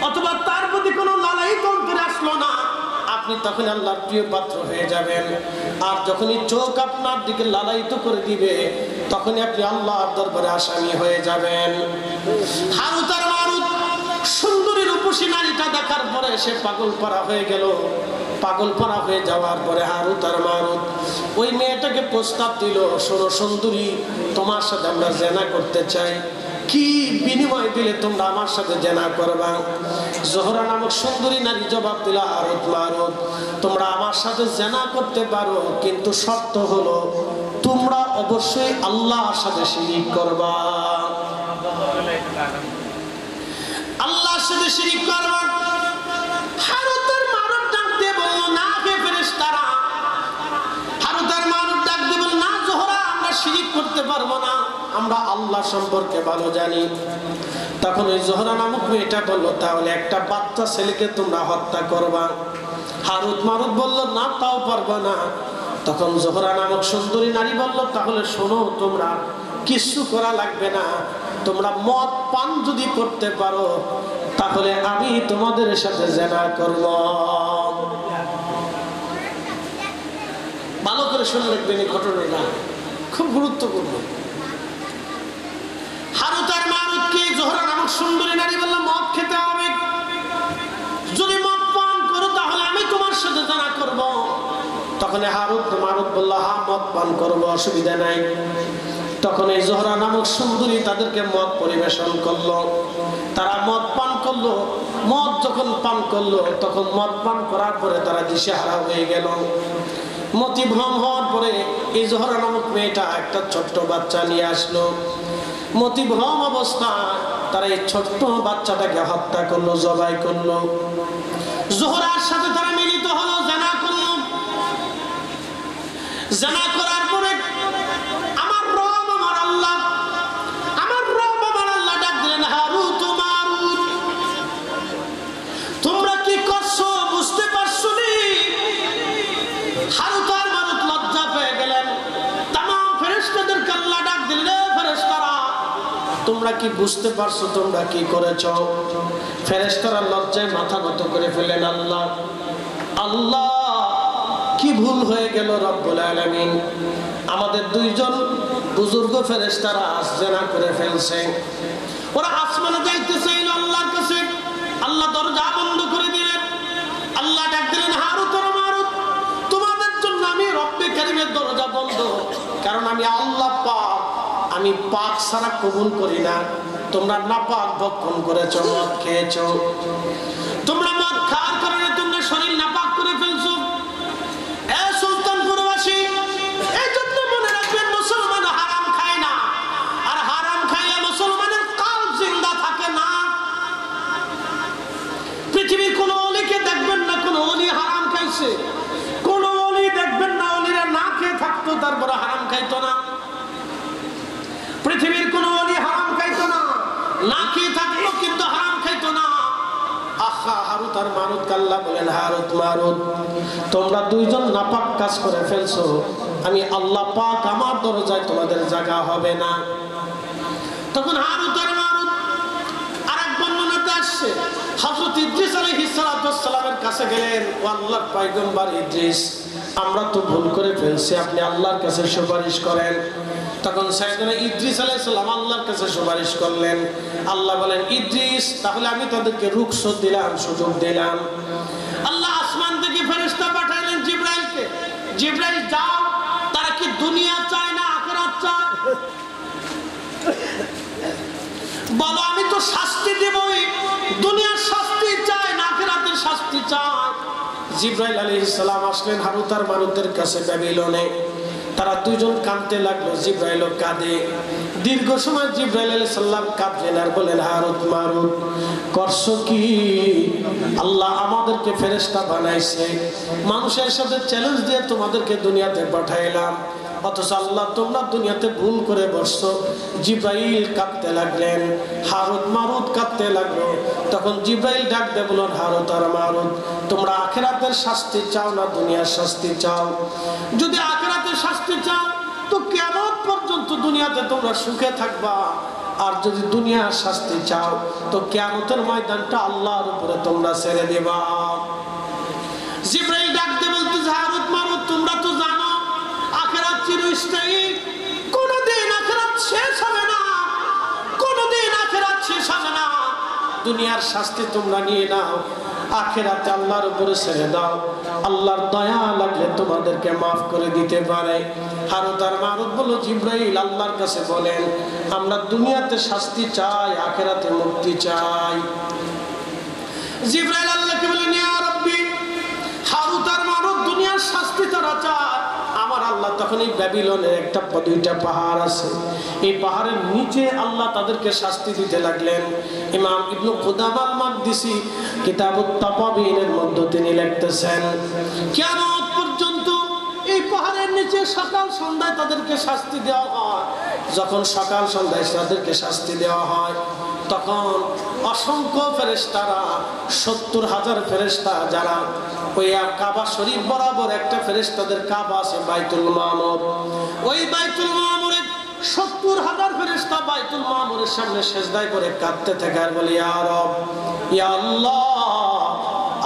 অথবা তার প্রতি কোনো লালায়িত অন্তরে আসলো না, আপনি তখন আল্লাহর প্রিয় পাত্র হয়ে যাবেন। আর যখনই চোখ আপনার দিকে লালায়িত করে দিবে, তখনই আপনি আল্লাহর দরবারে আসামি হয়ে যাবেন। হারুত আর মারুত সুন্দরী রূপসী নারীটা দেখার পরে সে পাগল পারা হয়ে গেল। পাগল পারা হয়ে যাওয়ার পরে হারুত আর মারুত ওই মেয়েটাকে প্রস্তাব দিল, শোনো সুন্দরী, তোমার সাথে আমরা জেনা করতে চাই, কি বিনিময় দিলে তোমরা আমার সাথে জেনা করবা? জোহরা নামক সুন্দরী নারী জবাব দিল, হারুত মারুত, তোমরা আমার সাথে জেনা করতে পারো, কিন্তু শর্ত হলো তোমরা অবশ্যই আল্লাহর সাথে শিরিক করবা। আল্লাহর সাথে শিরিক করবা। হারুত আর মারুত ডাক দিয়ে বলল, না হে ফেরেশতারা। হারুত আর মারুত ডাক দিয়ে বলল, না জোহরা, আমরা শিরিক করতে পারবো না, আমরা আল্লাহ সম্পর্কে ভালো জানি। তখন ওই জোহরা নামক মেয়েটা বলল, তাহলে একটা বাচ্চা ছেলেকে তোমরা হত্যা করবা। হারুত মারুত বলল, না তাও পারবো না। তখন জোহরা নামক সুন্দরী নারী বলল, তাহলে শোনো, তোমরা কিছু করা লাগবে না, তোমরা মদ পান যদি করতে পারো, তাহলে আমি তোমাদের সাথে জেনা করব। ভালো করে শুনে রাখবেন এই ঘটনাটা, খুব গুরুত্বপূর্ণ। হারুত আর মারুতকে জোহরা নামক সুন্দরী নারী বলল, মদ খেতে হবে, যদি মদ পান করো তাহলে আমি তোমার সাথে জেনা করব। তখন হারুত মারুত বলল, হ্যাঁ মদ পান করবো, অসুবিধা নাই। তখন এই জোহরা নামক সুন্দরী তাদেরকে মদ পরিবেশন করলো। তারা মদ পান করলো। মদ যখন পান করলো, তখন মদ পান করার পরে তারা দিশেহারা হয়ে গেল। মতিভ্রম হওয়ার পরে এই জোহরা নামক মেয়েটা একটা ছোট্ট বাচ্চা নিয়ে আসলো। মতিভ্রম অবস্থায় তারা এই ছোট্ট বাচ্চাটাকে হত্যা করলো, জবাই করলো। জোহরার সাথে তারা মিলিত হলো, জানা করলো। জানা করার পরে আমার রব আমার আল্লাহ ডাক দিলেন, হারুত মারুত, তোমরা কি করছো বুঝতে পারছো নি? হারুত আর মারুত লজ্জা পেয়ে গেলেন। তামাম ফেরেশতাদেরকে আল্লাহ ডাক দিলেন, ফেরেশতারা, তোমরা কি বুঝতে পারছো তোমরা কি করেছো? ফেরেশতারা লজ্জায় মাথা নত করে ফেললেন। আল্লাহ কি ভুল হয়ে গেল রব্বুল আলামিন, আমাদের দুইজন বুজুর্গ ফেরেশতারা জিনা করে ফেলছে। ওরা আসমানে যাইতে চাইল আল্লাহর কাছে, আল্লাহ দরজা বন্ধ করে দিলেন। আল্লাহ ডাক দিলেন, হারুত আর মারুত, তোমাদের জন্য আমি রব্বে কারীমের দরজা বন্ধ, কারণ আমি আল্লাহ পাক, আমি পাক ছাড়া কবুল করি না। তোমরা নাপাক ভক্ষণ করেছো, মদ খেয়েছো, তোমরা মদ খাওয়ার কারণে তোমরা শরীর নাপাক করে ফেলছো। এ সুলতানপুরবাসী, এই জন্য মনে রাখবেন, মুসলমান হারাম খায় না, আর হারাম খাইলে মুসলমানের কাল জিন্দা থাকে না। পৃথিবীর কোন ওলিকে দেখবেন না কোন ওলি হারাম খাইছে, কোন ওলি দেখবেন না ওলিরা না খেয়ে থাকতো তারপরে হারাম খাইতো না। পৃথিবীর কোন ওলি হারাম খাইতো না, না খেয়ে থাকলো কিন্তু হারাম খাইতো না। আহা, হারুত আর মারুত আল্লাহ বলেন, হারুত মারুত, তোমরা দুইজন নাপাক কাজ করে ফেলছো, আমি আল্লাহ পাক আমার দরজায় তোমাদের জায়গা হবে না। তখন হারুত আর মারুত আরেক বর্ণনাতে আসছে, হযরত ইদ্রিস আলাইহিস সালামের কাছে গেলেন, ও আল্লাহর পয়গম্বর ইদ্রিস, আমরা তো ভুল করে ফেলছি, আপনি আল্লাহর কাছে সুপারিশ করেন। তখন সাইয়েদনা ইদ্রিস আলাইহিস সালাম আল্লাহর কাছে সুপারিশ করলেন। আল্লাহ বলেন, ইদ্রিস, তাহলে আমি তাদেরকে রুখসত দিলাম, সুযোগ দিলাম। আল্লাহ আসমান থেকে ফেরেশতা পাঠাইলেন জিবরাইলকে, জিবরাইল যাও, তারা কি দুনিয়া চায় না আখিরাত চায়? বলো, আমি তো শাস্তি দেবই, দুনিয়ার শাস্তি চায় না আখিরাতের শাস্তি চায়? জিবরাইল আলাইহিস সালাম আসলেন হারুত আর মারুতের কাছে ব্যাবিলনে। তারা দুইজন কাঁদতে লাগলো, জিবরাইলও কাঁদে। দীর্ঘ সময় জিবরাইল আলাইহিস সালাম কাঁদলেন আর বলেন, হারুত মারুত, করছো কি? আল্লাহ আমাদেরকে ফেরেশতা বানাইছে, মানুষের সাথে চ্যালেঞ্জ দিয়ে তোমাদেরকে দুনিয়াতে পাঠাইলাম, অথচ আল্লাহ তোমরা দুনিয়াতে ভুল করে বসছো। জিবরাইল কাঁদতে লাগলেন, হারুত মারুত কাঁদতে লাগলো। তখন জিবরাইল ডাক দিয়ে বললেন, হারুত আর মারুত, তোমরা আখিরাতের শাস্তি চাও না দুনিয়ার শাস্তি চাও? যদি আখিরাতের শাস্তি চাও তো কিয়ামত পর্যন্ত দুনিয়াতে তোমরা সুখে থাকবা, আর যদি দুনিয়ার শাস্তি চাও তো কিয়ামতের ময়দানটা আল্লাহর উপরে তোমরা ছেড়ে দেবা। জিবরাইল ডাক দিয়ে বলতেছে, হারুত মারুত, তোমরা তো জানো আখিরাত চিরস্থায়ী, কোনদিন আখিরাত শেষ হবে না, কোনদিন আখিরাত শেষ হবে না। দুনিয়ার শাস্তি তোমরা নিয়ে নাও, আখিরাতে আল্লাহর উপরে ছেড়ে দাও, আল্লাহর দয়া লাগলে তোমাদেরকে মাফ করে দিতে পারে। হারুত আর মারুত বলল, জিবরাইল আল্লাহর কাছে বলেন, আমরা দুনিয়াতে শাস্তি চাই, আখিরাতে মুক্তি চাই। জিবরাইল আল্লাহকে বলেন, ইয়া রাব্বি, হারুত আর মারুত দুনিয়ার শাস্তি তারা চায়, আমার আল্লাহ তখন এই ব্যাবিলনের একটা দুইটা পাহাড় আছে, এই পাহাড়ের নিচে আল্লাহ তাদেরকে শাস্তি দিতে লাগলেন। ইমাম ইবনে কুদামা আল-মাকদিসি কিতাবুত তাবাবিনের মধ্যে তিনি লিখতেছেন, কিয়ামত পর্যন্ত এই পাহাড়ের নিচে সকাল সন্ধ্যায় তাদেরকে শাস্তি দেওয়া হয়। যখন সকাল সন্ধ্যায় তাদেরকে শাস্তি দেওয়া হয়, তখন অসংখ্য ফেরেশতারা, 70,000 ফেরেশতা, যারা ওই কাবা শরীফ বরাবর একটা ফেরেশতাদের কাবা আছে বাইতুল মামুর, ওই বাইতুল মামুরে 70,000 ফেরেশতা বাইতুল মামুরের সামনে সিজদায় করে কাঁদতে থাকে আর বলে, ইয়া রব, ইয়া আল্লাহ,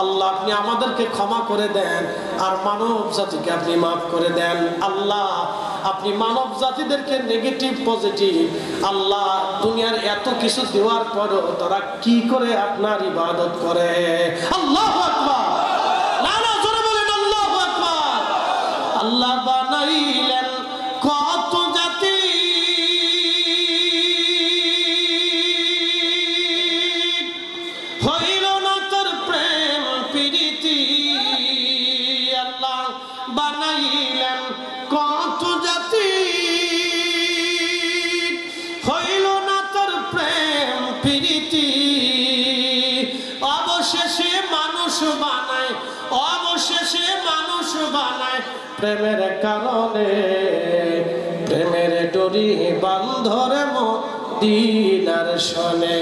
আল্লাহ আপনি আমাদেরকে ক্ষমা করে দেন, আর মানব জাতিকে আপনি মাফ করে দেন। আল্লাহ আপনি মানব জাতিদেরকে নেগেটিভ পজিটিভ, আল্লাহ দুনিয়ার এত কিছু দেওয়ার পরও তারা কি করে আপনার ইবাদত করে? আল্লাহু আকবার, নানা জোরে বলেন আল্লাহু আকবার। আল্লাহ বানাইলেন কত জাতি, হইল না তোর প্রেম প্রীতি। আল্লাহ বানাইলেন কত জাতি, হইল না তোর প্রেম প্রীতি। অবশেষে মানুষ বানায়, অবশেষে মানুষ বানায় প্রেমের কারণে, প্রেমের ডোরি বান্ধরে মদিনার শনে।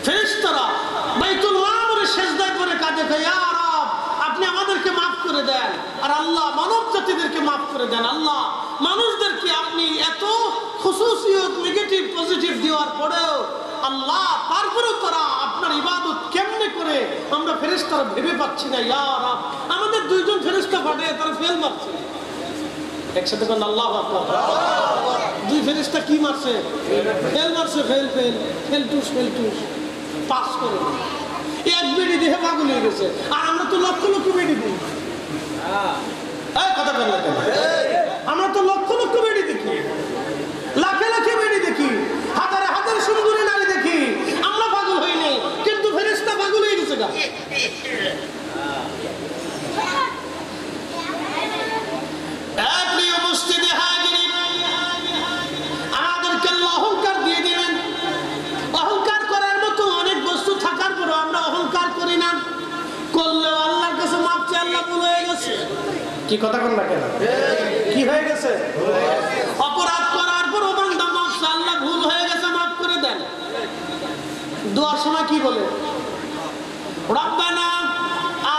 ফেরেশতারা বাইতুল মামুরে সিজদায় করে কাঁদে, ইয়া রব আপনি আমাদেরকে মাফ করে দেন, আর আল্লাহ মানব জাতিদেরকে মাফ করে দেন। আল্লাহ মানুষদেরকে আপনি এত খুশুসিয়ত নেগেটিভ পজিটিভ দেওয়ার পরেও আল্লাহ তারপরেও তারা আপনার ইবাদত কেমনে করে আমরা ফেরেশতারা ভেবে পাচ্ছি না, ইয়া রাব আমাদের দুইজন ফেরেশতা পাঠিয়ে তারা ফেল মারছে। একসাথে বলেন আল্লাহু আকবার। দুই ফেরেশতা কি মারছে? ফেল মারছে, ফেল ফেল ফেলটুস ফেলটুস পাস করে এক বেড়ি দেখে পাগল হয়ে গেছে। আর আমরা তো লক্ষ লক্ষ বেড়ি দিই, কথা বল না কেন? আমরা তো লক্ষ লক্ষ বেড়ি দেখি, লাখে লাখে বেড়ি দেখি, হাজারে হাজারে সুন্দরী নারী দেখি, আমরা পাগল হই নাই, কিন্তু ফেরেশতা পাগল হয়ে গেছে গা। আমাদেরকে আল্লাহ অহংকার দিয়ে দিবেন। অহংকার করার মতো অনেক বস্তু থাকার পরও আমরা অহংকার করি না, করলেও আল্লাহর কাছে মাপ চেয়ে আল্লাহ ভুল হয়ে গেছে। কি কথা বল না কেন? কি হয়ে গেছে? অপরাধ করার পর বান্দা মাপ চেয়ে আল্লাহ ভুল হয়ে গেছে, মাফ করে দেন। দোয়ার সময় কি বলে? রব্বানা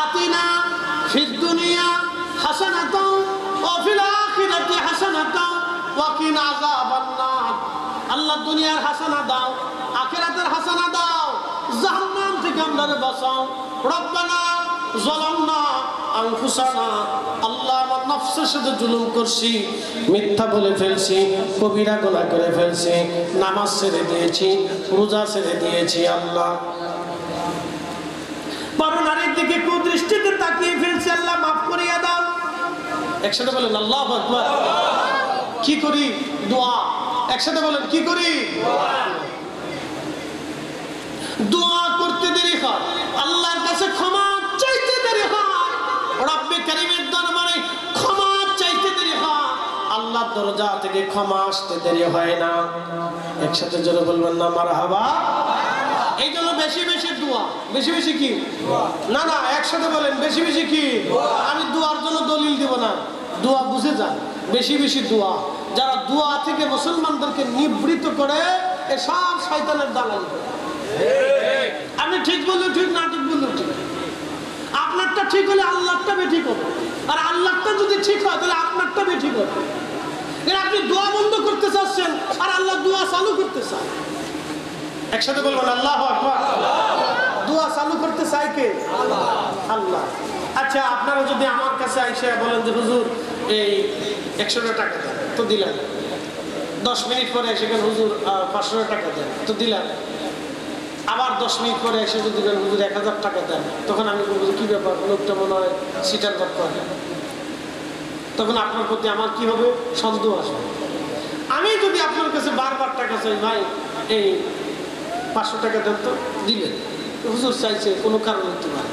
আতিনা ফিদ দুনিয়া হাসানাতাও ওয়া ফিল আখিরাতি হাসানাতাও ওয়া কিনা আযাবান নার। আল্লাহ দুনিয়ার হাসানা দাও, আখিরাতের হাসানা দাও, জাহান্নাম থেকে আমাদের বাঁচাও। রব্বানা যালামনা আনফুসানা, আল্লাহ আমার নফসের সাথে জুলুম করছি, মিথ্যা বলে ফেলছি, কবিরা গুনাহ করে ফেলছি, নামাজ ছেড়ে দিয়েছি, রোজা ছেড়ে দিয়েছি। আল্লাহ বড় নারীর দিকে কুদৃষ্টিতে তাকিয়ে ফেলছি, আল্লাহ মাফ করিয়া দাও। একসাথে বলেন আল্লাহু আকবার। কি করি? দোয়া। একসাথে বলেন কি করি? দোয়া করতে দেরি হয়, আল্লাহর কাছে ক্ষমা চাইতে দেরি হয়, রব্বে কারীমের দরবারে ক্ষমা চাইতে দেরি হয়, আল্লাহর দরজা থেকে ক্ষমা আসতে দেরি হয় না। একসাথে জোরে বলবেন না মারহাবা। এই জন্য বেশি বেশি দোয়া। বেশি বেশি কি? না না, একসাথে বলেন বেশি বেশি কি? আমি দোয়ার জন্য দলিল দিব না, দোয়া বুঝে যান। বেশি বেশি দোয়া। যারা দোয়া থেকে মুসলমানদেরকে নিবৃত্ত করে, এসব শয়তানের দালালি করে। আমি ঠিক বললে ঠিক, না ঠিক বললে ঠিক। আপনারটা ঠিক হলে আল্লাহটা বেঠিক হবে, আর আল্লাহটা যদি ঠিক হয় তাহলে আপনারটা বেঠিক হবে। আপনি দোয়া বন্ধ করতে চাচ্ছেন আর আল্লাহ দোয়া চালু করতে চান। একসাথে বলবেন আল্লাহু আকবার। দোয়া চালু করতে চাই কে? আল্লাহ। আচ্ছা, আপনারা যদি আমার কাছে আইসা বলেন যে হুজুর এই 100 টাকা দেন, তো দিলাম। 10 মিনিট পরে এসে গেল হুজুর 500 টাকা দেন, তো দিলাম। আবার 10 মিনিট পরে এসে যদি বলেন হুজুর 1000 টাকা দেন, তখন আমি বলবো কি ব্যাপার, লোকটা মনে হয় সিটার বাট করে। তখন আপনার প্রতি আমার কি হবে? সন্দেহ আসবে। আমি যদি আপনার কাছে বারবার টাকা চাই, ভাই এই 500 টাকা দেন, তো দিলেন। হুজুর চাইছে, কোনো কারণ হতে পারে।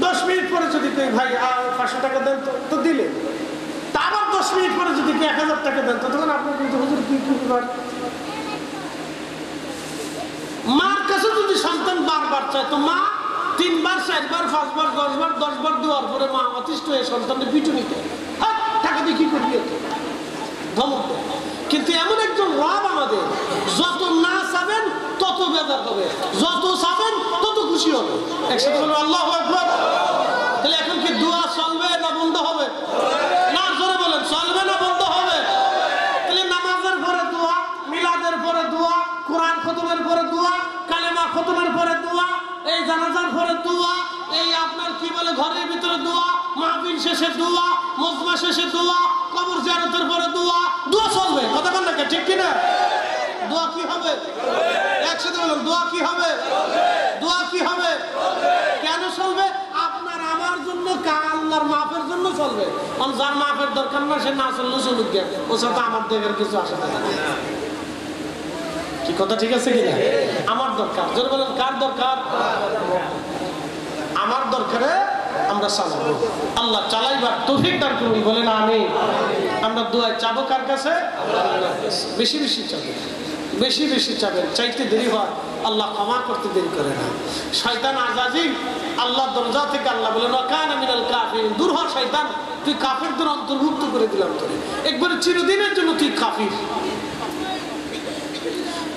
10 মিনিট পরে যদি কই ভাই 500 টাকা দেন, তো দিলেন। তা আবার 10 মিনিট পরে যদি 1000 টাকা দেন, তখন আপনার কিন্তু হুজুর কি ব্যাপার? মার কাছে যদি সন্তান বারবার চায়, তো মা 3 বার 4 বার 5 বার 10 বার 10 বার দেওয়ার পরে মা অতিষ্ঠ হয়ে সন্তানের পিটুনিতে টাকা দিয়ে কি করবি, ধমক দেয়। কিন্তু এমন একজন রব আমাদের, যত না চাবেন তত বেজার হবে, যত চাবেন তত খুশি হবে। একসাথে বলবো আল্লাহু আকবার। তাহলে এখন কি দোয়া চলবে না বন্ধ হবে? না, জোরে বলেন, চলবে না বন্ধ হবে? তাহলে নামাজের পরে দোয়া, মিলাদের পরে দোয়া, কোরআন খতমের পরে দোয়া, কালেমা খতমের পরে দোয়া, এই জানাজার পরে দোয়া, এই আপনার কি বলে ঘরের ভিতরে দোয়া, মাহফিল শেষে দোয়া, মজমা শেষে দোয়া, কবর জিয়ারতের পরে দোয়া। দোয়া চলবে, কথা বল না, ঠিক কিনা? দোয়া কি হবে? একসাথে বলুন, দোয়া কি হবে? দোয়া কি হবে? কেন চলবে? আপনার আমার জন্য, আল্লাহর মাফের জন্য চলবে। যার মাফের দরকার না, সে না চললে চলুক গে, ওর সাথে আমার দেহের কিছু আসে না। কি কথা ঠিক আছে কিনা? আমার দরকার, জোরে বলেন কার দরকার? আমার দরকারে আমরা চালাবো। আল্লাহ চালাইবার তৌফিক দান করুন, বলেন আমিন। আমরা দোয়া চাবো কার কাছে? বেশি বেশি চাবো, বেশি বেশি চাবেন। চাইতে দেরি হয়, আল্লাহ ক্ষমা করতে দেরি করে না। শয়তান আজাজিল আল্লাহ দরজা থেকে আল্লাহ বলেন ওয়াকানা মিনাল কাফিরিন, দূর হ শয়তান, তুই কাফেরদের অন্তর্ভুক্ত করে দিলাম তোরে, একবারে চিরদিনের জন্য তুই কাফির,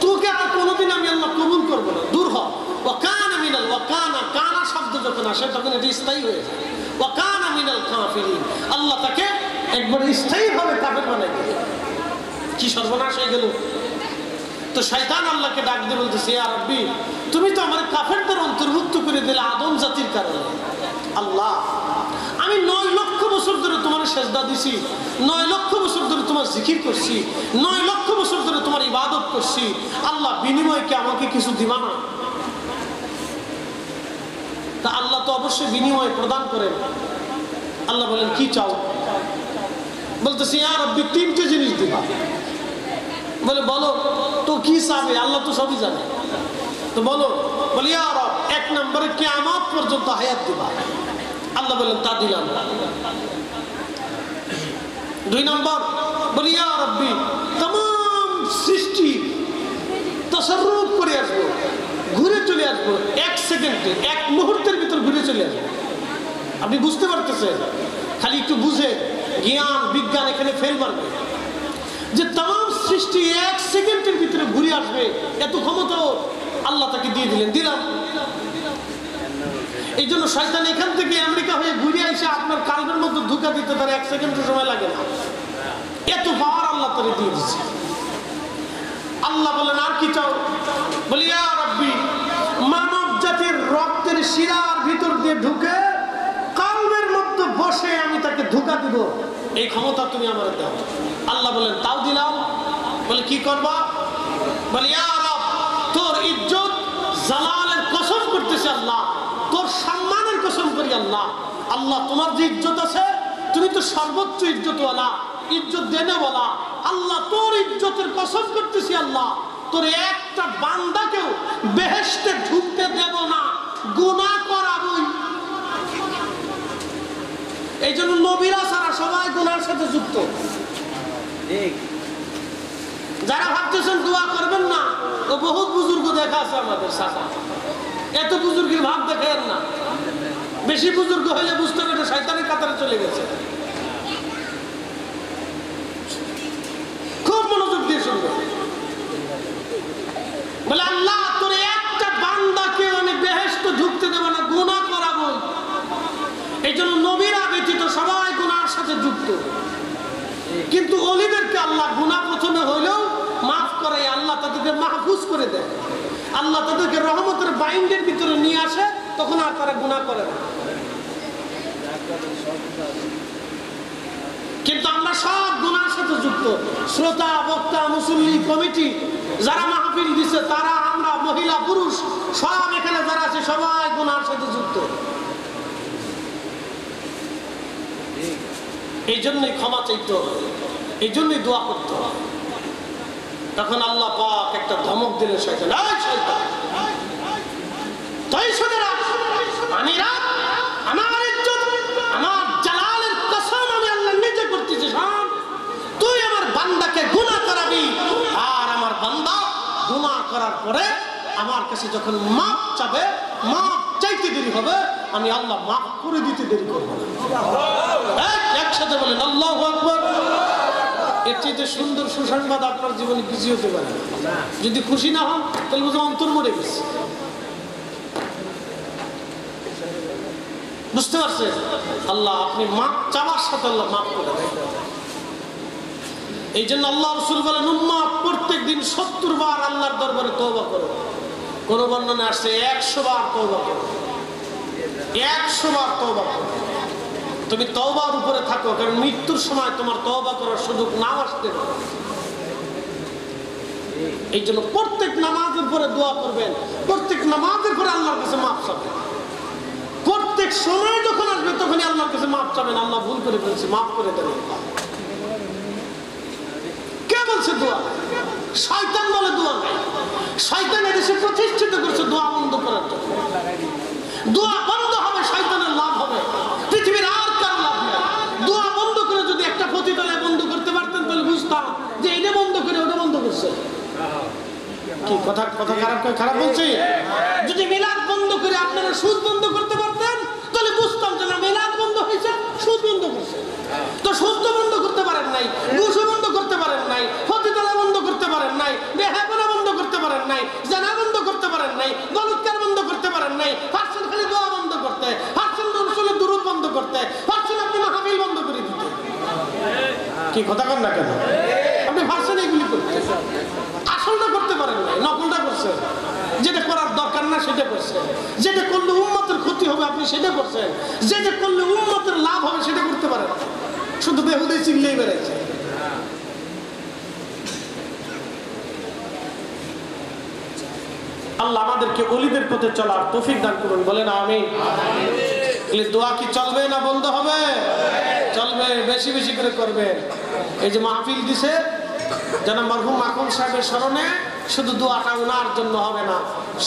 তোকে আর কোনোদিন আমি আল্লাহ কবুল করবো না, দূর হ। ওয়াকানা মিনাল, ওয়াকানা কানা শব্দ যখন আসে তখন এটি স্থায়ী হয়ে যায়। ওয়াকানা মিনাল কাফিরিন, আল্লাহ তাকে একবারে স্থায়ীভাবে কাফের বানাই দিলেন। কি সর্বনাশ হয়ে গেল! তো শয়তান আল্লাহকে ডাক দিয়ে বলতেছে, ইয়া রাব্বি, তুমি তো আমার কাফেরদের অন্তর্ভুক্ত করে দিলে আদম জাতির কারণে। দিছি, 9 লক্ষ বছর ধরে তোমার জিকির করছি, 9 লক্ষ বছর ধরে তোমার ইবাদত করছি, আল্লাহ বিনিময়ে কি আমাকে কিছু দিবা না? তা আল্লাহ তো অবশ্যই বিনিময় প্রদান করেন। আল্লাহ বলেন কি চাও? বলতেছি ইয়া রব্বি 3টে জিনিস দিবা। বলে বলো তো কি চাবে? আল্লাহ তো সবই জানে, তো বলো। বলে ইয়া রব 1 নম্বরে কিয়ামত পর্যন্ত হায়াত দিবা। আল্লাহ বলেন তা দিলাম। 2 নম্বর বলি ইয়া রব্বি तमाम সৃষ্টি তাসাররুফ করে আসবো, ঘুরে চলে আসবো, 1 সেকেন্ডে 1 মুহূর্তের ভিতর ঘুরে চলে আসবো। আপনি বুঝতে পারতেছেন? খালি একটু বুঝে জ্ঞান বিজ্ঞান এখানে ফেল মারবে যে तमाम সৃষ্টি 1 সেকেন্ডের ভিতরে ঘুরে আসবে, এত ক্ষমতা আল্লাহ তাকে দিয়ে দিলেন। দিলাম। এই জন্য শয়তান এখান থেকে আমেরিকা হয়ে ঘুরে এসে আপনার কালবের মধ্যে ধোঁকা দিতে তার 1 সেকেন্ডের সময় লাগে না, এত পাওয়ার আল্লাহ তাকে দিয়ে দিচ্ছে। আল্লাহ বলেন আর কি চাও? বলি ইয়া রব্বি মানব জাতির রক্তের শিরার ভিতর দিয়ে ঢুকে কালবের মধ্যে বসে আমি তাকে ধোঁকা দিব, এই ক্ষমতা তুমি আমার দাও। আল্লাহ বলেন তাও দিলাম। বলে কি করবা? বলি ইয়া রব তোর ইজ্জত জালালের কসম করতেছে আল্লাহ, তোর সম্মানের কসম করি আল্লাহ, আল্লাহ তোমার যে ইজ্জত আছে তুমি তো সর্বোচ্চ ইজ্জতওয়ালা, ইজ্জত দেনেওয়ালা, আল্লাহ তোর ইজ্জতের কসম করতেছি আল্লাহ তোর একটা বান্দাকেও বেহেশতে ঢুকতে দেব না, গুনাহ করাবই। এই জন্য নবীরা সারা সবাই গুনার সাথে যুক্ত। যারা ভাবতেছেন দোয়া করবেন না, ও বহুত বুজুর্গ দেখা আছে আমাদের সাথে, এত বুজুর্গের ভাব দেখেন না, বেশি বুজুর্গ হলে বুঝতে হবে এটা শয়তানের কাতারে চলে গেছে। খুব মনোযোগ দিয়ে শুনবে। বলে আল্লাহ তোর একটা বান্দাকে আমি বেহেশতে ঢুকতে দেব না, গুনাহ করাবো। এই জন্য নবীরা ব্যতীত সবাই গুনার সাথে যুক্ত, কিন্তু ওলিদেরকে আল্লাহ গুনাহ প্রথমে হইলেও মাফ করে, আল্লাহ তাদেরকে মাহফুজ করে দেয়, আল্লাহ তাদেরকে রহমতের বাইন্ডের ভিতরে নিয়ে আসে, তখন আর তারা গুনাহ করে না। কিন্তু আমরা সব গুনার সাথে যুক্ত, শ্রোতা বক্তা মুসল্লি কমিটি যারা মাহফিল দিচ্ছে তারা, আমরা মহিলা পুরুষ সব এখানে যারা আছে সবাই গুনার সাথে যুক্ত। এই জন্যই ক্ষমা চাইতে হবে, এই জন্যই দোয়া করতে হবে। তখন আল্লাহ পাক একটা ধমক দিলেন শয়তান, এই শয়তান তুই শুনে রাখ, আমি রাখ আমার ইজ্জত আমার জালালের কসম আমি আল্লাহ নিজে করতেছি, শোন তুই আমার বান্দাকে গুনাহ করাবি, আর আমার বান্দা গুনাহ করার পরে আমার কাছে যখন মাপ চাবে, মাপ চাইতে দেরি হবে, আমি আল্লাহ মাফ করে দিতে দেরি করব না। একসাথে বলেন আল্লাহু আকবার। এর চেয়ে সুন্দর সুসংবাদ আপনার জীবনে কিছু হতে পারে না। যদি খুশি না হন তাহলে বুঝো অন্তর মরে গেছে। বুঝতে পারছেন? আল্লাহ আপনি মাপ চাওয়ার সাথে আল্লাহ মাফ করে দেন। এই জন্য আল্লাহ রাসূল বলেন উম্মাহ প্রত্যেক দিন 70 বার আল্লাহর দরবারে তওবা করো। কোন বর্ণনা আসছে 100 বার তওবা করো, 100 বার তওবা করো। তুমি তওবার উপরে থাকো, কারণ মৃত্যুর সময় তোমার তওবা করার সুযোগ নাও আসতে পারে। এই জন্য প্রত্যেক নামাজের পরে দোয়া করবেন, প্রত্যেক নামাজের পরে আল্লাহর কাছে মাফ চাবেন, প্রত্যেক সময় যখন আসবে তখনই আল্লাহর কাছে মাফ চাবেন, আল্লাহ ভুল করে ফেলছি মাফ করে দেন। কে বলছে দোয়া? শয়তান বলে দোয়া নাই। শয়তান এদেশে প্রতিষ্ঠিত করছে দোয়া বন্ধ করার জন্য। দোয়া বন্ধ হবে শয়তানের লাভ হবে, পৃথিবীর আর কারো লাভ নেই। দোয়া বন্ধ করে যদি একটা পতিতালয় বন্ধ করতে পারতেন তাহলে বুঝতাম যে এটা বন্ধ করে ওটা বন্ধ করছে। কি কথা খারাপ বলছি? যদি মিলাদ বন্ধ করে আপনারা সুদ বন্ধ করতে পারতেন তাহলে বুঝতাম যে না, মিলাদ বন্ধ হয়েছে, সুদ বন্ধ করছে। তো সুদ তো বন্ধ করতে পারেন নাই, ঘুষ বন্ধ করতে পারেন নাই, পতিতালয় বন্ধ করতে পারেন নাই, বেহায়াপনা বন্ধ করতে পারেন নাই, জানা বন্ধ করতে পারেন নাই, বলাৎকার বন্ধ করতে পারেন নাই, পারছেন খালি দোয়া বন্ধ করতে, পারছেন রাসূলের দুরূদ বন্ধ করতে, পারছেন আপনি মাহফিল বন্ধ করে দিতে। কি কথা কন না কেন? আপনি পারছেন এগুলি করতে, আসলটা করতে পারেন নাই, নকলটা করছেন। যেটা করার দরকার না সেটা করছেন, যেটা করলে উম্মতের ক্ষতি হবে আপনি সেটা করছেন, যেটা করলে উম্মতের লাভ হবে সেটা করতে পারেন। শুধু বেহুদে চিল্লেই বেড়াইছে। আল্লাহ আমাদেরকে ওলিদের পথে চলার তৌফিক দান করুন, বলেন আমিন। দোয়া কি চলবে না বন্ধ হবে? চলবে, বেশি বেশি করে করবেন। এই যে মাহফিল দিছে, যেন মরহুম মাখন সাহেবের স্মরণে শুধু দোয়াটা ওনার জন্য হবে না,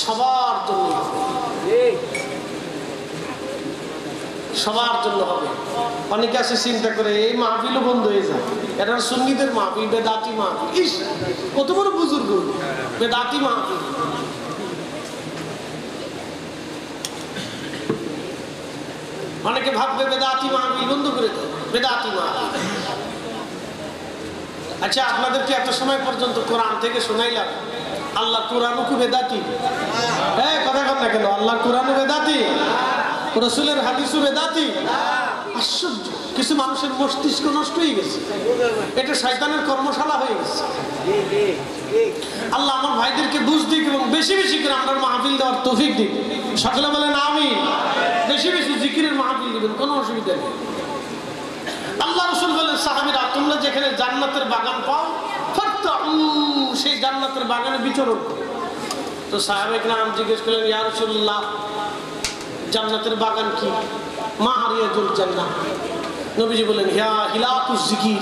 সবার জন্য হবে, সবার জন্য হবে। অনেকে আছে চিন্তা করে এই মাহফিলও বন্ধ হয়ে যায়, এটা সুন্নিদের মাহফিল, বেদাতি মাহফিল। ইস, কত বড় বুজুর্গ, বেদাতি মাহফিল। অনেকে ভাববে বেদাতি মাহফিল বন্ধ করে দেয়, বেদাতি মাহফিল। আচ্ছা, আপনাদেরকে এত সময় পর্যন্ত কোরআন থেকে শোনাইলাম, আল্লাহ কোরআনও কি বেদাতি? হ্যাঁ, কথা কর না কেন? আল্লাহ কোরআনও বেদাতি, রাসূলের হাদিসও বেদাতি। আশ্চর্য, কিছু মানুষের মস্তিষ্ক নষ্ট হয়ে গেছে, এটা শয়তানের কর্মশালা হয়ে গেছে। আল্লাহ আমার ভাইদেরকে বুঝ দিক এবং বেশি বেশি করে আমরা মাহফিল দেওয়ার তৌফিক দিক। সকলে বলেন আমিন। বেশি বেশি জিকিরের মাহফিল দিবেন, কোনো অসুবিধা নেই। আল্লাহ রাসূল বলেন, সাহাবীরা, তোমরা যেখানে জান্নাতের বাগান পাও, সেই জান্নাতের বাগানে বিচরণ। তো সাহাবায়ে কেরাম জিজ্ঞেস করলেন, ইয়া রাসূলুল্লাহ, জান্নাতের বাগান কি? মা হারিয়াতুল জান্নাহ। নবীজি বলেন, ইয়া হিলাকুজ জিকির,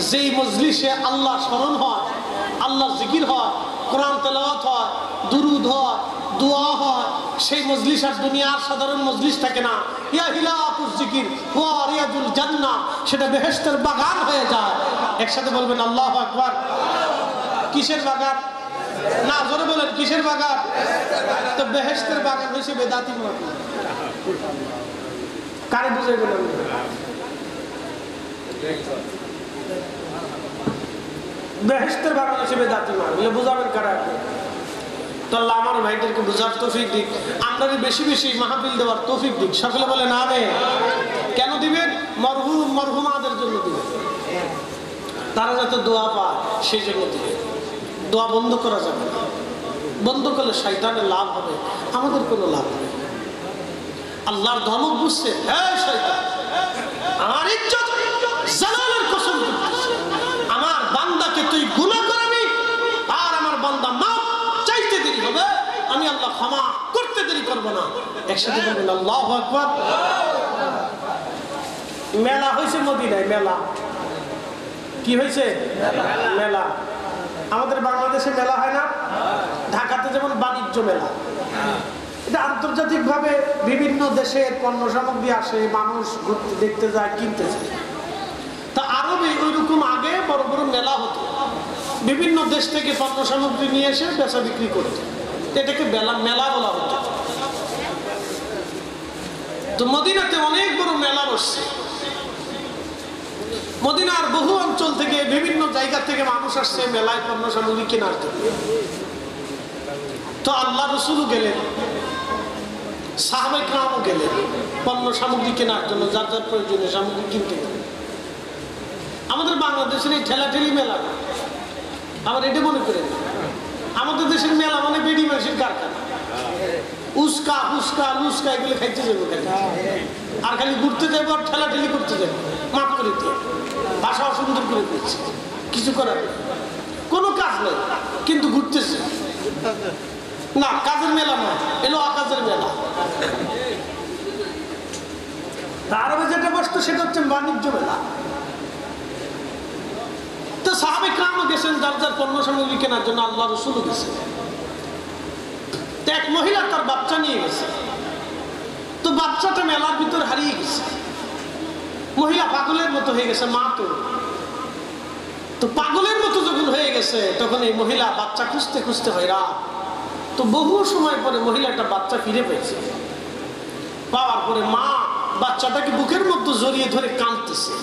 যেই মজলিসে আল্লাহ স্মরণ হয়, আল্লাহ জিকির হয়, কোরআন তেলাওয়াত হয়, দুরুদ হয়, দোয়া হয়, সেই মজলিস আর দুনিয়ার সাধারণ মজলিস থাকে না। ইয়া হিলাকুজ জিকির ওয়া রিয়াদুল জান্নাহ, সেটা বেহেশতের বাগান হয়ে যায়। একসাথে বলবেন আল্লাহু আকবার। কিসের বাগান? না, জোরে বলেন, কিসের বাগান? তো বেহেশতের বাগান হয়েছে বেদাতি মাহফিল। কারে বুঝাইবেন? বেহেশতের বাগান হয়েছে বেদাতি মাহফিল, বুঝাবেন কারা? তো আল্লাহ আমার ভাইদেরকে বুঝার তৌফিক দিক, আমরা বেশি বেশি মাহফিল দেওয়ার তৌফিক দিক। সকলে বলেন আমিন। কেন দিবেন? মরহুম মরহুমাদের জন্য দিবেন, তারা যাতে দোয়া পায় সেই জন্য দিবেন। দোয়া বন্ধ করা যাবে না, বন্ধ করলে শয়তানের লাভ হবে, আমাদের কোনো লাভ নেই। আল্লাহর ধমক বুঝছে, হ্যাঁ শয়তান, আমার ইজ্জত জালালের কসম করতেছি, আমার বান্দাকে তুই গুনাহ করাবি আর আমার বান্দা মাফ চাইতে দেরি হবে, আমি আল্লাহ ক্ষমা করতে দেরি করব না। একসাথে বলবেন আল্লাহু আকবার। মেলা হয়েছে মদিনায়, মেলা কি হয়েছে? মেলা। আমাদের বাংলাদেশে মেলা হয় না? ঢাকাতে যেমন বাণিজ্য মেলা, এটা আন্তর্জাতিক ভাবে বিভিন্ন দেশের পণ্য সামগ্রী আসে, মানুষ ঘুরতে দেখতে যায়, কিনতে যায়। তা আরবে ওইরকম আগে বড় বড় মেলা হতো, বিভিন্ন দেশ থেকে পণ্য সামগ্রী নিয়ে এসে বেচা বিক্রি করতো, এটাকে মেলা বলা হতো। তো মদিনাতে অনেক বড় মেলা বসছে, মদিনার বহু অঞ্চল থেকে বিভিন্ন জায়গা থেকে মানুষ আসছে মেলায় পণ্য সামগ্রী কেনার জন্য। তো আল্লাহ রাসূলও গেলেন, সাহাবায়ে কেরামও গেলেন পণ্য সামগ্রী কেনার জন্য, যার যার প্রয়োজনীয় সামগ্রী কিনতে গেলেন। আমাদের বাংলাদেশের এই ঠেলাঠেলি মেলা, আবার এটা মনে করেন আমাদের দেশের মেলা মানে বেডি মাংসের কারখানা, উস্কা ফুস্কা লুস্কা এগুলো খাইতে যাবো আর খালি ঘুরতে যাবো আর ঠেলাঠেলি করতে যাবো। মাফ করে দিয়ে ভাষা অসুন্দর করে দিচ্ছে, কিছু করার কোনো কাজ নেই, কিন্তু ঘুরতেছে না। কাজের মেলা না, এলো আকাশের মেলা। আরবে যেটা বসতো সেটা হচ্ছে বাণিজ্য মেলা। তো সাহাবায়ে কেরাম গেছেন যার যার পণ্য সামগ্রী কেনার জন্য, আল্লাহ রাসূলও গেছেন। এক মহিলা তার বাচ্চা নিয়ে গেছে, তো বাচ্চাটা মেলার ভিতর হারিয়ে গেছে। মহিলা পাগলের মতো হয়ে গেছে, মা তো পাগলের মতো যখন হয়ে গেছে, তখন এই মহিলা বাচ্চা খুঁজতে খুঁজতে হয়রান। তো বহু সময় পরে মহিলাটা বাচ্চা ফিরে পেয়েছে, পাওয়ার পরে মা বাচ্চাটাকে বুকের মধ্যে জড়িয়ে ধরে কাঁদতেছে।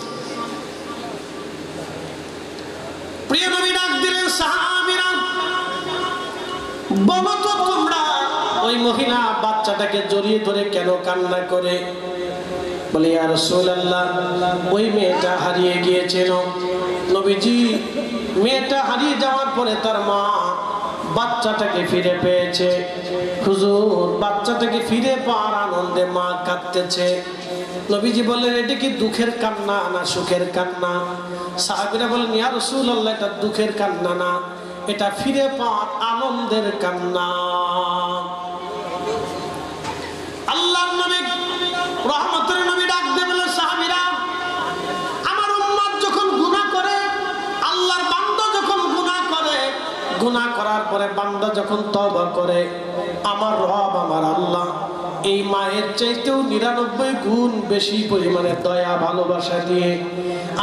প্রিয় নবী ডাক দিলেন, সাহাবীরা বলো তো তোমরা ওই মহিলা বাচ্চাটাকে জড়িয়ে ধরে কেন কান্না করে? বলে, ইয়া রাসূলুল্লাহ, ওই মেয়েটা হারিয়ে গিয়েছিল। নবীজি, মেয়েটা হারিয়ে যাওয়ার পরে তার মা বাচ্চাটাকে ফিরে পেয়েছে। হুজুর, বাচ্চাটাকে ফিরে পাওয়ার আনন্দে মা কাঁদতেছে। নবীজি বললেন এটা কি দুঃখের কান্না না সুখের কান্না? সাহাবীরা বললেন ইয়া রাসূলুল্লাহ এটা দুঃখের কান্না না, এটা ফিরে পাওয়ার আনন্দের কান্না। আল্লাহর নবী রহমতের নবী ডাক দিয়ে বললেন সাহাবীরা আমার উম্মত যখন গুনাহ করে, আল্লাহর বান্দা যখন গুনাহ করে, গুনাহ করার পরে বান্দা যখন তওবা করে, আমার রব আমার আল্লাহ এই মায়ের চাইতেও 99 গুণ বেশি পরিমাণে দয়া ভালোবাসা দিয়ে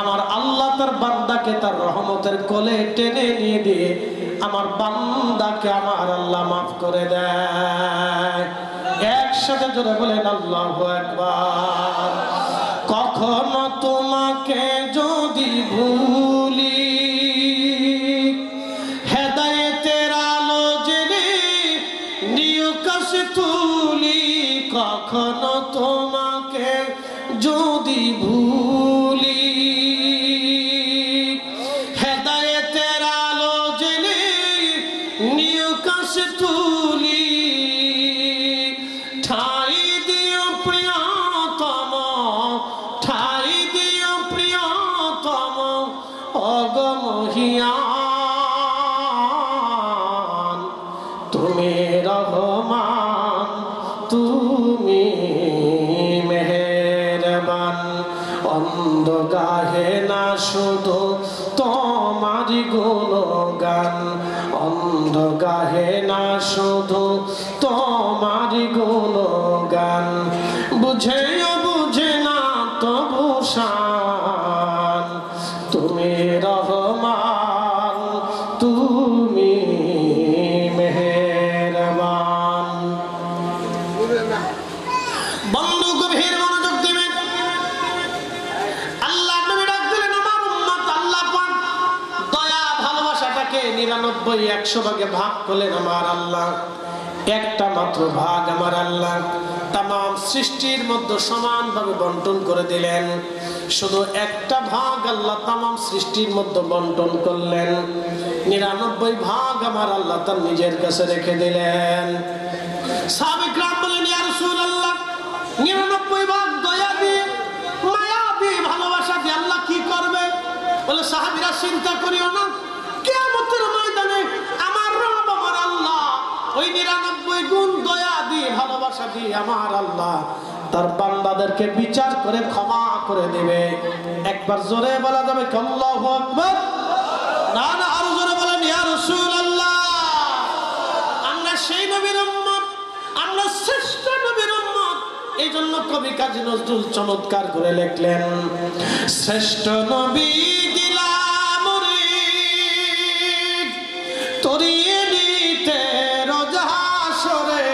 আমার আল্লাহ তার বান্দাকে তার রহমতের কোলে টেনে নিয়ে দিয়ে আমার বান্দাকে আমার আল্লাহ মাফ করে দেয়। একসাথে জোরে বলেন আল্লাহু আকবার। কখনো তোমাকে যদি ভুলি, হেদায়েতের আলো জেনে নিউ কাছে তুলি, কখনো তোমাকে যদি ভুলি, হেদায়েতের আলো জেনে নিউ কাছে তুলি, ঠাই দিও প্রিয়তম, ঠাই দিও প্রিয়তম অগমহিয়ান, তুমি রহমান তুমি মেহেরবান, অন্ধ গাহে না শুধু তোমারি গুণগান, অন্ধ গাহে না শুধু তোমারি গুণগান, বুঝেও বুঝে না তবু শান, তুমি রহমান তুমি মেহেরবান। বন্ধু গভীর মনোযোগ দিবেন। আল্লাহ নবী ডাক দিলেন আমার উম্মত আল্লাহ পাক দয়া ভালোবাসাটাকে 99 100 ভাগে ভাগ করলেন আমার আল্লাহ। একটা মাত্র ভাগ আমার আল্লাহ তামাম সৃষ্টির মধ্যে সমানভাবে বন্টন করে দিলেন। শুধু একটা ভাগ আল্লাহ তামাম সৃষ্টির মধ্যে বন্টন করলেন, 99 ভাগ আমার আল্লাহ তার নিজের কাছে রেখে দিলেন। সাহাবায়ে বলেন ইয়া রাসূলুল্লাহ 99 ভাগ দয়া দিয়ে মায়া দিয়ে ভালোবাসা দিয়ে আল্লাহ কি করবে? বলে সাহাবীরা চিন্তা করিও না, কিয়ামতের ময়দানে আমার রব আমার আল্লাহ ওই 99 গুণ দয়া দিয়ে ভালোবাসা দিয়ে আমার আল্লাহ তার বান্দাদেরকে বিচার করে ক্ষমা করে দেবে। একবার জোরে বলা যাবে কি আল্লাহু আকবার? না না আরো জোরে বলেন ইয়া রাসূলুল্লাহ। আমরা সেই নবীর উম্মত, আমরা শ্রেষ্ঠ নবীর উম্মত। এই জন্য কবি কাজী নজরুল চমৎকার করে লিখলেন, শ্রেষ্ঠ নবী দিলাম রে তরিয়ে নিতে রোজ হাসরে,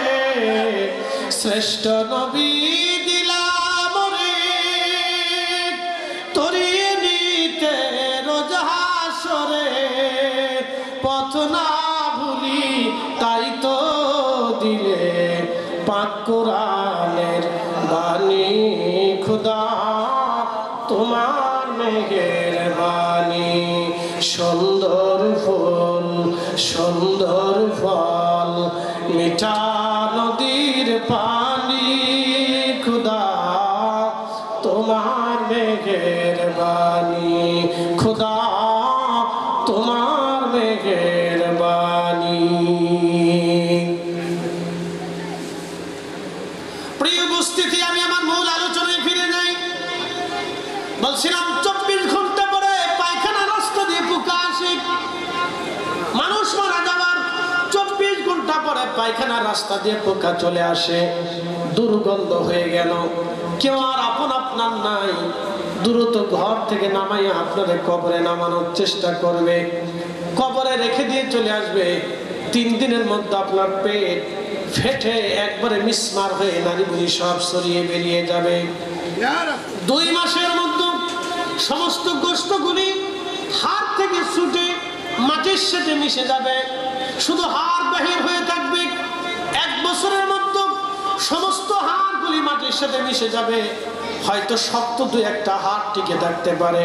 শ্রেষ্ঠ নবী দিলাম রে তরিয়ে নিতে রোজ হাসরে, পথ না ভুলি তাই তো দিলে পাক কোরআনের বাণী, খুদা তোমার মেহেরবানি, সুন্দর ফুল সুন্দর ফল মিঠা নদীর পানি, খুদা তোমার মেহেরবানি, খুদা তোমার মেহেরবানি। প্রিয় উপস্থিতি, আমি আমার মূল আলোচনায় ফিরে যাই। বলছিলাম 24 ঘন্টা পরে পায়খানা রাস্তা দিয়ে পোকা আসে। মানুষ মারা যাওয়ার 24 ঘন্টা পরে পায়খানা রাস্তা দিয়ে পোকা চলে আসে, দুর্গন্ধ হয়ে গেল। কেউ আর আপন আপনার নাই, দ্রুত ঘর থেকে নামাইয়া আপনাদের কবরে নামানোর চেষ্টা করবে, কবরে রেখে দিয়ে চলে আসবে। 3 দিনের মধ্যে আপনার পেট ফেটে একবারে মিসমার হয়ে নাড়িভুড়ি সব সরিয়ে বেরিয়ে যাবে। 2 মাসের মধ্যে সমস্ত গোশতগুলি হাড় থেকে ছুটে মাটির সাথে মিশে যাবে, শুধু হাড় বাহির হয়ে থাকবে। 1 বছরের মধ্যে সমস্ত হাড়গুলি মাটির সাথে মিশে যাবে। হয়তো শক্ত 2-1টা হাড় টিকে থাকতে পারে,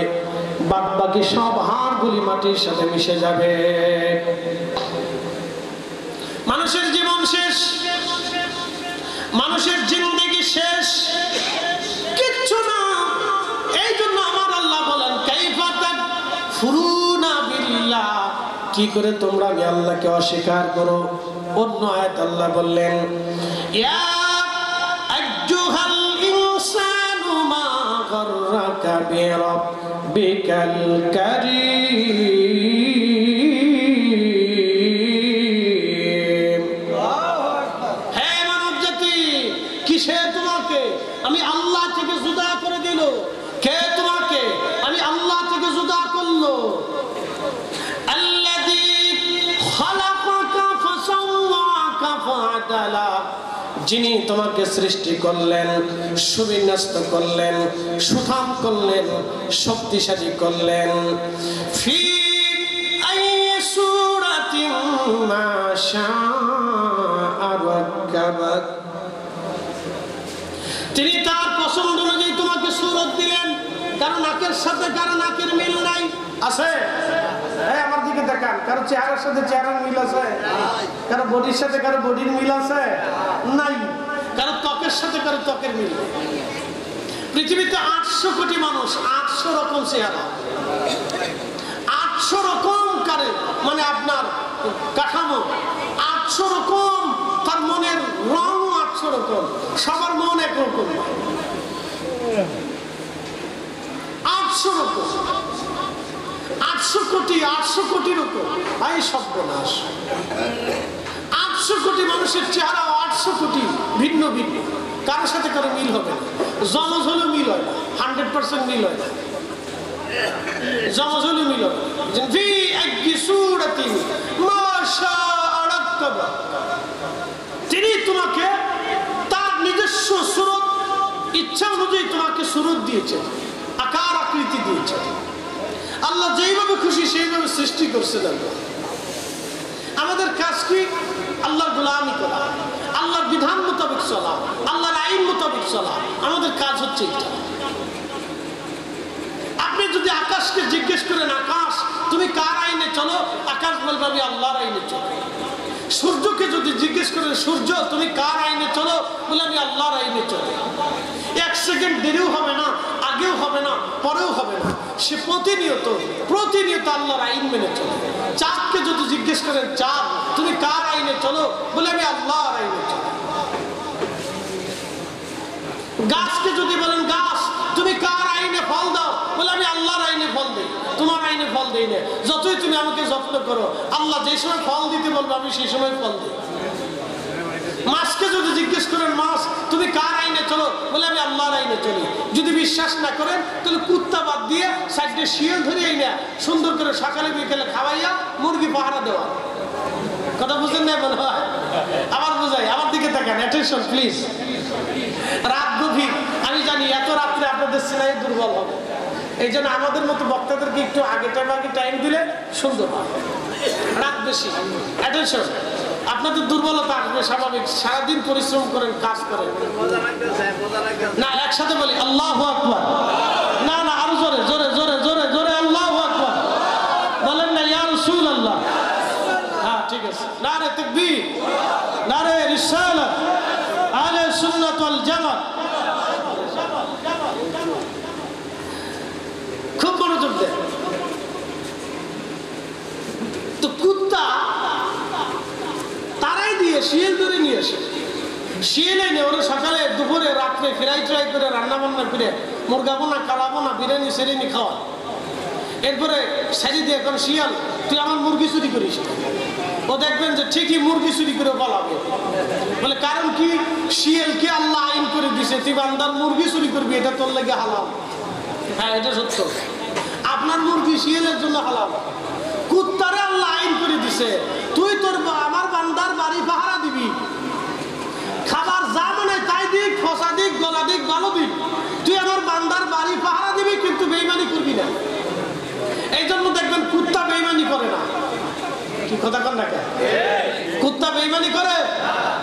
বাদ বাকি সব হাড়গুলি মাটির সাথে মিশে যাবে। মানুষের জীবন শেষ, মানুষের জিন্দেগি শেষ, কিচ্ছু কি করে তোমরা আমি আল্লাহকে অস্বীকার করো? অন্য আয়াত আল্লাহ বললেন, ইয়া আইয়ুহাল ইনসানু মা গাররাকা বিরাব্বিকাল কারীম। হে মানব জাতি, কিসে তোমাকে আমি আল্লাহ থেকে জুদা করে দিল? কে তোমাকে আমি আল্লাহ থেকে জুদা করলো? যিনি তোমাকে সৃষ্টি করলেন, সুবিন্যস্ত করলেন, সুঠাম করলেন, শক্তিশালী করলেন, ফি আইয়ি সূরাতিন মা শাআ রাক্কাবাক, তিনি তার পছন্দ অনুযায়ী তোমাকে সূরত দিলেন। কারণ নাকের সাথে কারো নাকের মিল নাই, আছে? আমার দিকে দেখান, কারো চেহারার সাথে চেহারার মিল আছে? কারো বডির সাথে কারো বডির মিল আছে? নাই। কারো ত্বকের সাথে কারো ত্বকের মিল। পৃথিবীতে 800 কোটি মানুষ, 800 রকম চেহারা, 800 রকম কারে মানে আপনার কাঠামো, 800 রকম তার মনের রং, 800 রকম। সবার মন একরকম, 800 রকম, 800 কোটি, 800 কোটির উপর। এই সর্বনাশ, 800 কোটি মানুষের চেহারা, 800 কোটি ভিন্ন ভিন্ন, কারোর সাথে কারো মিল হবে না। জমজ হলেও মিল হয় না, 100% মিল হয় না। জমজ হলেও মিল হয় না। তিনি তোমাকে তার নিজস্ব সুরত, ইচ্ছা অনুযায়ী তোমাকে সুরত দিয়েছেন, আকার আকৃতি দিয়েছেন। আল্লাহ যেইভাবে খুশি সেইভাবে সৃষ্টি করছেন। আমাদের কাজ কি? আল্লাহর গোলামি করা, আল্লাহর বিধান মোতাবেক চলা, আল্লাহর আইন মোতাবেক চলা। আমাদের কাজ হচ্ছে এটা। আপনি যদি আকাশকে জিজ্ঞেস করেন, আকাশ তুমি কার আইনে চলো? আকাশ বলবে আমি আল্লাহর আইনে চলো। সূর্যকে যদি জিজ্ঞেস করেন, সূর্য তুমি কার আইনে চলো? বলে আমি আল্লাহর আইনে চলো। 1 সেকেন্ড দেরিও হবে না, আগেও হবে না, পরেও হবে না। সে প্রতিনিয়ত আল্লাহর আইন মেনে চলে। চাঁদকে যদি জিজ্ঞেস করেন, চাঁদ তুমি কার আইনে চলো? বলে আমি আল্লাহর আইনে চলো। গাছকে যদি বলেন, গাছ তুমি কার আইনে ফল দাও? বলে আমি আল্লাহর আইনে ফল দিই, তোমার আইনে ফল দিই না। যতই তুমি আমাকে যত্ন করো, আল্লাহ যে সময় ফল দিতে বলবো আমি সেই সময় ফল দিই। মাছকে যদি জিজ্ঞেস করেন, মাছ তুমি কার আইনে চলো? বলে আমি আল্লাহর আইনে চলি। যদি বিশ্বাস না করেন, তাহলে কুত্তা বাদ দিয়ে সাইডে শিয়াল ধরে আইনা সুন্দর করে সকালে বিকেলে খাওয়াইয়া মুরগি পাহারা দেওয়া। কথা বুঝেন না? বলে হয় আবার বুঝাই, আমার দিকে তাকান, অ্যাটেনশন প্লিজ। রাত গভীর, আমি জানি এত রাত্রে আপনাদের সিনাই দুর্বল হবে। এই জন্য আমাদের মতো বক্তাদেরকে একটু আগে টাইম দিলে সুন্দর হয়। রাত বেশি, অ্যাটেনশন। আপনাদের দুর্বলতা আসবে স্বাভাবিক, সারাদিন পরিশ্রম করেন, কাজ করেন না। একসাথে বলি আল্লাহু আকবার। না না, আরো জোরে জোরে জোরে জোরে জোরে আল্লাহু আকবার বলেন না, ইয়া রাসূলুল্লাহ। হ্যাঁ ঠিক আছে। নারে তাকবীর, নারে রিসালাত, আহলে সুন্নাত ওয়াল জামাত। খুব মনোযোগ দেন। তো কুত্তা তারাই দিয়ে শিয়াল ধরে নিয়ে আসে। শিয়াল এনে ওরা সকালে দুপুরে রাত্রে ফ্রাই করে রান্না বান্না করে মুরগা বোনা, কালা বোনা, বিরিয়ানি সেরিয়ানি খাওয়া। এরপরে সারি দিয়ে, এখন শিয়াল তুই আমার মুরগি চুরি করিস। ও দেখবেন যে ঠিকই মুরগি চুরি করে পালাবে। বলে কারণ কি? শিয়ালকে আল্লাহ আইন করে দিছে, তুই বান্দার মুরগি চুরি করবি, এটা তোর লাগে হালাল। হ্যাঁ এটা সত্য, আপনার মুরগি শিয়ালের জন্য হালাল। কুত্তারে আল্লাহ আইন করে দিছে, তুই তোর আমার বান্দার বাড়ি পাহারা দিবি, খাবার যা মনে তাই দিক, ফসা দিক, গলা দিক, ভালো দিক, তুই আমার বান্দার বাড়ি পাহারা দিবি, কিন্তু বেইমানি করবি না। এই জন্য দেখবেন কুত্তা বেইমানি করে না। কি কথা কন না? কুত্তা বেইমানি করে,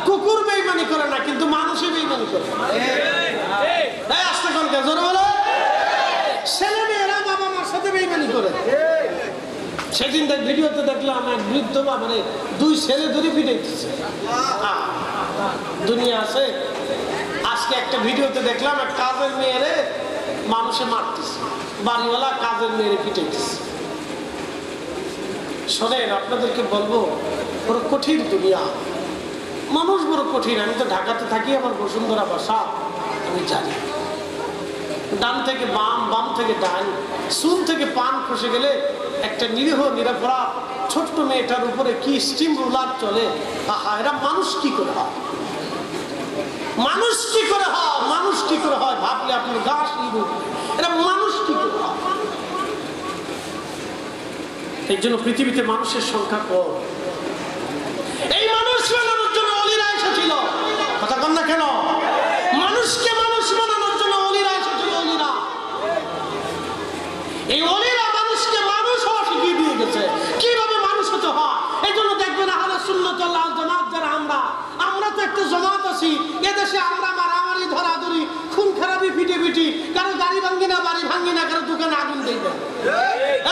কুকুর বেইমানি করে না, কিন্তু মানুষই বেইমানি করে। আসতে কন কে জোরে বলে, ছেলে মেয়েরা বাবা মার সাথে বেইমানি করে। সেদিন ভিডিওতে দেখলাম এক বৃদ্ধ বাবারে 2 ছেলে ধরে পিটাইতেছে। দুনিয়া আছে। আজকে একটা ভিডিওতে দেখলাম এক কাজের মেয়েরে মানুষে মারতেছে, বাড়িওয়ালা কাজের মেয়েরে পিটাইতেছে। শোনেন, আপনাদেরকে বলবো, বড় কঠিন দুনিয়া, মানুষ বড় কঠিন। আমি তো ঢাকাতে থাকি, আমার বসুন্ধরা বাসা, আমি জানি। ডান থেকে বাম, বাম থেকে ডান, চুল থেকে পান খসে গেলে একটা নিরীহ নিরাপরাধ ছোট্ট মেয়েটার উপরে কি স্টিম রুলার চলে। আহা, এরা মানুষ কি করে হয়, মানুষ কি করে হয়, মানুষ কি করে হয়, ভাবলে আপনার গা শির উঠবে। এরা মানুষ কি করে হয়। এই জন্য পৃথিবীতে মানুষের সংখ্যা কম। এই মানুষ বানানোর জন্য অলিরা এসেছিল, কথা কন না কেন? মানুষকে মানুষ বানানোর জন্য অলিরা এসেছিল। অলিরা, এই অলিরা মানুষকে মানুষ হওয়া শিখিয়ে দিয়ে গেছে, কিভাবে মানুষ হতে হয়। এই জন্য দেখবেন আহলে সুন্নাত ওয়াল জামাত যারা আমরা তো একটা জামাত আছি। এদেশে আমরা মারামারি, ধরাধরি, খুন খারাপি, পিটি পিটি, কারো গাড়ি ভাঙ্গি না, বাড়ি ভাঙ্গি না, কারো দোকানে আগুন দেই না।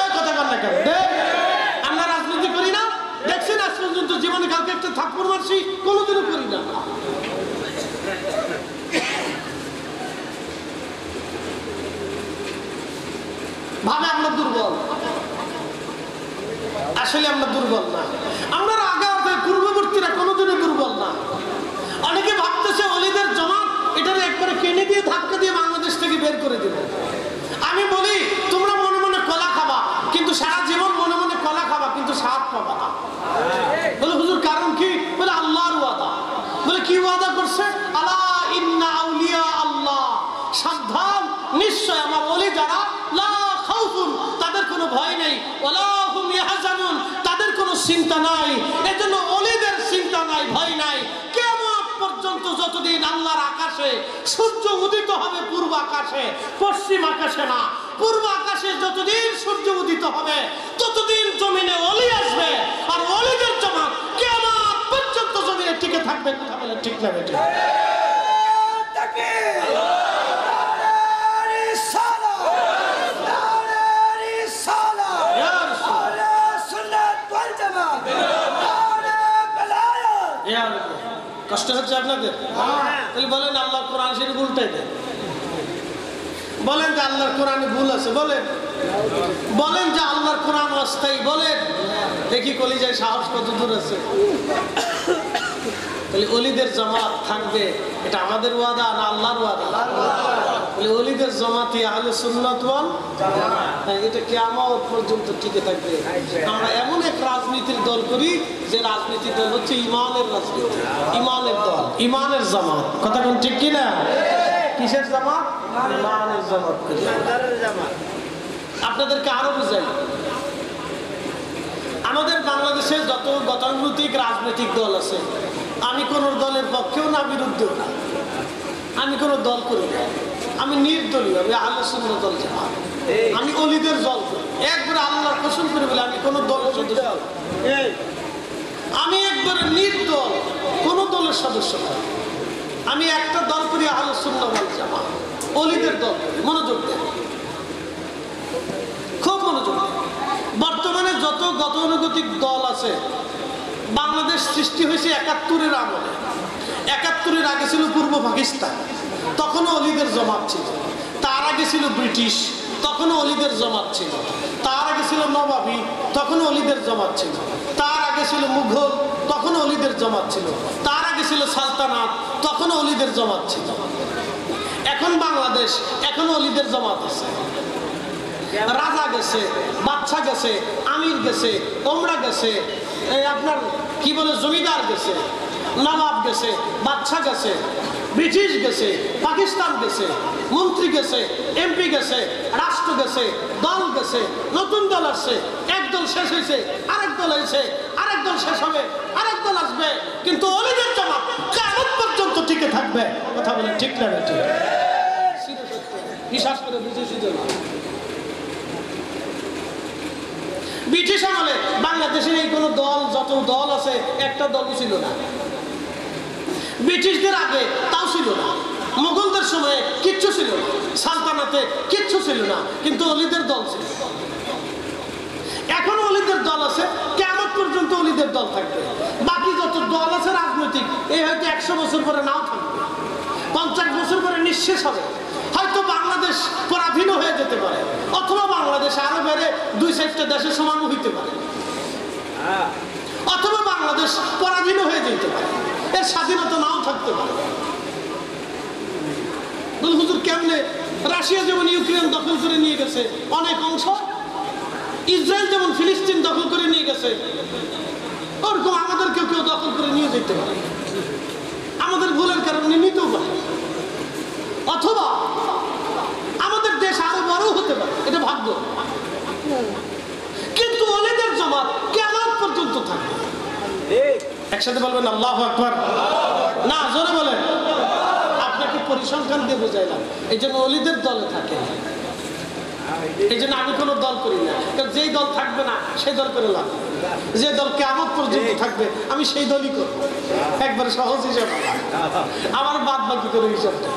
এই কথা কন না কেন? আমরা রাজনীতি করি না, দেখছেন আজ পর্যন্ত জীবনে কাউকে একটা থাপ্পড় মারছি? কোনোদিনও করি না। ভাবে আমরা দুর্বল, আসলে আমরা দুর্বল না। আমরা আগে পূর্ববর্তীরা কোনোদিনও দুর্বল না। অনেকে ভাবতেছে অলিদের জমাত এটারে একবারে কেনে দিয়ে ধাক্কা দিয়ে বাংলাদেশ থেকে বের করে দেব। আমি বলি, তোমরা মনে মনে কলা খাবা, কিন্তু সারা জীবন মনে মনে কলা খাবা, কিন্তু স্বাদ পাবা না। বলে হুজুর কারণ কি? বলে আল্লাহর ওয়াদা। বলে কি ওয়াদা করছে? আলা ইন্না আউলিয়া আল্লাহ, সাবধান, নিশ্চয় আমার ওলি যারা, লা খাউফুন, তাদের কোনো ভয় নেই, ওয়ালা হুম ইয়াহজানুন, তাদের কোনো চিন্তা নাই। এজন্য ওলিদের চিন্তা নাই, ভয় নাই। কিয়ামত পর্যন্ত যতদিন আল্লাহর আকাশে সূর্য উদিত হবে, পূর্ব আকাশে, পশ্চিম আকাশে না, পূর্ব আকাশে যতদিন সূর্য উদিত হবে ততদিন জমিনে ওলি আসবে। আর ওলিদের জামাত কিয়ামত পর্যন্ত জমিনে টিকে থাকবে। কথা বলে ঠিক না বেটি? কষ্ট হচ্ছে আপনাদের? তাহলে বলেন আল্লাহর কোরআন শরীফ উল্টাই দেন। বলেন যে আল্লাহর কোরআনে ভুল আছে, বলেন। বলেন যে আল্লাহর কোরআন অস্থায়ী, বলেন। দেখি কলিজায় সাহস কত দূর আছে। তাহলে অলিদের জামাত থাকবে, এটা আমাদের ওয়াদা না আল্লাহর ওয়াদা? তাহলে অলিদের জামাতি আহলে সুন্নাত ওয়াল জামাত, এটা কিয়ামত পর্যন্ত টিকে থাকবে। আমরা এমন এক রাজনীতির দল করি যে রাজনীতির দল হচ্ছে ইমানের রাজনীতি, ইমানের দল, ইমানের জামাত। কথা কোন ঠিক কিনা? কিসের জামাত? ইমানের জামাত। আপনাদেরকে আরো বুঝাই, আমাদের বাংলাদেশে যত গতানুগতিক রাজনৈতিক দল আছে, আমি কোন দলের পক্ষেও না, বিরুদ্ধেও না। আমি কোন দল করি না, আমি নির্দলীয়, আমি আহলে সুন্নাত দল জামাত। আমি অলিদের দল করি, একবারে আল্লাহর কসম করে বলে আমি কোন দলের সদস্য, আমি একবারে নির্দল, কোন দলের সদস্য না। আমি একটা দল করি, আহলে সুন্নাত ওয়াল জামাত, অলিদের দল। মনোযোগ দেন, খুব মনোযোগ দেন। বর্তমানে যত গতানুগতিক দল আছে, বাংলাদেশ সৃষ্টি হয়েছে ৭১-এর আমলে। ৭১-এর আগে ছিল পূর্ব পাকিস্তান, তখনও অলিদের জমাত ছিল। তার আগে ছিল ব্রিটিশ, তখনও অলিদের জমাত ছিল। তার আগে ছিল নবাবী, তখনও অলিদের জমাত ছিল। তার আগে ছিল মুঘল, তখনও অলিদের জমাত ছিল। তার আগে ছিল সালতানাত, তখনও অলিদের জমাত ছিল। এখন বাংলাদেশ, এখনো অলিদের জমাত আছে। রাজা গেছে, বাদশা গেছে, আমির গেছে, ওমরা গেছে, আপনার কি বলে জমিদার গেছে, নবাব গেছে, বাদশা গেছে, ব্রিটিশ গেছে, পাকিস্তান গেছে, মন্ত্রী গেছে, এমপি গেছে, রাষ্ট্র গেছে, দল গেছে, নতুন দল আসছে। এক দল শেষ হয়েছে, আরেক দল এসে, আরেক দল শেষ হবে, আরেক দল আসবে, কিন্তু অলিদের জামাত কিয়ামত পর্যন্ত টিকে থাকবে। কথা বলে ঠিক না বেটি? বিশ্বাস করে বুঝেছি। ব্রিটিশ আমলে বাংলাদেশের এই কোন দল, যত দল আছে একটা দলও ছিল না। ব্রিটিশদের আগে তাও ছিল না, মুঘলদের সময়ে কিচ্ছু ছিল না, সালতানাতে কিচ্ছু ছিল না, কিন্তু অলিদের দল ছিল। এখনো অলিদের দল আছে, কিয়ামত পর্যন্ত অলিদের দল থাকবে। বাকি যত দল আছে রাজনৈতিক, এই হয়তো ১০০ বছর পরে নাও থাকবে, ৫০ বছর পরে নিঃশেষ হবে। হয়তো বাংলাদেশ পরাধীন হয়ে যেতে পারে, অথবা বাংলাদেশ আরো বেড়ে ২-৪টা দেশের সমানও হইতে পারে। অথবা বাংলাদেশ পরাধীন হয়ে যেতে পারে, এর স্বাধীনতা নাও থাকতে পারে। হুজুর কেমনে? রাশিয়া যেমন ইউক্রেন দখল করে নিয়ে গেছে অনেক অংশ, ইসরায়েল যেমন ফিলিস্তিন দখল করে নিয়ে গেছে, ওরকম আমাদেরকেও কেউ দখল করে নিয়ে যেতে পারে, আমাদের ভুলের কারণে নিতেও পারে। অথবা আমাদের দেশ আরো বড় হতে পারে, এটা ভাগ্য। কিন্তু ওলিদের জামাত কিয়ামত পর্যন্ত থাকবে। একসাথে বলবেন আল্লাহু আকবার। না, জোরে বলেন। আপনাকে পরিসংখ্যান দিয়ে বুঝাইলাম, এই জন্য ওলিদের দলে থাকে, এই জন্য আমি কোনো দল করি না। যেই দল থাকবে না সেই দল করে লাভ, যে দল কিয়ামত পর্যন্ত থাকবে আমি সেই দলই করব। একবারে সহজ হিসাব আমার, বাদ বাকি করে হিসাবটা।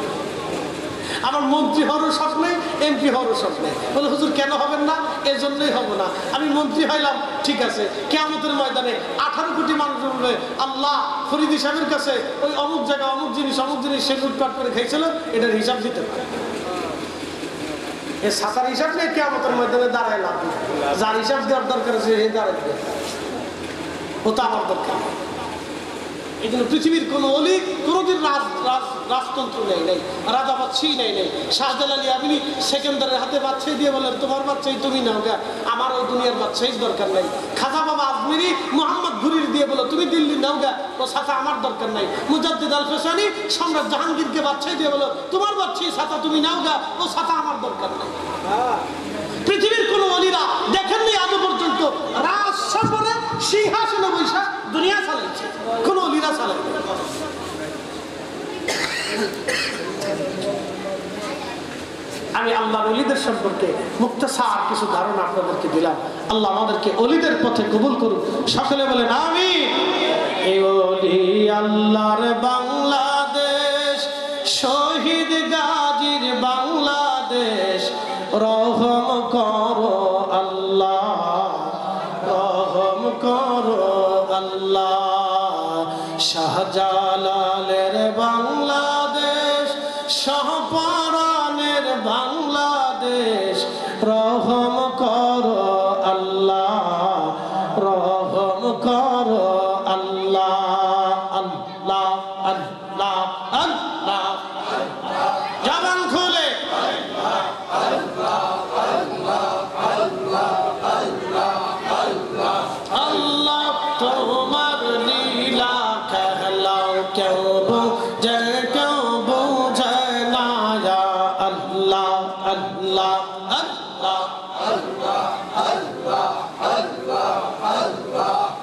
আমার মন্ত্রী হওয়ারও শখ নেই, এমপি হওয়ারও শখ নেই। বলে হুজুর কেন হবেন না? এর জন্যই হব না। আমি মন্ত্রী হইলাম, ঠিক আছে, কিয়ামতের ময়দানে 18 কোটি মানুষ বলবে আল্লাহ ফরিদি সাহেবের কাছে ওই অমুক জায়গা অমুক জিনিস সে লুটপাট করে খাইছিল, এটার হিসাব দিতে পারে। এই সাতার হিসাব নিয়ে কিয়ামতের ময়দানে দাঁড়ায় লাভ নেই। যার হিসাব দেওয়ার দরকার আছে সে দাঁড়াবে, ও তো আমার দরকার। এই জন্য পৃথিবীর কোন অলি কোনদিন রাজতন্ত্র নেই, রাজা বাদশাহী নেই। শাহজালাল আমিনী সেকেন্দারের হাতে বাদশাহী দিয়ে বলেন তোমার বাদশাহী তুমি নাও গা, আমার ওই দুনিয়ার বাদশাহীর দরকার নাই। খাজা বাবা আজমিরি মোহাম্মদ ঘুরির দিয়ে বলো তুমি দিল্লি নাও গা, ও ছাতা আমার দরকার নাই। মুজাদ্দিদ আল ফেসানি সম্রাট জাহাঙ্গীরকে বাদশাহী দিয়ে বলো তোমার বাদশাহী ছাতা তুমি নাও গা, ও ছাতা আমার দরকার নাই। পৃথিবীর কোন অলিরা দেখেননি আজ পর্যন্ত রাজ সফরে সিংহাসনে বৈশা দুনিয়া চালাইছে, কোন অলিরা চালাই। আমি আল্লাহর অলিদের সম্পর্কে মুক্তাসার কিছু ধারণা আপনাদেরকে দিলাম। আল্লাহ আমাদেরকে অলিদের পথে কবুল করুন, সকলে বলেন আমিন। এই অলি আল্লাহর বাংলাদেশ, শহীদ গাজীর বাংলাদেশ, রহম করো আল্লাহ, রহম করো আল্লাহ। শাহজালালের বাংলাদেশ, শাহপরানের বাংলাদেশ, রহম করো আল্লাহ, রহম করো আল্লাহ। আল্লাহ আল্লাহ আল্লাহ, জবান খুলে আল্লাহ তোমার লীলা कहलाओ কেউ বুঝে কেউ বুঝে না। আল্লাহ আল্লাহ আল্লাহ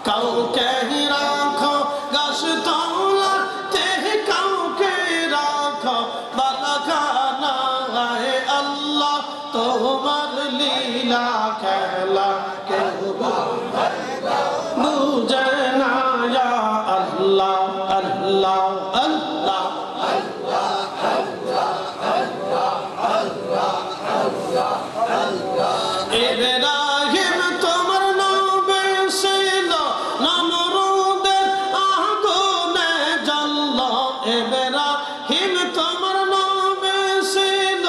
কাউকে রাখো গাছ তলাতে, কাউকে রাখো বালাখানা। আল্লাহ তোমার লীলা कहला কেউ বুঝে না। আল্লাহ আল্লাহ আল্লাহ ইব্রাহিম তোমার নবী ছিল, নমরুদের আগুনে জ্বলল। ইব্রাহিম তোমার নবী ছিল,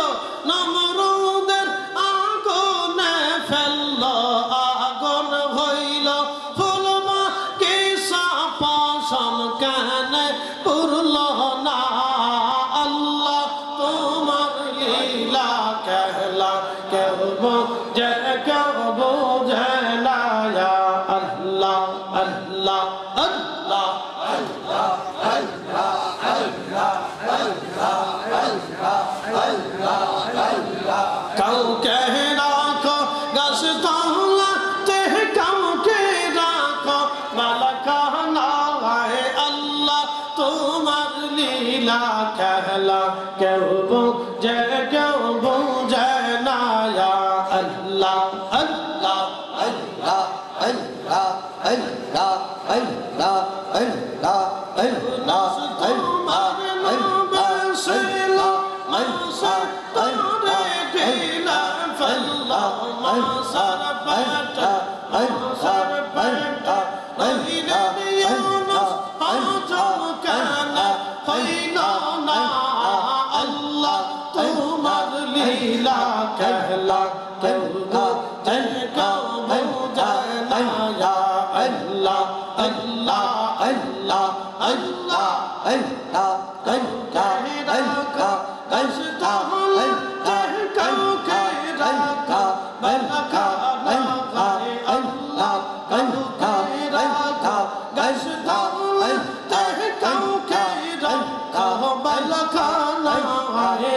নমরুদের আগুনে ফেলল। আগুন হইল ফুলমা কিসা পশম কেন পুরল না। আল্লাহ তোমার লীলা कहला কেউ বুঝে কেউ বুঝে না। আল্লাহ আল্লাহ আল্লাহ কাউকে রাখো গাছ তলাতে, কাউকে রাখো বালাখানা। আল্লাহ তোমার লীলা कहला কেউ বুঝে কেউ বুঝে না। আল্লাহ আল্লাহ আল্লাহ আল্লাহ আল্লাহ আল্লাহ আল্লাহ আল্লাহ আল্লাহ তোমার লীলা कहला কেউ বুঝে কেউ বুঝে না।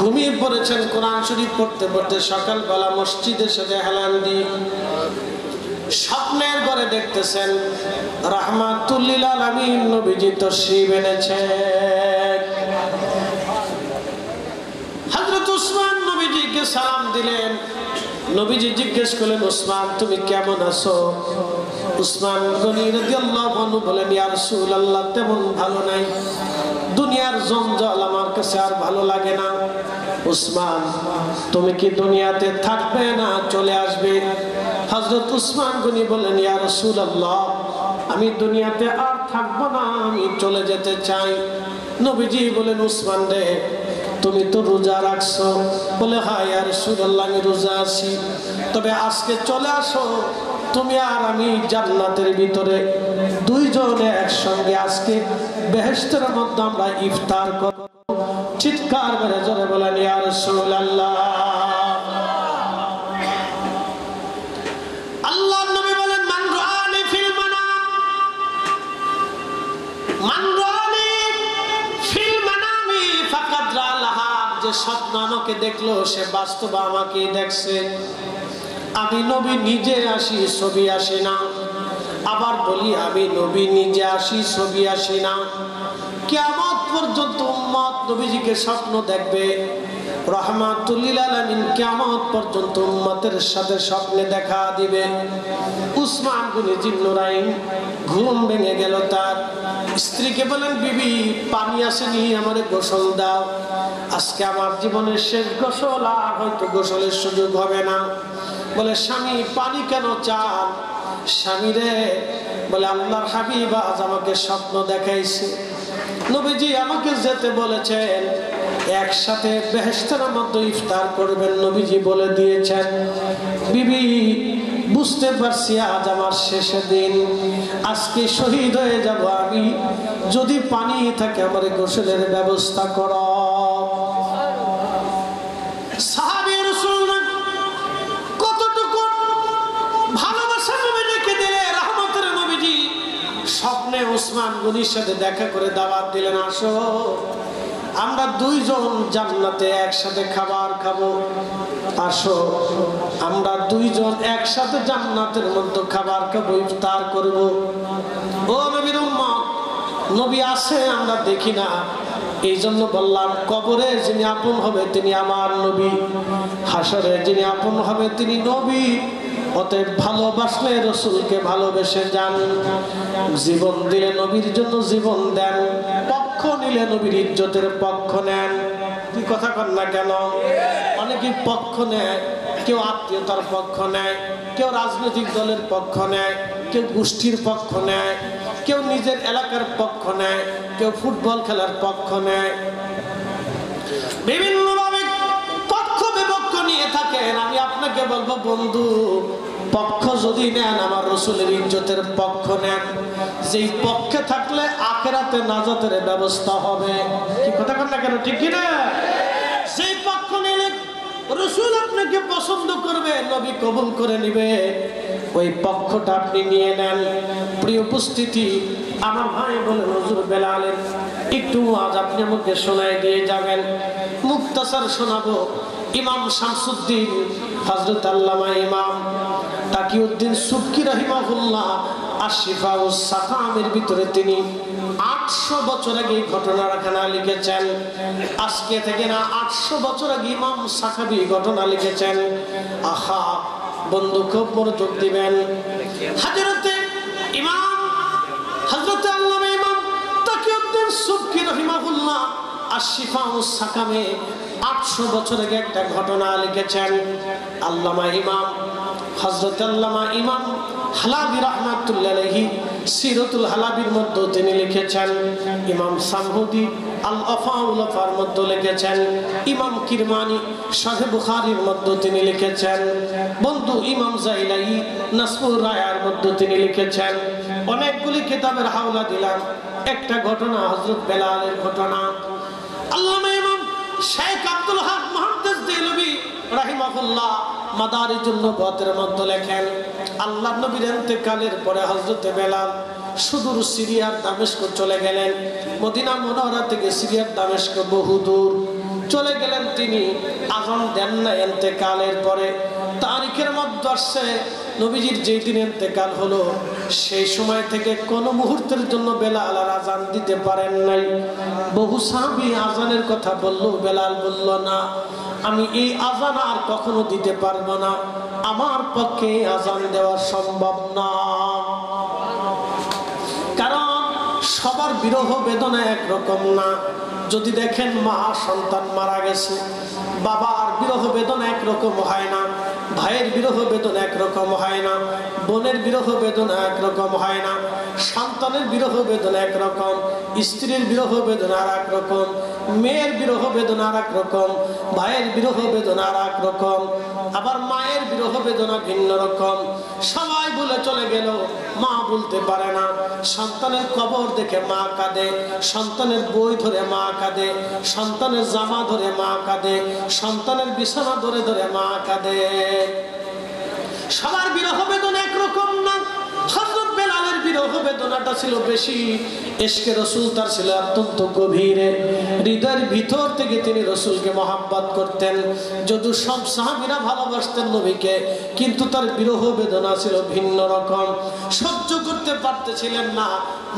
ঘুমিয়ে পড়েছেন কোরআন শরীফ পড়তে পড়তে। সকালবেলা মসজিদের সাথে হেলান দিয়ে স্বপ্নের ঘরে দেখতেছেন রাহমাতুল লিল আলামিন নবীজি তশরিফ এনেছেন। হযরত উসমান নবীজিকে সালাম দিলেন। নবীজি জিজ্ঞেস করলেন, উসমান তুমি কেমন আছো? উসমান গনি রাদিয়াল্লাহু আনহু বলেন, ইয়া রাসূলুল্লাহ তেমন ভালো নাই, দুনিয়ার জঞ্জাল আমার কাছে আর ভালো লাগে না। উসমান তুমি কি দুনিয়াতে থাকবে না চলে আসবে? হযরত উসমান গনি বলেন, ইয়া রাসূলুল্লাহ আমি দুনিয়াতে আর থাকবো না, আমি চলে যেতে চাই। নবীজি বলেন, উসমান রে তুমি তো রোজা রাখছো? বলে হ্যাঁ ইয়া রাসূলুল্লাহ আমি রোজা আছি, তবে আজকে চলে আসো, তুমি আর আমি জান্নাতের ভিতরে দুইজনে একসঙ্গে আজকে বেহেশতের মধ্যে আমরা ইফতার করব। চিৎকার করে জোরে বলেন ইয়া রাসূলুল্লাহ। আল্লাহর নবী বলেন, মান রাআনি ফিল মানাম, মান রাআনি ফিল মানামি ফাকাদ রাআলাহা, যে স্বপ্ন আমাকে দেখলো সে বাস্তবে আমাকেই দেখছে। আমি নবী নিজে আসি ছবি আসি না। আবার বলি আমি নবী নিজে আসি ছবি আসি না। কিয়ামত পর্যন্ত উম্মত নবীজিকে স্বপ্ন দেখবে। রাহমাতুল লিল আলামিন কিয়ামত পর্যন্ত উম্মতের সাথে স্বপ্নে দেখা দিবে। উসমান গনি জিন্নুরাইন ঘুম ভেঙে গেল তার। স্ত্রীকে বলেন, বিবি পানি আসেনি, আমারে গোসল দাও, আজকে আমার জীবনের শেষ গোসল, আর হয়তো গোসলের সুযোগ হবে না। বলে, স্বামী পানি কেন চান? স্বামী রে বলে, আল্লাহর হাবিব আজ আমাকে স্বপ্ন দেখাইছে, নবীজি আমাকে যেতে বলেছেন, একসাথে বেহেশতের মধ্যে ইফতার করবেন, নবীজি বলে দিয়েছেন। বিবি বুঝতে পারছি আজ আমার শেষের দিন, আজকে শহীদ হয়ে যাব আমি, যদি পানি থাকে আমার গোসলের ব্যবস্থা করো। সাহাবী রাসূলুল্লাহ কতটুকু ভালোবাসা নবীজিকে দিলেন। রহমতের নবীজি স্বপ্নে উসমান গনির সাথে দেখা করে দাওয়াত দিলেন, আসো আমরা দুইজন জান্নাতে একসাথে খাবার খাবো, আসো আমরা দুইজন একসাথে জান্নাতের মধ্যে খাবার খাবো, ইফতার করব। ও নবীর উম্মত, নবী আছে আমরা দেখি না, এই জন্য বললাম কবরে যিনি আপন হবে তিনি আমার নবী, হাসরে যিনি আপন হবে তিনি নবী। অতএব ভালোবাসলে রসুলকে ভালোবেসে যান, জীবন দিলে নবীর জন্য জীবন দেন, পক্ষ নিলে নবীর ইজ্জতের পক্ষ নেন। কি কথা কন না কেন? অনেকে পক্ষ নেয়, কেউ আত্মীয়তার পক্ষ নেয়, কেউ রাজনৈতিক দলের পক্ষ নেয়, কেউ গোষ্ঠীর পক্ষ নেয়, কেউ নিজের এলাকার পক্ষ নেয়, কেউ ফুটবল খেলার পক্ষ নেয়, বিভিন্নভাবে পক্ষ বিপক্ষ নিয়ে থাকেন। আমি আপনাকে বলবো বন্ধু, পক্ষ যদি নেন আমার রসুলের ইজ্জতের পক্ষ নেন, যেই পক্ষে থাকলে আখিরাতে নাজাতের ব্যবস্থা হবে। কি কথা কন না কেন? ঠিক কি না? সেই পক্ষ নিলে রসুল আপনাকে পছন্দ করবে, নবী কবুল করে নিবে, ওই পক্ষটা আপনি নিয়ে নেন। প্রিয় উপস্থিতি, আমার ভাই বলেন হুজুর বেলালের একটু আজ আপনি আমাকে শোনায় দিয়ে যাবেন। মুক্তাসার শোনাবো। ইমাম শামসুদ্দিন হযরত আল্লামা ইমাম তাকিউদ্দিন সুবকি রাহিমাহুল্লাহ আশ-শিফা ওয়াস সাকামের ভিতরে তিনি 800 বছর আগে ঘটনাখানা লিখেছেন। আজকে থেকে না 800 বছর আগে ইমাম সাকাবি ঘটনা লিখেছেন। আহা বন্ধু খুব মনোযোগ দিবেন। হযরতে ইমাম হযরত আল্লামা ইমাম তাকিউদ্দিন সুবকি রাহিমাহুল্লাহ আশ-শিফা ওয়াস সাকামে 800 বছর আগে একটা ঘটনা লিখেছেন। আল্লামা ইমাম হযরত আল্লামা ইমাম হালাবি রাহমাতুল্লাহি আলাইহি সিরাতুল হালাবির মধ্যে তিনি লিখেছেন। ইমাম সামহুদি আল আফাউল আফার মধ্যে লিখেছেন। ইমাম কিরমানি শাহে বুখারীর মধ্যে তিনি লিখেছেন। বন্ধু ইমাম জাইলাই নাসবুর রায়ার মধ্যে তিনি লিখেছেন। অনেকগুলি কিতাবের হাওলা দিলাম। একটা ঘটনা হযরত বেলালের ঘটনা। আল্লামা ইমাম শেখ আব্দুল হক মুহাদ্দিস দেহলভী রাহিমাহুল্লাহ মাদারিজুন নবুওয়াতের মধ্যে লেখেন, আল্লাহর নবীর ইন্তেকালের পরে হযরত বেলাল সুদূর সিরিয়ার দামেস্ক চলে গেলেন। মদিনা মুনাওয়ারা থেকে সিরিয়ার দামেস্ক বহু দূর। চলে গেলেন তিনি, আযান দেন না। ইন্তেকালের পরে তারিখের মধ্যে আসছে নবীজির যেই দিন ইন্তেকাল হলো সেই সময় থেকে কোনো মুহূর্তের জন্য বেলাল আর আযান দিতে পারেন নাই। বহু সাহাবী আযানের কথা বলল, বেলাল বলল না, আমি এই আযান আর কখনো দিতে পারবো না, আমার পক্ষে আযান দেওয়া সম্ভব না। কারণ সবার বিরহ বেদনা একরকম না। যদি দেখেন মা সন্তান মারা গেছে, বাবার বিরহ বেদনা একরকম হয় না, ভাইয়ের বিরহ বেদনা একরকম হয় না, বোনের বিরহ বেদনা একরকম হয় না, সন্তানের বিরহ বেদনা একরকম, স্ত্রীর বিরহ বেদনা আর একরকম, মেয়ের বিরহ বেদনা আর একরকম, ভাইয়ের বিরহ বেদনা আর একরকম, আবার মায়ের বিরহ বেদনা ভিন্ন রকম। সবাই বলে চলে গেল, মা বলতে পারে না। সন্তানের কবর দেখে মা কাঁদে, সন্তানের বই ধরে মা কাঁদে, সন্তানের জামা ধরে মা কাঁদে, সন্তানের বিছানা ধরে ধরে মা কাঁদে। সবার বিরহ বেদনা একরকম না। হযরত বেলালের বিরহ বেদনাটা ছিল বেশি। ইশকে রাসূল তার ছিল অত্যন্ত গভীরে, হৃদয়ের ভিতর থেকে তিনি রাসূলকে মহব্বত করতেন। যদিও সব সাহাবীরা ভালোবাসতেন নবীকে, কিন্তু তার বিরহ বেদনা ছিল ভিন্ন রকম। সহ্য করতে পারতেছিলেন না,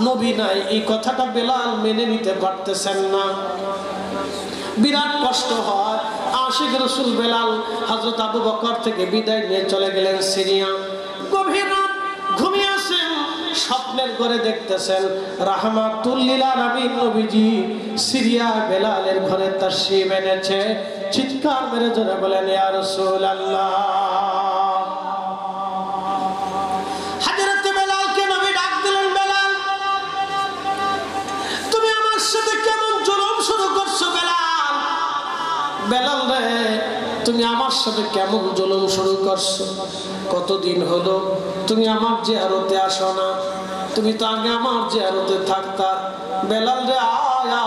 নবী নাই এই কথাটা বেলাল মেনে নিতে পারতেছেন না। বিরাট কষ্ট হয়। আশিক রাসূল বেলাল হযরত আবু বকর থেকে বিদায় নিয়ে চলে গেলেন সিরিয়া। গভীর রাত, ঘুমিয়ে আছেন, স্বপ্নের ঘরে দেখতেছেন রাহমাতুল লিল আলামিন নবীজি সিরিয়া বেলালের ঘরে তাশরীফ এনেছে। চিৎকার মেরে জোরে বলেন, ইয়া রাসূলুল্লাহ। হযরত বেলালকে নবী ডাক দিলেন, বেলাল তুমি আমার সাথে কেমন জুলুম শুরু করছো? বেলাল, বেলাল রে, তুমি আমার সাথে কেমন জুলুম শুরু করছো? কতদিন হলো তুমি আমার জিয়ারতে আসো না? তুমি তো আগে আমার জিয়ারতে থাকতা। বেলাল রে, আয়া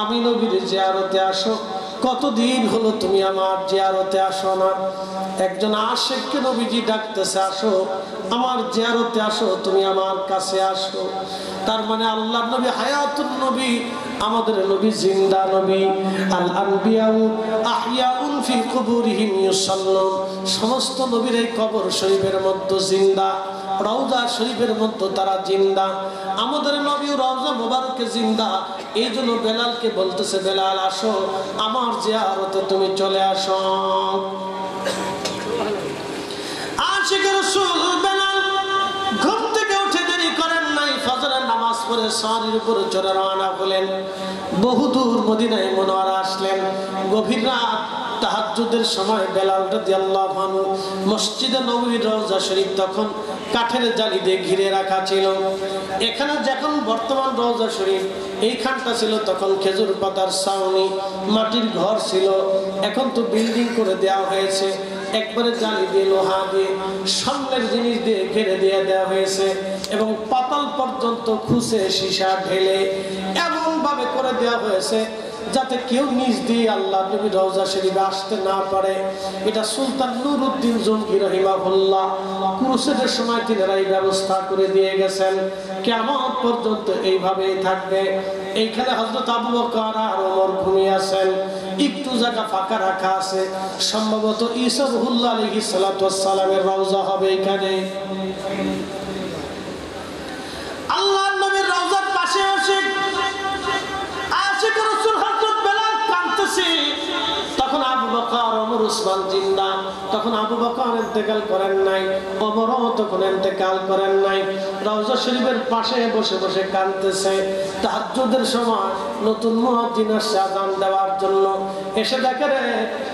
আমি নবীর জিয়ারতে আসো। কতদিন হলো তুমি আমার জিয়ারতে আসো না? একজন আশিককে নবীজি ডাকতেছে, আসো আমার জিয়ারতে আসো, তুমি আমার কাছে আসো। তার মানে আল্লাহর নবী হায়াতুন নবী, আমাদের নবী জিন্দা নবী। আল আনবিয়াউ আহইয়াউন ফি কুবুরিহিম ইউসাল্লুন। সমস্ত নবীর এই কবর শরীফের মধ্যে জিন্দা, রওজা শরীফের মধ্যে তারা জিন্দা। আমাদের নবী রওজা মুবারকে জিন্দা। এই জন্য বেলালকে বলতেছে, বেলাল আসো আমার জিয়ারতে তুমি চলে আসো। আশিক রাসূল বেলাল ঘুম থেকে উঠে দেরি করেন নাই, ফজরের নামাজ পড়ে সারির উপরে চড়ে রওনা হলেন। বহুদূর মদিনায় মুনাওয়ারা আসলেন। গভীর রাত, তাহাজ্জুদের সময় বেলাল রাদিয়াল্লাহু আনহু মসজিদে নববীর রওজা শরীফ তখন কাঠের জালি দিয়ে ঘিরে রাখা ছিল। এখানে যখন বর্তমান রওজা শরীফ, এইখানটা ছিল তখন খেজুর পাতার ছাউনি, মাটির ঘর ছিল। এখন তো বিল্ডিং করে দেওয়া হয়েছে, একবারে জালি দিয়ে লোহা দিয়ে সামনের জিনিস দিয়ে ঘিরে দিয়ে দেওয়া হয়েছে এবং পাতাল পর্যন্ত খুশে সীসা ঢেলে এমন ভাবে করে দেওয়া হয়েছে যাতে কেউ নিজ দিয়ে আল্লাহ নবী রওজা শরীফে আসতে না পারে। এটা সুলতান নুরউদ্দিন জঙ্গি রাহিমাহুল্লাহ ক্রুসেডের সময় তিনারা এই ব্যবস্থা করে দিয়ে গেছেন। কিয়ামত পর্যন্ত এইভাবেই থাকবে। এইখানে হযরত আবু বকর আর ওমর ঘুমিয়ে আছেন, একটু জায়গা ফাঁকা রাখা আছে। সম্ভবত ঈসা রুহুল্লাহ আলাইহিস সালাতু ওয়াস সালামের রওজা হবে এখানে। আল্লাহর নবীর রওজার পাশে বসে আশিক রাসূল হযরত বেলাল কাঁদতেছে। তখন আবু বকর, ওমর, উসমান জিন্দা। তখন আবু বকর ইন্তেকাল করেন নাই, ওমরও তখন ইন্তেকাল করেন নাই। রওজা শরীফের পাশে বসে বসে কাঁদতেছে। তাহাজ্জুদের সময় নতুন মুয়াজ্জিন আসছে আযান দেওয়ার জন্য। এসে দেখে রে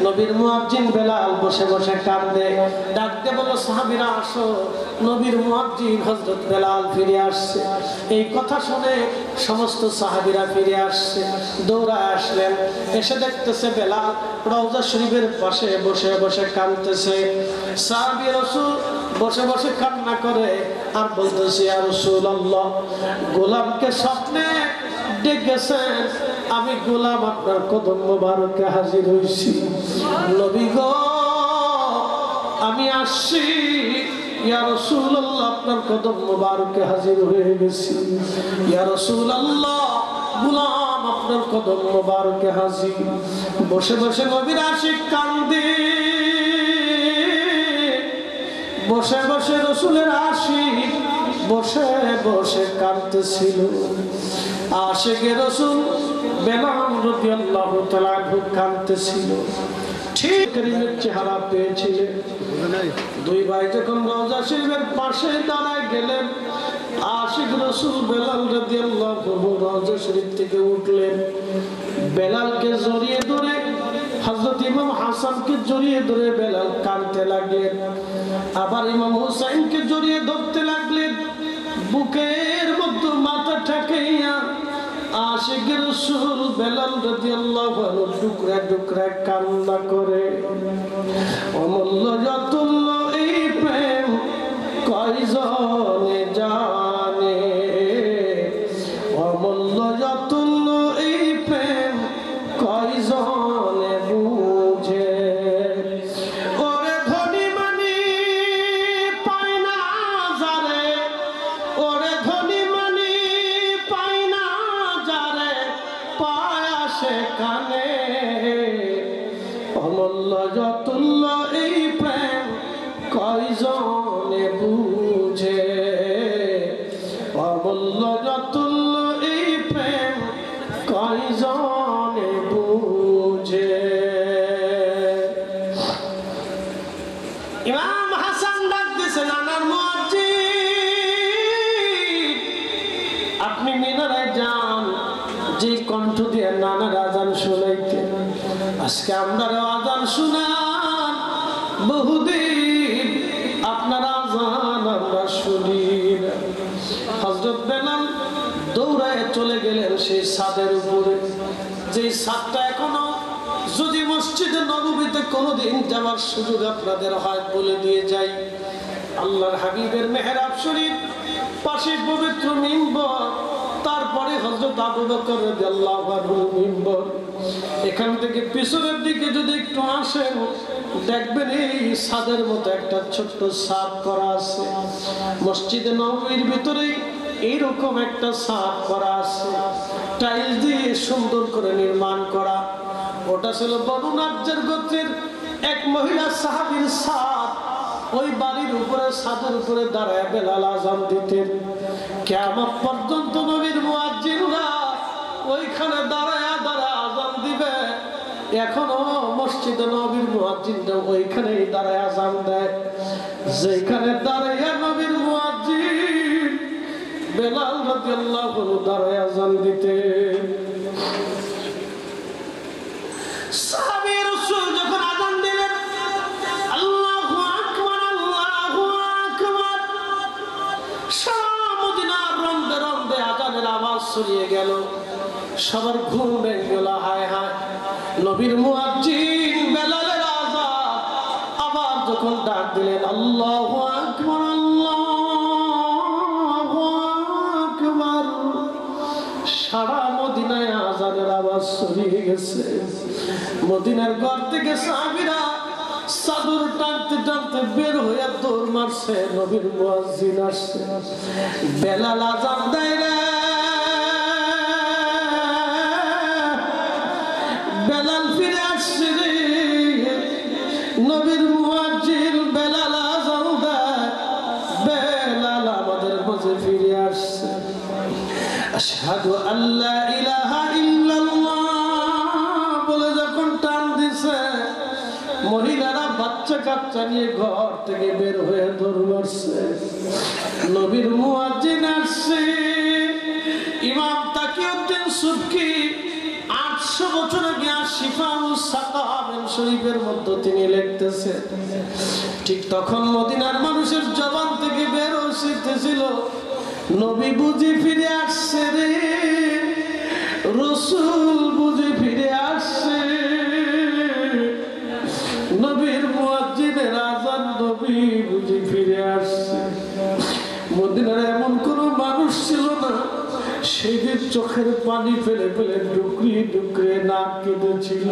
নবীর মুয়াজ্জিন বেলাল বসে বসে কাঁদে। ডাকতে বলল, সাহাবীরা আসো, নবীর মুয়াজ্জিন হযরত বেলাল ফিরে আসছে। এই কথা শুনে সমস্ত সাহাবীরা ফিরে আসছে, দৌড়ায় আসলেন। এসে দেখতেছে বেলাল রওজা শরীফের পাশে বসে বসে কাঁদতেছে। সাহাবী রাসূল বসে বসে কান্না করে আর বলতেছে, ইয়া রাসূলুল্লাহ, গোলামকে স্বপ্নে ডেকেছেন, আমি গোলাম আপনার কদম মোবারকে হাজির হইছি। নবী গো, আমি আসছি, ইয়া রাসূলুল্লাহ, আপনার কদম মোবারকে হাজির হয়ে গেছি। ইয়া রাসূলুল্লাহ, গোলাম আপনার কদম মোবারকে হাজির। বসে বসে নবীর আশিক কান্দে, বসে বসে রসুলের আশিক বসে বসে কাঁদতেছিল। আশিকে রসুল বেলাল রাদিয়াল্লাহু তাআলা কাঁদতেছিল। ঠিক করিমের চেহারা পেয়েছিলেন। দুই ভাই যখন রওজা শরীফের পাশে দাঁড়ায় গেলেন, আশিক রসুল বেলাল রাদিয়াল্লাহু আনহু রওজা শরীফ থেকে উঠলেন, বেলালকে জড়িয়ে ধরে, হযরত ইমাম হাসানকে জড়িয়ে ধরে বেলাল কাঁদতে লাগলেন। আবার ইমাম হুসাইনকে জড়িয়ে ধরতে লাগলেন। বুকের মধ্যে মাথা ঠেকাইয়া আশিক রাসূল বেলাল রাদিয়াল্লাহু আনহু টুকরা টুকরা কান্না করে। অমূল্য যতুল্য এই প্রেম কয়জনে জানে, অমূল্য যতুল্য এই প্রেম কয়জনে বুঝে। ওরে ধনী মানি পায় না যারে, ওরে ধনী মানি পায় না যারে, পায় সেখানে। অমূল্য যতুল্য এই প্রেম কয়জনে বুঝে, অমূল্য যতুল্য এই প্রেম কয়জনে বুঝে। ইমাম হাসান ডাক দিছে, নানার মুয়াজ্জিন, আপনি মিনারায় যান, যে কণ্ঠ দিয়ে নানার আজান শুনাইতেন, আজকে আমরা আজান শুনান। বহুদিন আপনার আজান আমরা শুনি না। হযরত বেলাল দৌড়ায় চলে গেলেন সেই ছাদের উপরে, যে ছাদটা এখনো, যদি মসজিদে নববীতে কোনোদিন যাওয়ার সুযোগ আপনাদের হয় বলে দিয়ে যাই, আল্লাহর হাবিবের মেহরাব শরীফ, পাশে পবিত্র মিম্বর, তারপরে হযরত আবু বকর রাদিয়াল্লাহু আনহুর মিম্বর। এখান থেকে পিছনের দিকে যদি একটু আসেন, দেখবেন এই ছাদের মতো একটা ছোট্ট ছাদ করা আছে। মসজিদে নববীর ভিতরে এইরকম একটা ছাদ করা আছে, টাইলস দিয়ে সুন্দর করে নির্মাণ করা। ওটা ছিল বনু নাজ্জার গোত্রের এক মহিলা সাহাবীর ছাদ। ওই বাড়ির উপরে, ছাদের উপরে দাঁড়ায় বেলাল আযান দিতেন। কিয়ামত পর্যন্ত নবীর মুয়াজ্জিনরা ওইখানে দাঁড়ায় দাঁড়ায় আযান দিবে। এখনো মসজিদে নবীর মুয়াজ্জিনরা ওইখানেই দাঁড়ায় আযান দেয়, যেখানে দাঁড়ায় নবীর মুয়াজ্জিন বেলাল রাদিয়াল্লাহু আনহু দাঁড়ায় আযান দিতেন। সাহাবী রাসূল যখন আযান দিলেন, আল্লাহু আকবার, আল্লাহু আকবার, সারা মদিনার রন্দে রন্দে আযানের আওয়াজ ছড়িয়ে গেল। সবার ঘুম ভেঙে গেল। হায় হায়, নবীর মুয়াজ্জিন বেলালের আযান আবার যখন ডাক দিলেন, আল্লাহু আকবার, আল্লাহু আকবার, সারা মদিনায় আযানের আওয়াজ ছড়িয়ে গেছে। মদিনার ঘর থেকে সাহাবীরা চাদর টানতে টানতে বের হয়ে দৌড় মারছে, নবীর মুয়াজ্জিন আসছে। বেলাল আযান দেয় রে, বেলাল ফিরে আসছে রে, নবীর মুয়াজ্জিন বেলাল আযান দেয়, বেলাল আমাদের মাঝে ফিরে আসছে। আশহাদু আল্লা ইলাহা ইল্লাল্লাহ বলে যখন টান দিছে, মহিলারা বাচ্চা কাচ্চা নিয়ে ঘর থেকে বের হয়ে দৌড় মারছে। নবীর মুয়াজ্জিন আসছে। ইমাম তাকিউদ্দিন সুবকি 800 বছর আগে শিফাউস সাকাম শরীফের মধ্যে তিনি লিখতেছেন, ঠিক তখন মদিনার মানুষের জবান থেকে বের হইতেছিল, নবী বুঝি ফিরে আসছে রে, রাসূল বুঝি ফিরে আসছে। নবীর মুয়াজ্জিনের আযান, নবী বুঝি ফিরে আসছে। মদিনার এমন কোন মানুষ ছিল না সেদিন চোখের পানি ফেলে ফেলে ডুকরিয়ে ডুকরিয়ে নাক কেঁদেছিল।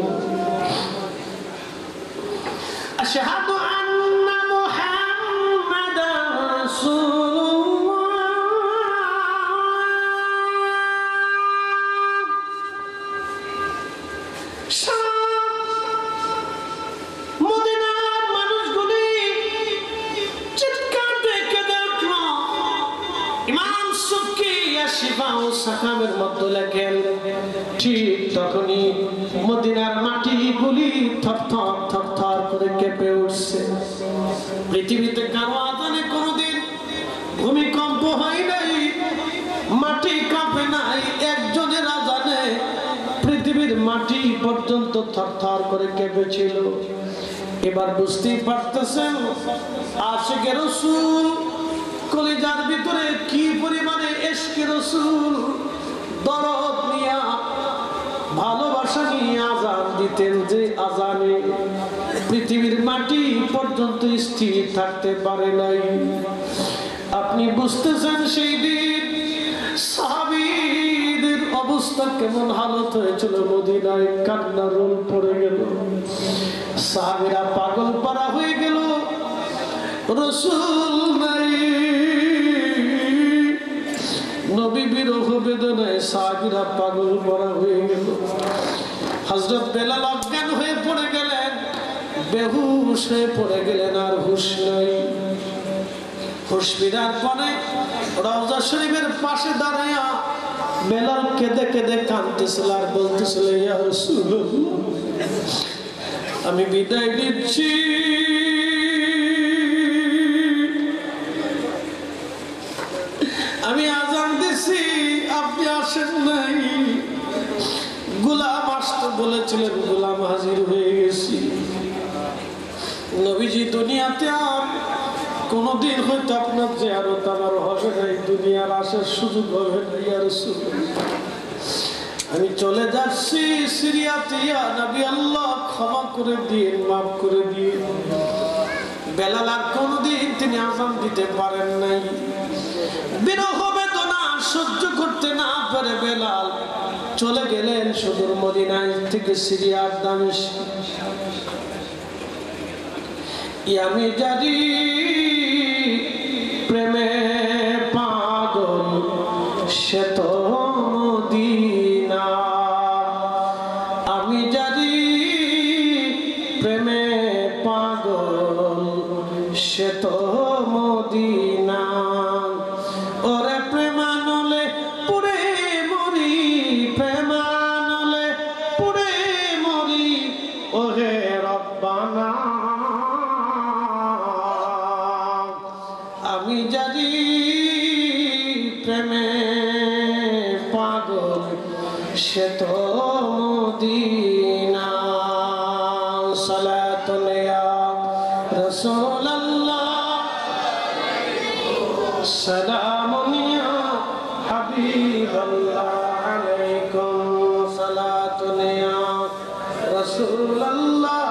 আশহাদু আন্না মুহাম্মাদার রাসূলুল্লাহ। শিফা ও সাকামের মধ্যে লেখেন, ঠিক তখনই মদিনার মাটিগুলি থরথর থরথর করে কেঁপে উঠছে। পৃথিবীতে কারো আযানে কোনোদিন ভূমিকম্প হয় নাই, মাটি কাঁপে নাই, একজনের আযানে পৃথিবীর মাটি পর্যন্ত থরথর করে কেঁপেছিল। এবার বুঝতেই পারতেছেন আশিকে রাসূল কলিজার ভিতরে কি পরিমাণে ইশকে রাসূল দরদ নিয়া ভালোবাসা নিয়ে আযান দিতেন, যে আযানে পৃথিবীর মাটি পর্যন্ত স্থির থাকতে পারে নাই। আপনি বুঝতেছেন সেই দিন সাহাবীদের অবস্থা কেমন হালত হয়েছিল। মদিনায় কান্নার রোল পড়ে গেল, সাহাবীরা পাগল পারা হয়ে গেল, রাসূল নাই, নবী বিরহ বেদনায় সাহাবীরা পাগল পারা হয়ে গেল। হযরত বেলাল অজ্ঞান হয়ে পড়ে গেলেন, বেহুশ হয়ে পড়ে গেলেন, আর হুঁশ নাই। হুঁশ ফিরার পরে রওজা শরীফের পাশে দাঁড়ায়া বেলাল কেঁদে কেঁদে কাঁদতেছিল আর বলতেছিল, ইয়া রাসূলুল্লাহ, আমি বিদায় দিচ্ছি, আমি আযান দিছি, আপনি আসেন নাই। গোলাম আসতে বলেছিলেন, গোলাম হাজির হয়ে গেছি। নবীজি দুনিয়াতে আর কোনদিন হয়তো আপনার জিয়ারত আমার হবে না, দুনিয়ার আসার সুযোগ হবে না। ইয়া রাসূলুল্লাহ, আমি চলে যাচ্ছি সিরিয়াতে, ইয়া নবী আল্লাহ ক্ষমা করে দিন, মাফ করে দিন। বেলাল আর কোনদিন তিনি আযান দিতে পারেন নাই। বিরহ বেদনা সহ্য করতে না পারে বেলাল চলে গেলেন সুদূর মদিনায় থেকে সিরিয়ার দামেস্ক। আমি জানি প্রেমে পাগল সে তো মদিনা, আমি জানি প্রেমে পাগল সে তো মদিনা। ওরে প্রেমানলে পুরে মরি, প্রেমানলে পুরে মরি, ওহে রব্বানা, আমি জানি প্রেমে পাগল সে তো মদিনা। সালাতুন ইয়া রাসূলুল্লাহ, সালামুন ইয়া হাবিবাল্লাহ আলাইকুম, সালাতুন ইয়া রাসূলুল্লাহ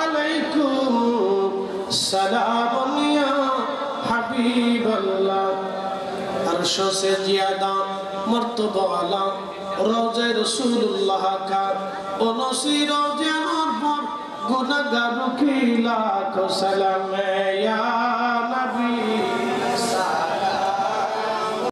আলাইকুম, সালামুন ইয়া হাবিবাল্লাহ। अरशो से ज्यादा मर्तबा वाला रोज़े रसूलुल्लाह का उनसी रोज़े नूर पर गुनहगारों की लाखों सलाम है या